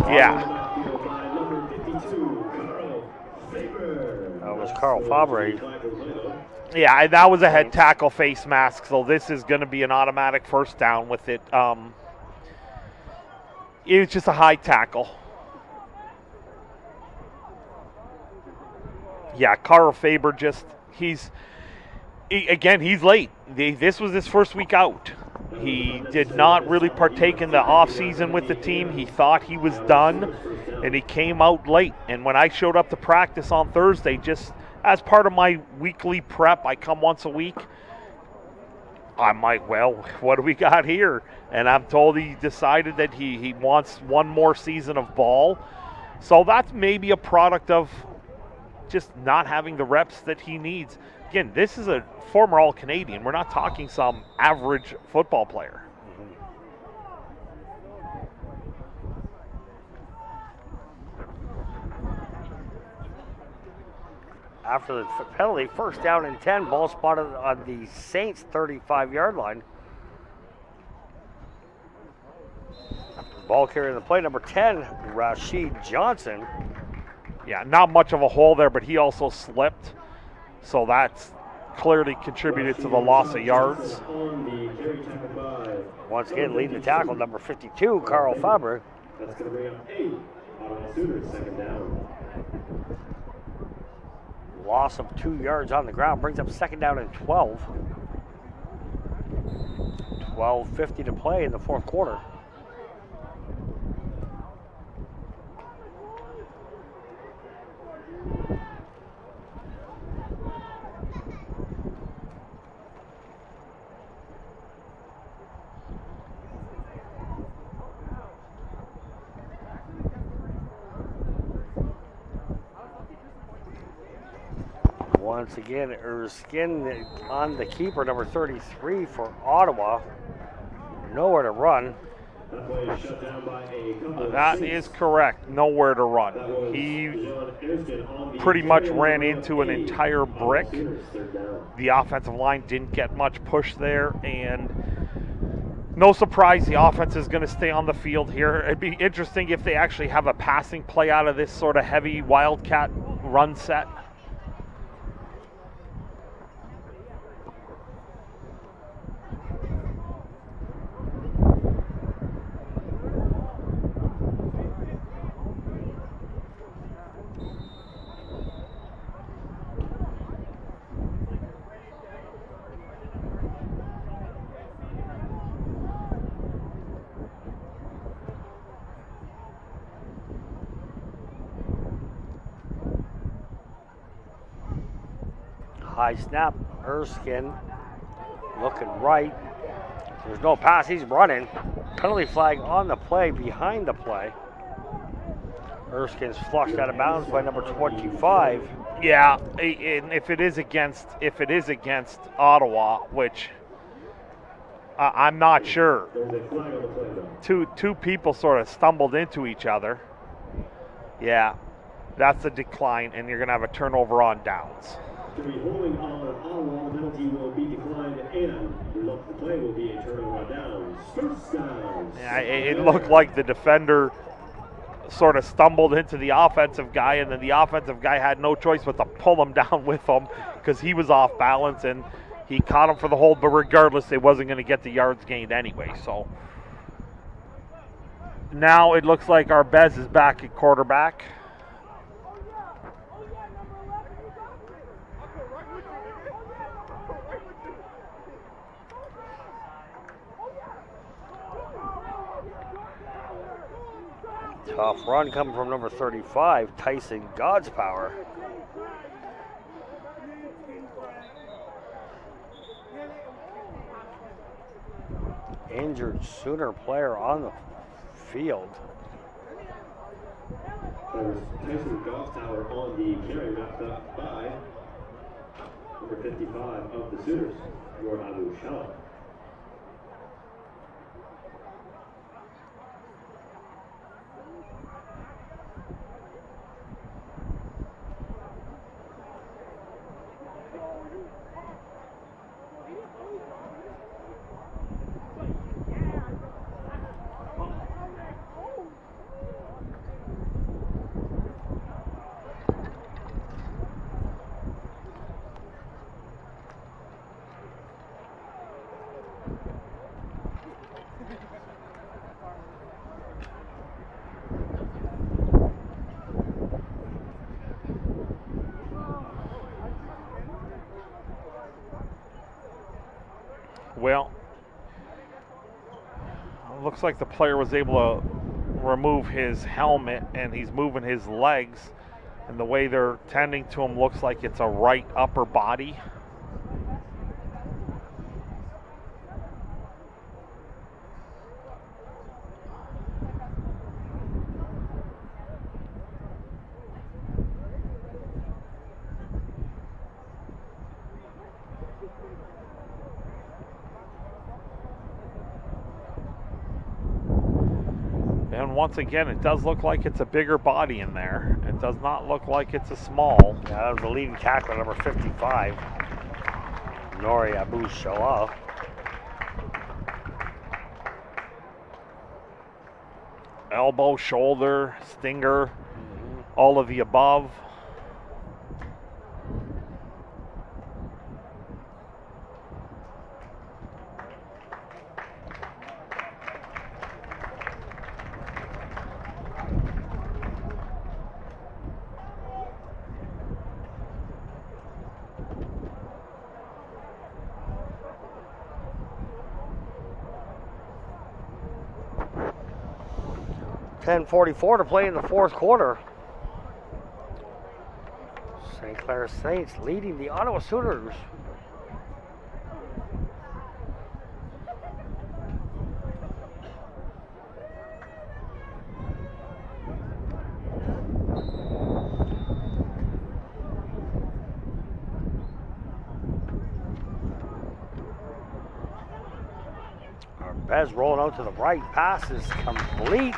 Yeah. That was Carl Fabre. Yeah, and that was a head tackle face mask, so this is going to be an automatic first down with it. It was just a high tackle. Yeah, Carl Faber he's late. This was his first week out. He did not really partake in the offseason with the team. He thought he was done, and he came out late. And when I showed up to practice on Thursday, just as part of my weekly prep, I come once a week. I'm like, well, what do we got here? And I'm told he decided that he wants one more season of ball. So that's maybe a product of just not having the reps that he needs. Again, this is a former All-Canadian. We're not talking some average football player. After the penalty, first down and 10, ball spotted on the Saints 35-yard line. Ball carrying the play, number 10, Rashid Johnson. Yeah, not much of a hole there, but he also slipped. So that's clearly contributed to the loss of yards. Once again, leading the tackle, number 52, Carl Faber. That's going to bring up 8. Ottawa Sooners, second down. Loss of 2 yards on the ground brings up second down and 12. 12:50 to play in the fourth quarter. Once again, Erskine on the keeper, number 33 for Ottawa. Nowhere to run. That is correct. Nowhere to run. He pretty much ran into an entire brick. The offensive line didn't get much push there, and no surprise, the offense is going to stay on the field here. It'd be interesting if they actually have a passing play out of this sort of heavy Wildcat run set. High snap, Erskine looking right. There's no pass, he's running. Penalty flag on the play, behind the play. Erskine's flushed out of bounds by number 25. Yeah, and if it is against Ottawa, which I'm not sure. Two people sort of stumbled into each other. Yeah, that's a decline, and you're going to have a turnover on downs. To be holding on Ottawa, the penalty will be declined, and the result of the play will be a turnover on downs. First down. Yeah, it looked like the defender sort of stumbled into the offensive guy, and then the offensive guy had no choice but to pull him down with him because he was off balance, and he caught him for the hold, but regardless, it wasn't going to get the yards gained anyway. So now it looks like Arbez is back at quarterback. Tough run coming from number 35, Tyson Godspower. Injured Sooner player on the field. There's Tyson Gofftower on the carry, wrapped up by number 55 of the Sooners, Yorhalu Shaw. looks like the player was able to remove his helmet, and he's moving his legs, and the way they're tending to him looks like it's a right upper body. And once again, it does look like it's a bigger body in there. It does not look like it's a small. Yeah, that was the leading tackler, number 55, Nori Abu Shalah. Elbow, shoulder, stinger, all of the above. .10:44 to play in the fourth quarter. St. Clair Saints leading the Ottawa Sooners. Bez rolling out to the right. Pass is complete.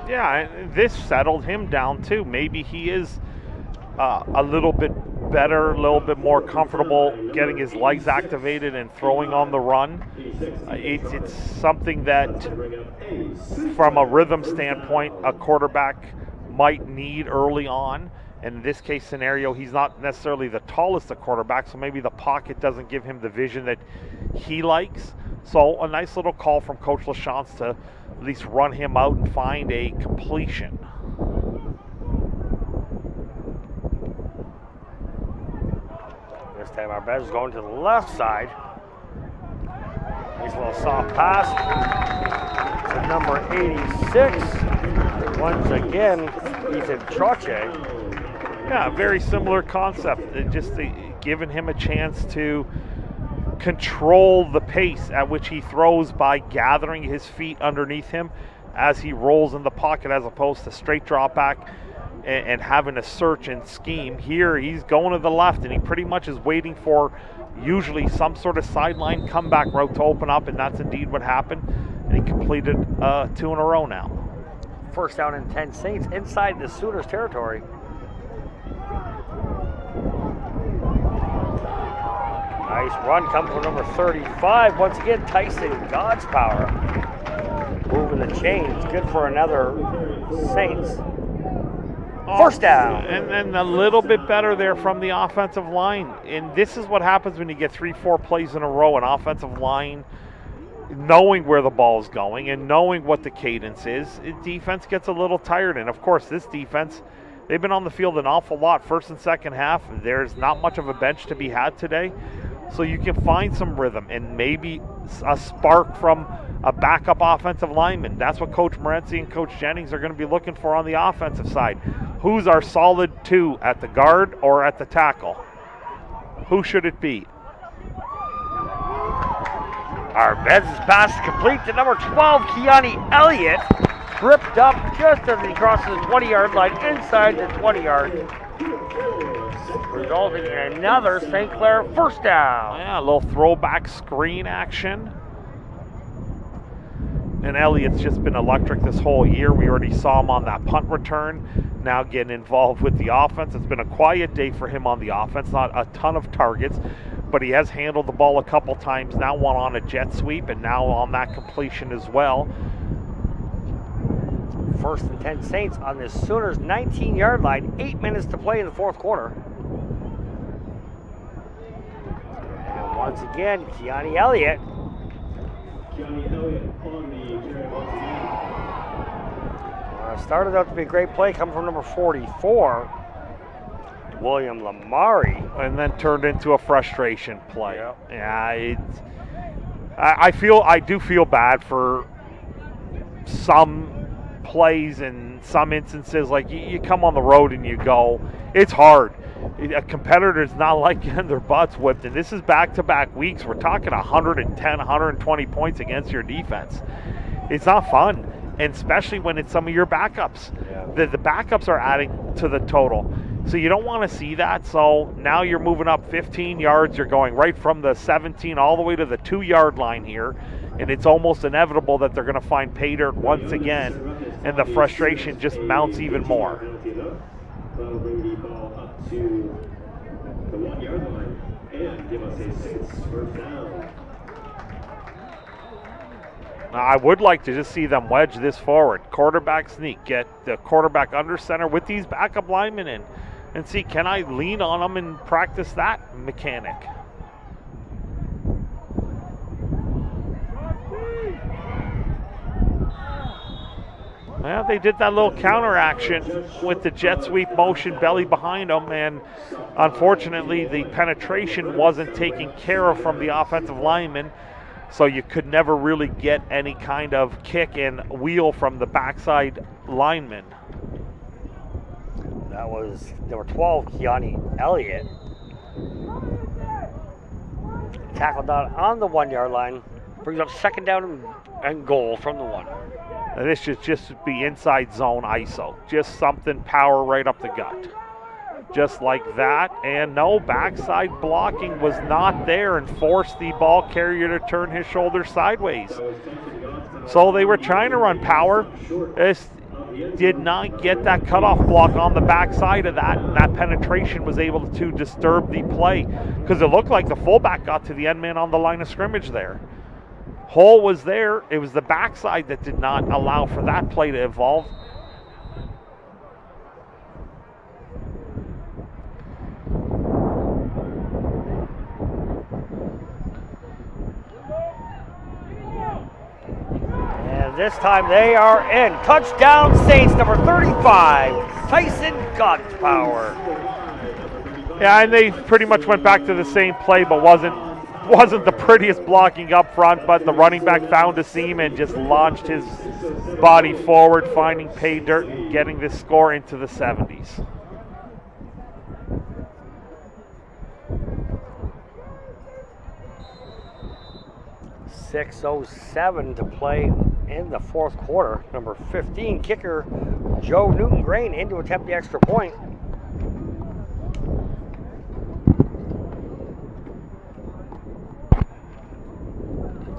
Yeah, and this settled him down too. Maybe he is a little bit better, a little bit more comfortable getting his legs activated and throwing on the run. It's something that, from a rhythm standpoint, a quarterback might need early on. In this case scenario, he's not necessarily the tallest of quarterbacks, so maybe the pocket doesn't give him the vision that he likes. So a nice little call from Coach LaChance to at least run him out and find a completion. This time Arbez is going to the left side. Nice little soft pass to number 86. Once again, Ethan Troche. Yeah, very similar concept. Just giving him a chance to control the pace at which he throws by gathering his feet underneath him as he rolls in the pocket, as opposed to straight drop back and having to search and scheme. Here he's going to the left, and he pretty much is waiting for usually some sort of sideline comeback route to open up, and that's indeed what happened. And he completed 2 in a row now. First down and 10 Saints inside the Sooners territory. Nice run coming from number 35. Once again, Tyson God's power. Moving the chains. Good for another Saints. First down. And then a little bit better there from the offensive line. And this is what happens when you get 3-4 plays in a row. An offensive line knowing where the ball is going and knowing what the cadence is. Defense gets a little tired. And, of course, this defense, they've been on the field an awful lot first and second half. There's not much of a bench to be had today. So you can find some rhythm and maybe a spark from a backup offensive lineman. That's what Coach Morency and Coach Jennings are going to be looking for on the offensive side. Who's our solid 2 at the guard or at the tackle? Who should it be? Arbez's pass is complete to number 12, Keani Elliott. Tripped up just as he crosses the 20-yard line inside the 20-yard. Resulting in another St. Clair first down. Yeah, a little throwback screen action. And Elliott's just been electric this whole year. We already saw him on that punt return. Now getting involved with the offense. It's been a quiet day for him on the offense. Not a ton of targets, but he has handled the ball a couple times. Now one on a jet sweep and now on that completion as well. First and 10 Saints on the Sooners 19-yard line. 8 minutes to play in the fourth quarter. And once again, Keani Elliott. Keani Elliott on the carry once again. Started out to be a great play coming from number 44, William Lamari. And then turned into a frustration play. Yep. Yeah, I do feel bad for some plays and some instances. Like you come on the road and you go, it's hard. A competitor's not like getting their butts whipped, and this is back-to-back weeks. We're talking 110, 120 points against your defense. It's not fun, and especially when it's some of your backups. Yeah. The backups are adding to the total. So you don't want to see that. So now you're moving up 15 yards. You're going right from the 17 all the way to the 2-yard line here, and it's almost inevitable that they're going to find pay dirt once again, and the frustration just mounts even more. That'll bring the ball up to the 1-yard line and give us a 6 first down. Now, I would like to just see them wedge this forward. Quarterback sneak. Get the quarterback under center with these backup linemen in and see, can I lean on them and practice that mechanic? Well, they did that little counter action with the jet sweep motion, belly behind them, and unfortunately the penetration wasn't taken care of from the offensive lineman, so you could never really get any kind of kick and wheel from the backside lineman. That was number 12, Keani Elliott. Tackled down on the 1-yard line, brings up second down and goal from the 1. Now, this should just be inside zone ISO. Just something power right up the gut. Just like that. And no, backside blocking was not there and forced the ball carrier to turn his shoulder sideways. So they were trying to run power. This did not get that cutoff block on the backside of that, and that penetration was able to disturb the play because it looked like the fullback got to the end man on the line of scrimmage there. Hole was there. It was the backside that did not allow for that play to evolve. And this time they are in. Touchdown Saints, number 35, Tyson Godpower. Yeah, and they pretty much went back to the same play, but wasn't the prettiest blocking up front, but the running back found a seam and just launched his body forward, finding pay dirt and getting this score into the 70s. .607 to play in the fourth quarter. Number 15 kicker Joe Newton-Grain in to attempt the extra point.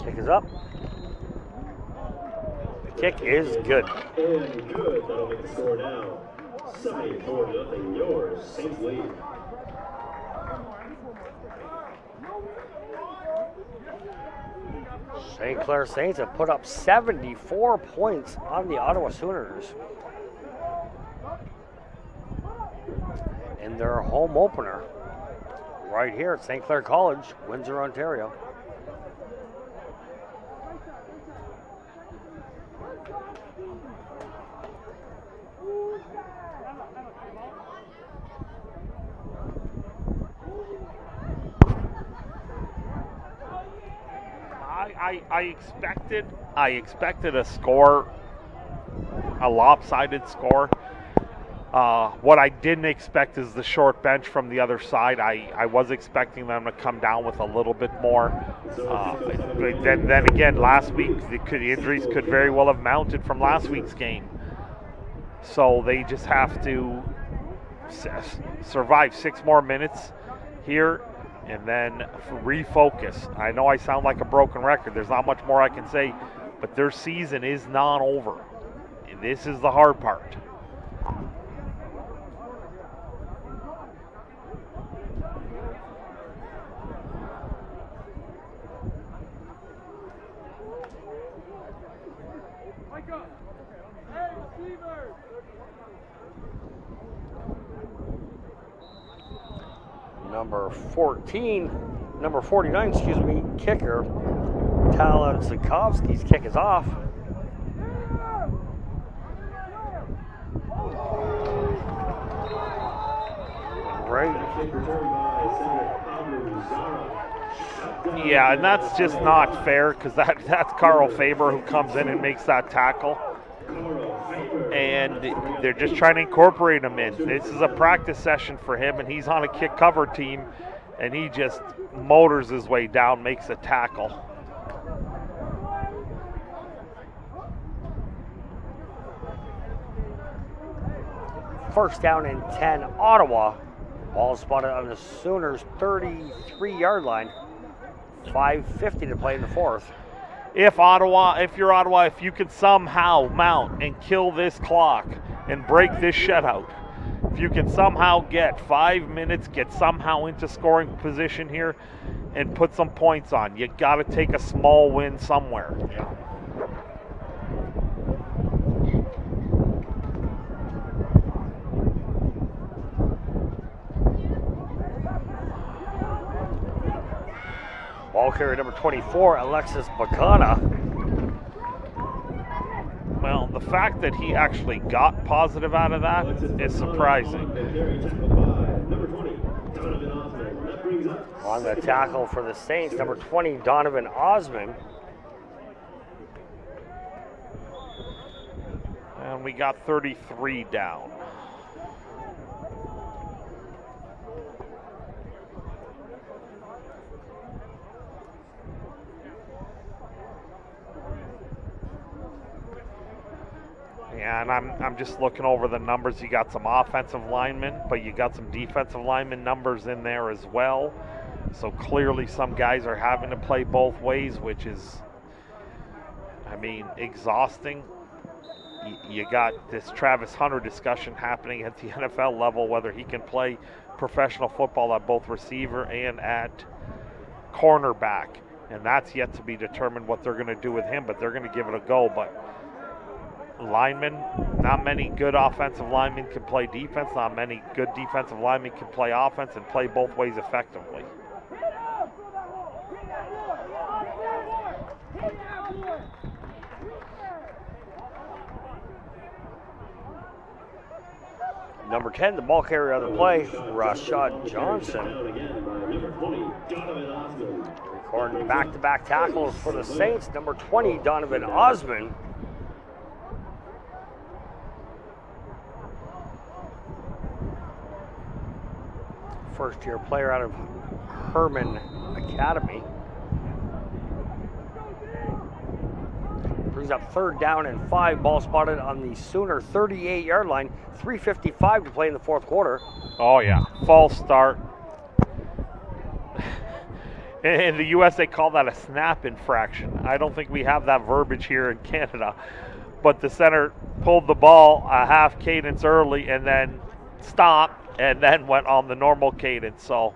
Kick is up. The kick is good. And good. That'll make the score now 74-0. Yours, Saints lead. St. Clair Saints have put up 74 points on the Ottawa Sooners in their home opener right here at St. Clair College, Windsor, Ontario. I expected a score, a lopsided score. What I didn't expect is the short bench from the other side. I was expecting them to come down with a little bit more. But then again, last week, the injuries could very well have mounted from last week's game. So they just have to survive 6 more minutes here and then refocus. I know I sound like a broken record. There's not much more I can say, but their season is not over. This is the hard part. Number 49, kicker Talon Sikovsky's kick is off. Right. Kick returned by center Andrew Zara. Yeah, and that's just not fair because that's Carl Faber who comes in and makes that tackle. And they're just trying to incorporate him in. This is a practice session for him, and he's on a kick cover team, and he just motors his way down, makes a tackle. First down and 10, Ottawa. Ball spotted on the Sooners' 33-yard line. 5:50 to play in the fourth. If you're Ottawa, if you can somehow mount and kill this clock and break this shutout, if you can somehow get 5 minutes, get somehow into scoring position here and put some points on, you got to take a small win somewhere. Yeah. Ball carrier number 24, Alexis Bagana. Well, the fact that he actually got positive out of that is surprising. On the tackle for the Saints, number 20, Donovan Osman. And we got 33 down. Yeah, and I'm just looking over the numbers. You got some offensive linemen, but you got some defensive lineman numbers in there as well. So clearly some guys are having to play both ways, which is, I mean, exhausting. You got this Travis Hunter discussion happening at the NFL level, whether he can play professional football at both receiver and at cornerback. And that's yet to be determined what they're going to do with him, but they're going to give it a go. But linemen, not many good offensive linemen can play defense. Not many good defensive linemen can play offense and play both ways effectively. Number 10, the ball carrier on the play, Rashad Johnson. Recording back-to-back tackles for the Saints. Number 20, Donovan Osman. First-year player out of Herman Academy. Brings up third down and 5. Ball spotted on the Sooner 38-yard line. 3:55 to play in the fourth quarter. Oh, yeah. False start. In the U.S., they call that a snap infraction. I don't think we have that verbiage here in Canada. But the center pulled the ball a half cadence early and then stopped and then went on the normal cadence. So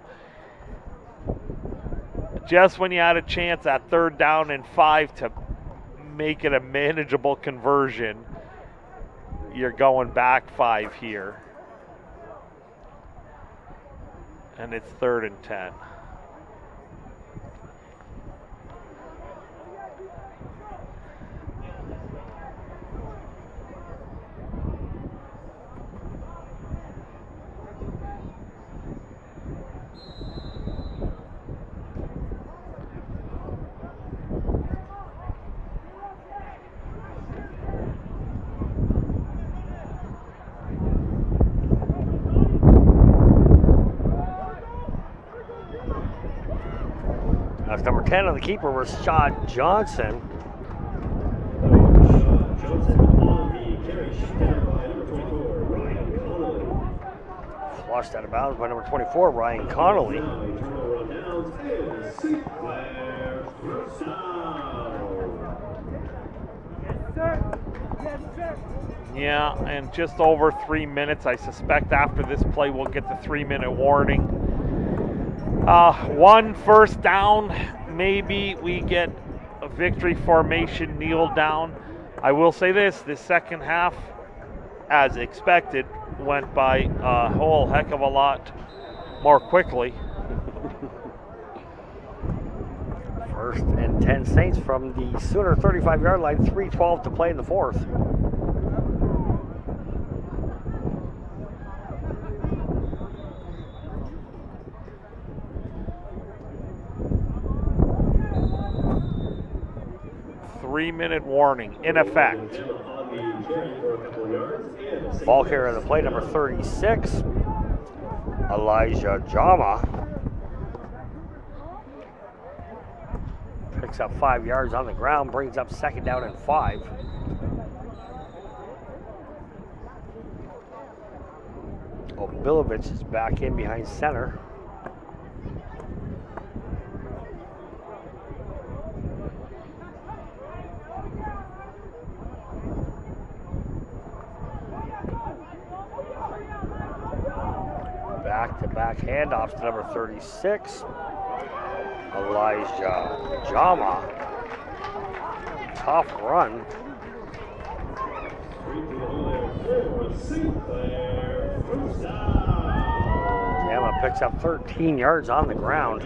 just when you had a chance at third down and 5 to make it a manageable conversion, you're going back 5 here. And it's 3rd and 10. That's number 10 on the keeper, Rashad Johnson. Flushed out of bounds by number 24, Ryan Connolly. Yeah, and just over 3 minutes. I suspect after this play we'll get the 3-minute warning. 1 first down, maybe we get a victory formation, kneel down. I will say this second half, as expected, went by a whole heck of a lot more quickly. 1st and 10 Saints from the Sooner 35-yard line, 3:12 to play in the fourth. 3-minute warning in effect. Ball carrier on the play, number 36, Elijah Jama. Picks up 5 yards on the ground, brings up 2nd down and 5. Obilovich is back in behind center. Back-to-back handoffs to number 36, Elijah Jama. Tough run. Jama picks up 13 yards on the ground.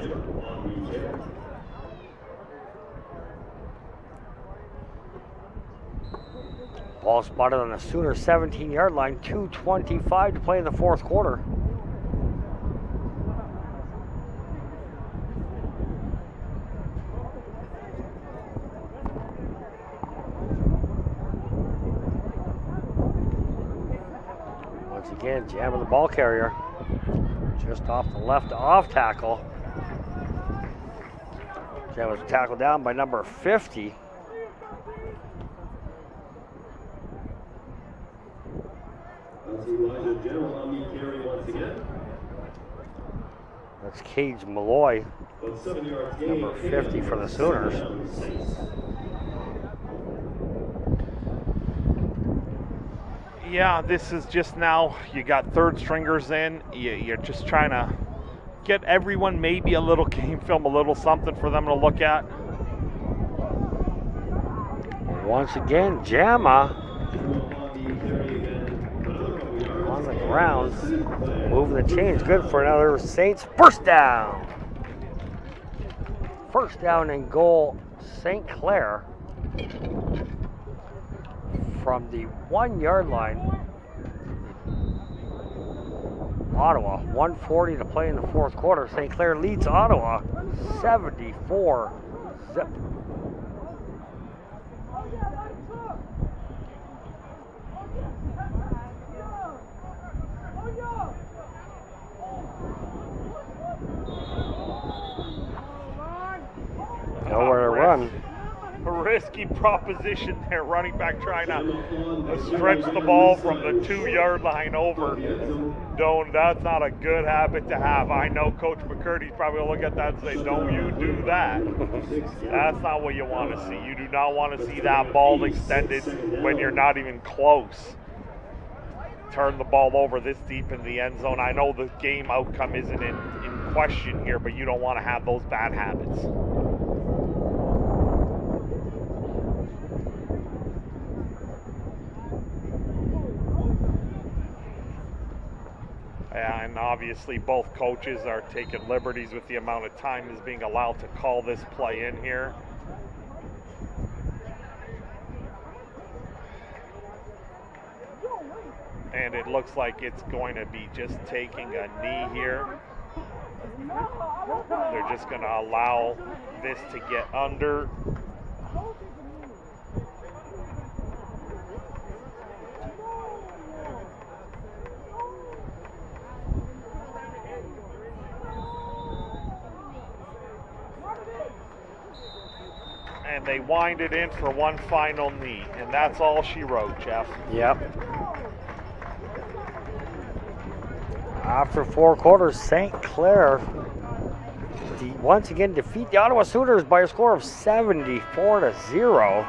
Ball spotted on the Sooner 17-yard line, 2:25 to play in the 4th quarter. Again, jamming the ball carrier. Just off the left off tackle. Jam was tackled down by number 50. That's Cage Malloy, number 50 for the Sooners. Yeah, this is just now, you got third stringers in, you're just trying to get everyone maybe a little game film, a little something for them to look at. Once again, Jama on the ground, moving the chains, good for another Saints first down. First down and goal, St. Clair. From the 1-yard line, Ottawa, 1:40 to play in the 4th quarter. St. Clair leads Ottawa 74-zip. Nowhere to run. A risky proposition there, running back trying to stretch the ball from the 2-yard line over. That's not a good habit to have. I know Coach McCurdy's probably going to look at that and say, don't you do that. That's not what you want to see. You do not want to see that ball extended when you're not even close. Turn the ball over this deep in the end zone. I know the game outcome isn't in question here, but you don't want to have those bad habits. And obviously both coaches are taking liberties with the amount of time is being allowed to call this play in here. And it looks like it's going to be just taking a knee here. They're just going to allow this to get under. And they wind it in for one final knee. And that's all she wrote, Jeff. Yep. After 4 quarters, St. Clair once again defeat the Ottawa Sooners by a score of 74-0.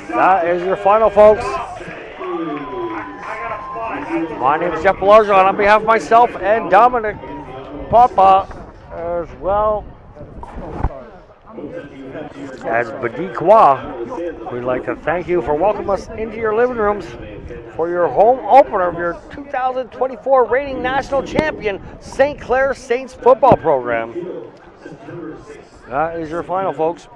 That is your final, folks. My name is Jeff Belarjo, and on behalf of myself and Dominic Papa as well as Badikwa, we'd like to thank you for welcoming us into your living rooms for your home opener of your 2024 reigning national champion St. Clair Saints football program. That is your final, folks.